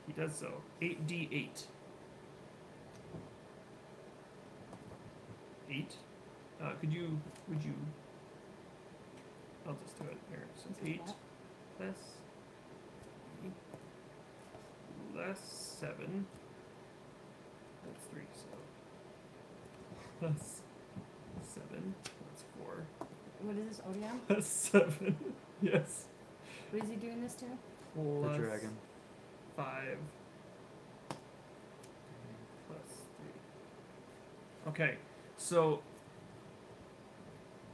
he does so. 8d8. 8. Would you? I'll just do it here. So Is it 8 that? plus 8 plus 7. That's 3. So plus 7. That's 4. What is this, Odion? Plus 7. Yes. What is he doing this to? Plus The dragon. 5 plus 3. Okay, so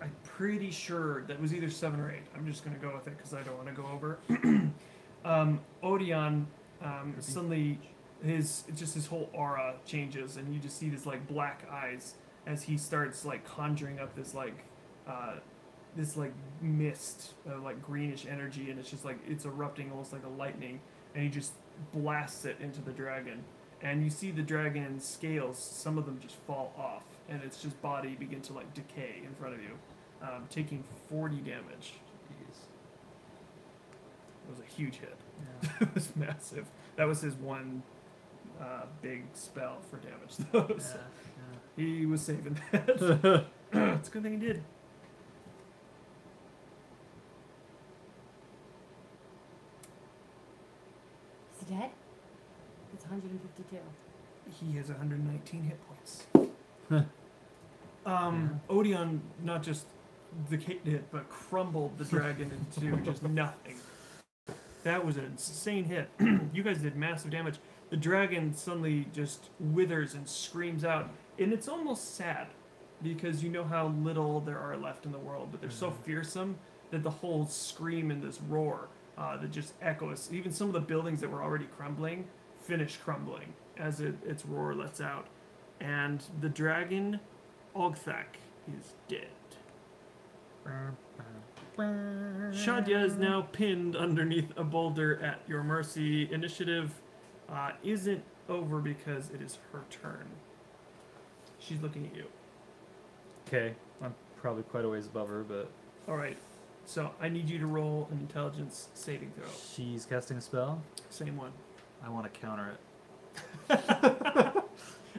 I'm pretty sure that was either 7 or 8. I'm just going to go with it because I don't want to go over. Odion suddenly his whole aura changes, and you just see this like black eyes as he starts like conjuring up this mist, like greenish energy, and it's just like it's erupting almost like a lightning, and he just blasts it into the dragon, and you see the dragon's scales, some of them just fall off, and its just body begin to like decay in front of you, taking 40 damage. Jeez. It was a huge hit. Yeah. It was massive. That was his one big spell for damage, though. So he was saving that. It's a good thing he did. Is he dead? It's 152. He has 119 hit points. Odion not just decayed it, but crumbled the dragon into just nothing. That was an insane hit. You guys did massive damage. The dragon suddenly just withers and screams out, and it's almost sad because you know how little there are left in the world, but they're so fearsome that the whole scream and this roar that just echoes. Even some of the buildings that were already crumbling finish crumbling as its roar lets out, and the dragon Ogthak is dead. Shadia is now pinned underneath a boulder at your mercy. Initiative isn't over because it is her turn. She's looking at you. Okay, I'm probably quite a ways above her, but All right, so I need you to roll an intelligence saving throw. she's casting a spell. Same one. I want to counter it.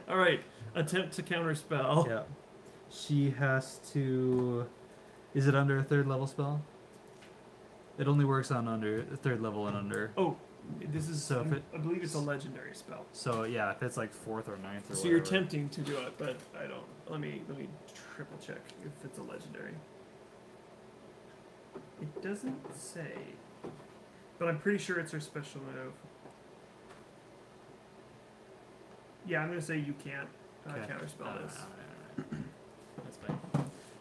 All right, attempt to counter spell. Yeah. She has to. Is it under a 3rd level spell? It only works on under 3rd level and under. Oh, this is So if it- I believe it's a legendary spell. So yeah, if it's like 4th or 9th or So you're whatever. attempting to do it, but I don't. Let me triple check if it's a legendary. It doesn't say, but I'm pretty sure it's her special move. Yeah, I'm gonna say you can't Okay. counterspell this. Alright. That's fine.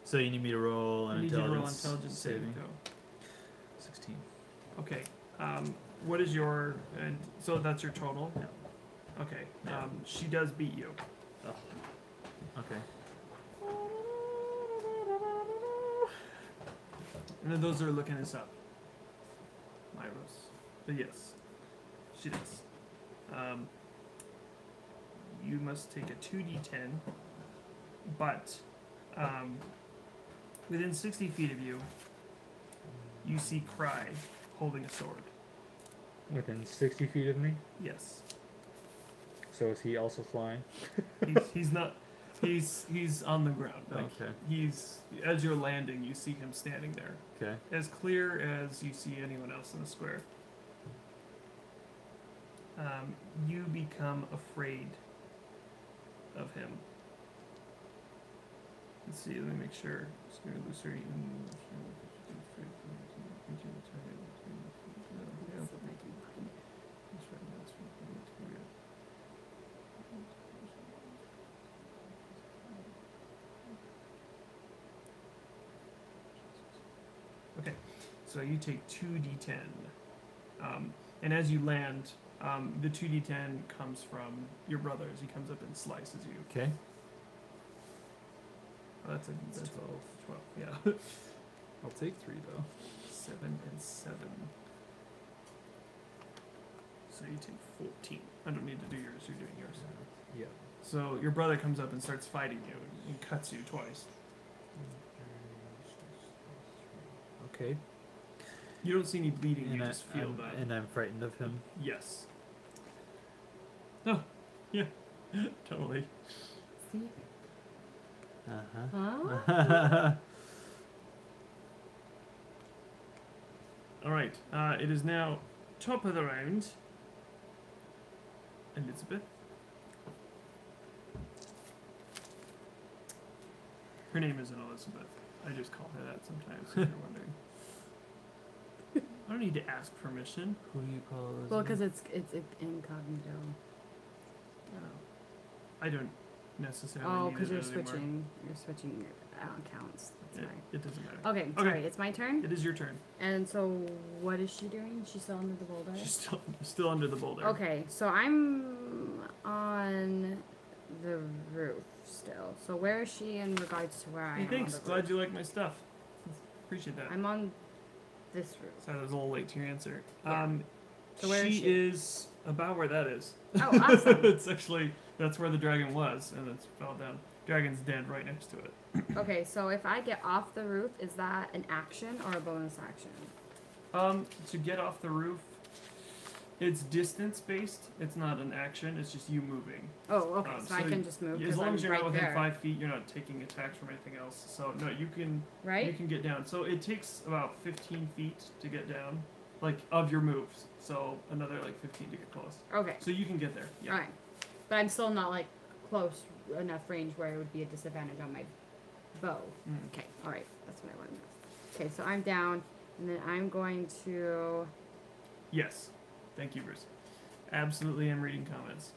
So you need me to roll I an need you to roll intelligence, intelligence saving saving. throw. 16. Okay. What is your? So that's your total. Yeah. Okay. Yeah. She does beat you. Oh. Okay. And then those are looking us up. Myros. But yes, she does. You must take a 2d10, but within 60 feet of you, you see Cry holding a sword. Within 60 feet of me? Yes. So is he also flying? He's not. He's on the ground. Like Okay. he's as you're landing, you see him standing there, Okay. as clear as you see anyone else in the square. You become afraid of him. Let's see. Let me make sure. Okay, so you take 2d10, and as you land, the 2d10 comes from your brother as he comes up and slices you. Okay. Oh, that's 12. 12. Yeah. I'll take 3 though. 7 and 7. So you take 14. I don't need to do yours. You're doing yours. Yeah. So your brother comes up and starts fighting you and cuts you twice. Okay. You don't see any bleeding. You And, just feel that. and I'm frightened of him. Yes. Oh, yeah. Totally. See? Uh-huh. Huh? All right. It is now top of the round. Elizabeth. Her name isn't Elizabeth. I just call her that sometimes, if you're wondering. I don't need to ask permission. Who do you call Elizabeth? Well, because it's incognito. I don't necessarily Oh, need because it you're anymore. switching your accounts. That's right. It doesn't matter. Okay, sorry, it's my turn. It is your turn. And so, what is she doing? She's still under the boulder. She's still under the boulder. Okay, so I'm on the roof still. So where is she in regards to where I am? Thanks. On the Glad roof? you like my stuff. Appreciate that. I'm on this roof. Sorry, I was a little late to your answer. Yeah. So where is she she? is about where that is. Oh, awesome. It's actually that's where the dragon was, and it fell down. Dragon's dead right next to it. Okay, so if I get off the roof, is that an action or a bonus action? To get off the roof, it's distance based. It's not an action. It's just you moving. Oh, okay. So I so can just move. As 'cause long I'm as you're right not within there. 5 feet, you're not taking attacks from anything else. So no, you can Right? you can get down. So it takes about 15 feet to get down, like of your moves. So another like 15 to get close. Okay. So you can get there. Yeah. Alright. But I'm still not like close enough range where it would be a disadvantage on my bow. Mm. Okay, alright. That's what I wanted to know. Okay, so I'm down, and then I'm going to. Yes. Thank you, Bruce. Absolutely, I'm reading comments,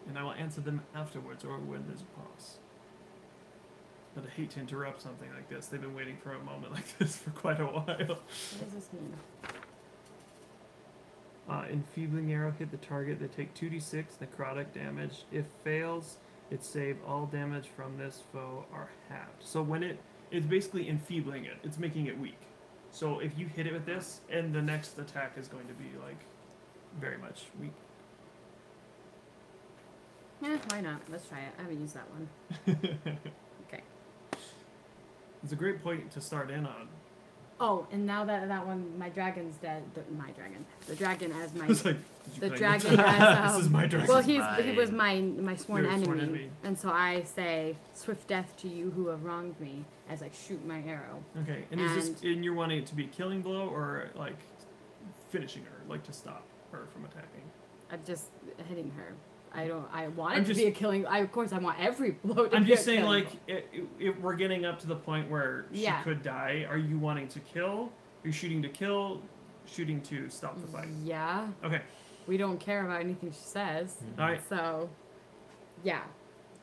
and I will answer them afterwards or when there's a pause. But I hate to interrupt something like this. They've been waiting for a moment like this for quite a while. What does this mean? Enfeebling arrow hit the target. They take 2d6 necrotic damage. If fails, it save all damage from this foe are halved. So when it's basically enfeebling it. It's making it weak. So if you hit it with this, and the next attack is going to be like very much weak. Yeah, why not? Let's try it. I haven't used that one. Okay. It's a great point to start in on. Oh, and now that one, my dragon's dead. My dragon. The dragon as my. It's like, did you The play dragon this? as This is my dragon. Well, is he was my sworn Your enemy, sworn enemy. and so I say, "Swift death to you who have wronged me," as I shoot my arrow. Okay, and is this and you're wanting it to be a killing blow or like finishing her, like to stop her from attacking? I'm just hitting her. I want I'm it to just- be a killing. Of course, I want every blow to I'm be just a saying, killing like, blow. if we're getting up to the point where Yeah. she could die, are you wanting to kill? Are you shooting to kill? Shooting to stop the fight? Yeah. Okay. we don't care about anything she says. All right. So, yeah.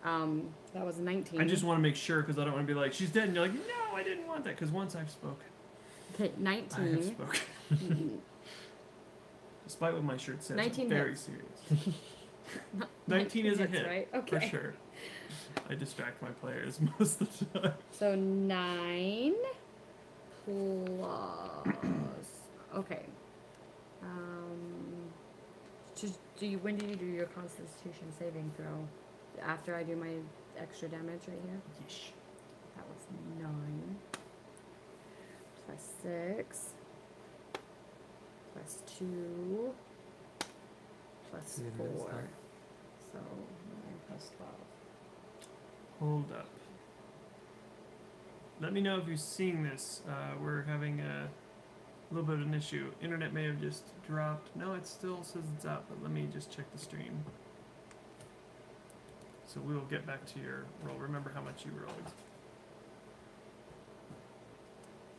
That was 19. I just want to make sure because I don't want to be like, she's dead, and you're like, no, I didn't want that. Because once I've spoken. Okay, I have 19. spoken. Despite what my shirt says, 19 I'm very hits. serious. 19 is a hits, hit, right? for Okay. sure. I distract my players most of the time. So 9 plus. Okay. When do you do your Constitution saving throw? After I do my extra damage right here? Yeesh. That was 9. Plus 6. Plus 2. Plus Yeah, 4. that's not- So 9 plus 12. Hold up. Let me know if you're seeing this. We're having a little bit of an issue. Internet may have just dropped. No, it still says it's up, but let me just check the stream. So we will get back to your roll. Remember how much you rolled.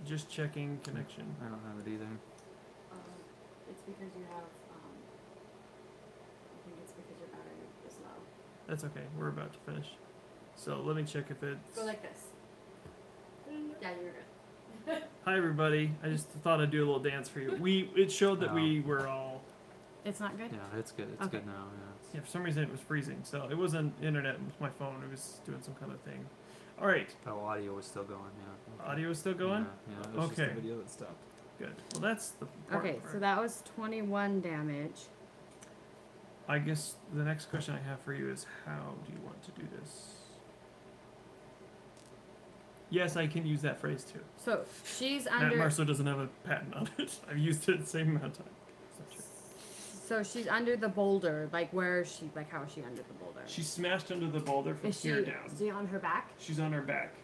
Just checking connection. I don't have it either. It's because you have, I think it's because your battery is low. That's okay. We're about to finish. So let me check if it's... Go like this. Yeah, you're good. Hi everybody. I just thought I'd do a little dance for you. It showed that we were all... It's not good? Yeah, it's good. It's Okay. good now. Yeah, for some reason it was freezing. So it wasn't internet with my phone. It was doing some kind of thing. All right. Yeah. Oh, audio was still going. Yeah. Audio is still going? Yeah. It was just Okay. the video that stopped. Good. Well, that's the important Okay, part. so that was 21 damage. I guess the next question I have for you is how do you want to do this? Yes, I can use that phrase too. So she's Matt under. Marceau doesn't have a patent on it. I've used it the same amount of time. It's not true. So she's under the boulder. Like where is she? Like how is she under the boulder? She's smashed under the boulder from Is she? here down. Is she on her back? She's on her back.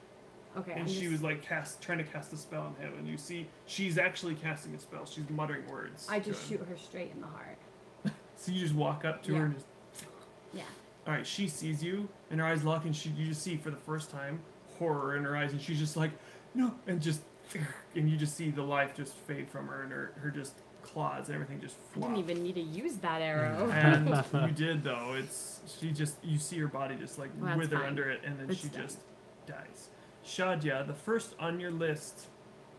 Okay. And I'm she just- was like trying to cast a spell on him, and you see she's actually casting a spell. She's muttering words. I to just him. shoot her straight in the heart. So you just walk up to her Yeah. and just. Yeah. All right, she sees you, and her eyes lock, and you just see for the first time horror in her eyes, and she's just like, no, and just, and you just see the life just fade from her, and her just claws and everything just I flop. didn't even need to use that arrow. And you did though. You see her body just like Well, that's wither fine. under it, and then It's she done. just dies. Shadya, the first on your list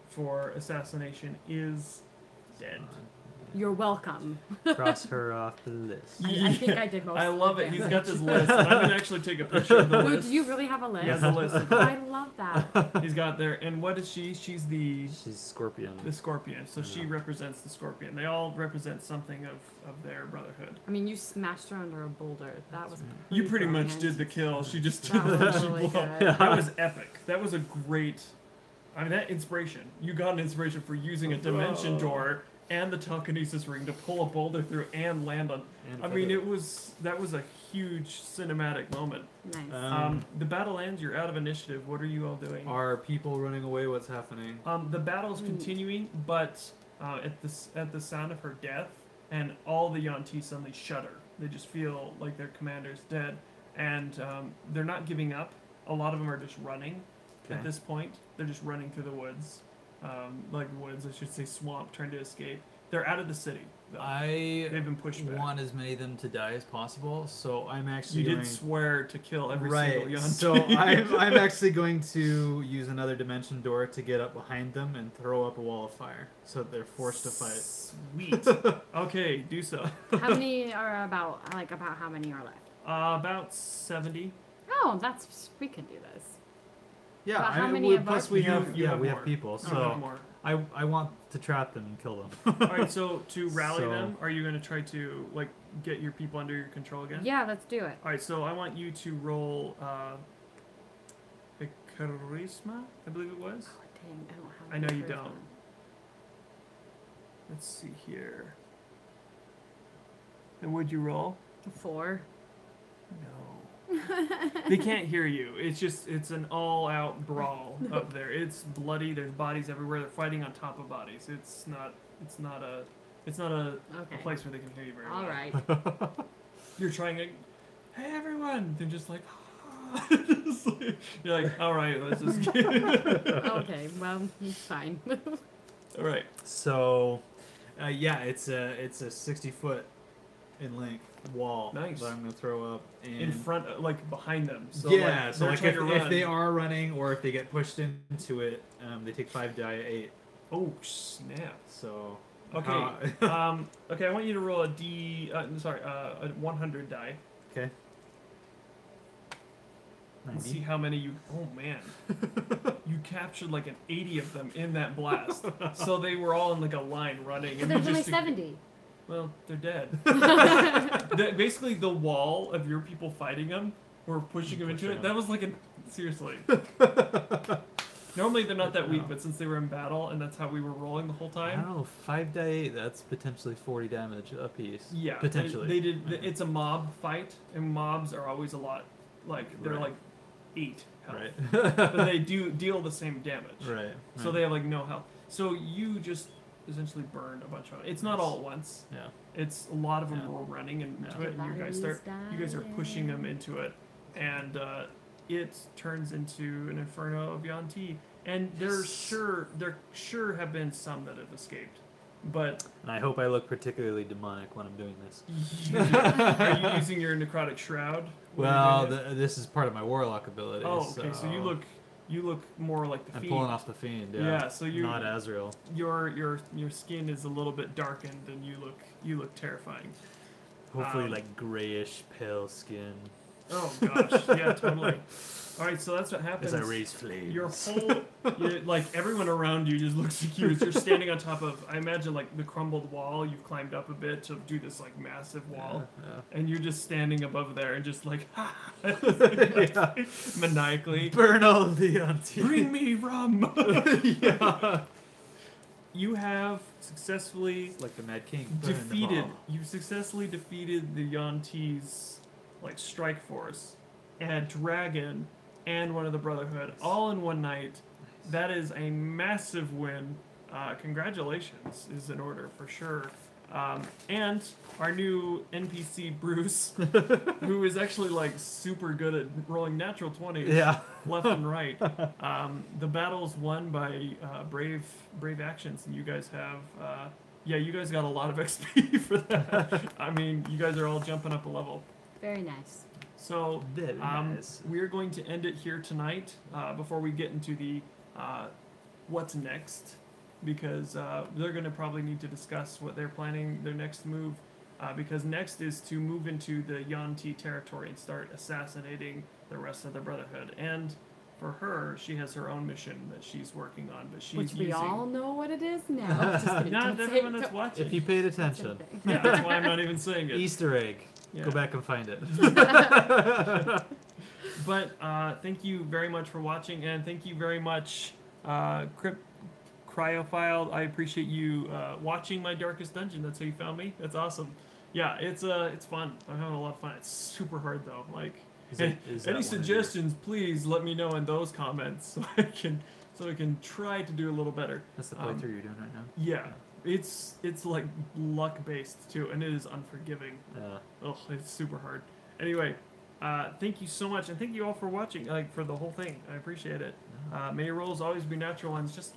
for assassination, is dead. You're welcome. Cross her off the list. I think I did most. I of love the it. He's damage. got this list. And I'm gonna actually take a picture of the Wait, list. do you really have a list? He has a list. Of I love that. He's got there. And what is she? She's the She's Scorpion. scorpion. So she Yeah. represents the scorpion. They all represent something of their brotherhood. I mean, you smashed her under a boulder. That was. You pretty much brilliant. did the kill. She just That did was she really blew up. good. That was epic. That was a great. I mean, that inspiration. You got an inspiration for using a dimension door and the telekinesis ring to pull a boulder through and land on. And I mean, feather. that was a huge cinematic moment. Nice. The battle ends. You're out of initiative. What are you all doing? Are people running away? What's happening? The battle's continuing, but at the sound of her death, and all the Yanti suddenly shudder. They just feel like their commander's dead, and they're not giving up. A lot of them are just running. At Okay. this point, they're just running through the woods, like woods, I should say, swamp, trying to escape. They're out of the city. Though. I They've been pushed back. want as many of them to die as possible, so I'm actually You going... did swear to kill every right. single Yanti. So I'm actually going to use another dimension door to get up behind them and throw up a wall of fire, so that they're forced to fight. Sweet. Okay, do so. How many are about how many are left? About 70. Oh, we can do this. Yeah, But how I many would, of plus us- we You have have yeah we more. have people, You have so more. I want to trap them and kill them. All right, so to rally So- them, are you going to try to like get your people under your control again? Yeah, let's do it. All right, so I want you to roll a charisma, I believe it was. Oh, dang, I don't have. I know the you first don't. one. Let's see here. And would you roll? 4. No. They can't hear you. It's an all-out brawl up there. It's bloody. There's bodies everywhere. They're fighting on top of bodies. It's not a Okay. place where they can hear you very All well. right. You're trying to, hey everyone! They're just like, just like- you're like, all right, let's just get Okay. Well, it's fine. all right. So, yeah, it's a 60-foot in length wall Nice. that I'm gonna throw up and In front, like behind them. So yeah, like, so they're like trying to if run. they are running or if they get pushed into it, they take 5 die 8. Oh snap! So Okay. Okay, I want you to roll a a 100 die. okay. And see 90. how many you. Oh man, you captured like an 80 of them in that blast. So they were all in like a line running. But And there's you only just 70. Well, they're dead. Basically, the wall of your people fighting them were pushing them into it. That was like seriously. Normally they're not that weak, but since they were in battle and that's how we were rolling the whole I time. don't know. 5 die 8. That's potentially 40 damage a piece. Yeah, Potentially. They did. It's a mob fight, and mobs are always a lot. Like they're Right. like 8 health, Right. but they do deal the same damage. Right. So they have like no health. So you just essentially burned a bunch of them. It's not all at once. Yeah. It's a lot of them Yeah. were running into Yeah. it, and you guys are pushing them into it, and it turns into an inferno of Yanti. And there sure have been some that have escaped, but And I hope I look particularly demonic when I'm doing this. are you using your necrotic shroud? when you're Well, doing it? this is part of my warlock ability. Oh, okay. So you look more like the I'm fiend. pulling off the fiend. Yeah. Yeah, so you- not Azrael. Your skin is a little bit darkened, and you look terrifying. Hopefully, Um, like grayish pale skin Oh gosh, yeah, totally. All right, so that's what happens. as I raise flames. Your whole, like everyone around you just looks accused. You're standing on top of, I imagine, like the crumbled wall. You've climbed up a bit to do this like massive wall, Yeah. and you're just standing above there and just like, maniacally. Burn all the auntie. Bring me rum. Yeah. You have successfully like the Mad King. Burn them defeated. all. You've successfully defeated the Yanti's like strike force, and dragon, and one of the Brotherhood all in one night. That is a massive win. Congratulations is in order for sure. And our new NPC Bruce, who is actually like super good at rolling natural 20s Yeah. left and right. The battle's won by brave actions, and you guys have you guys got a lot of XP for that. I mean, you guys are all jumping up a level. Very nice. So Very nice. we're going to end it here tonight before we get into the what's next, because they're going to probably need to discuss what they're planning their next move, because next is to move into the Yanti territory and start assassinating the rest of the Brotherhood. And for her, she has her own mission that she's working on, but she's Which we using. all know what it is now. Just kidding. Not Don't say everyone it. that's watching. If you paid Don't say attention. anything. Yeah, that's why I'm not even saying it. Easter egg. Yeah. Go back and find it. But thank you very much for watching, and thank you very much, Cryophile. I appreciate you watching my Darkest Dungeon. That's how you found me. That's awesome. Yeah, it's fun. I'm having a lot of fun. It's super hard though. Like, Is any that one of suggestions, please let me know in those comments so I can try to do a little better. That's the playthrough you're doing right now. Yeah, it's like luck based too, and it is unforgiving. Yeah. Oh, it's super hard. Anyway, thank you so much, and thank you all for watching, like for the whole thing. I appreciate it. May your rolls always be natural ones, just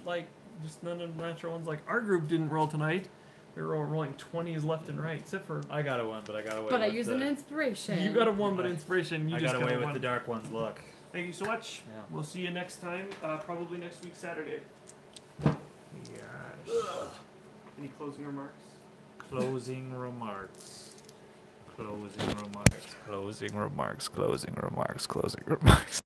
none of the natural ones. Like our group didn't roll tonight. We were all rolling 20s left and right, except for I got a one, but I got away But I with used the, an inspiration. you got a one, but inspiration you I just got away a with one. the dark one's luck. Thank you so much. Yeah. We'll see you next time, probably next week Saturday. Yes. Any closing remarks? Closing remarks. Closing remarks. Closing remarks. Closing remarks. Closing remarks.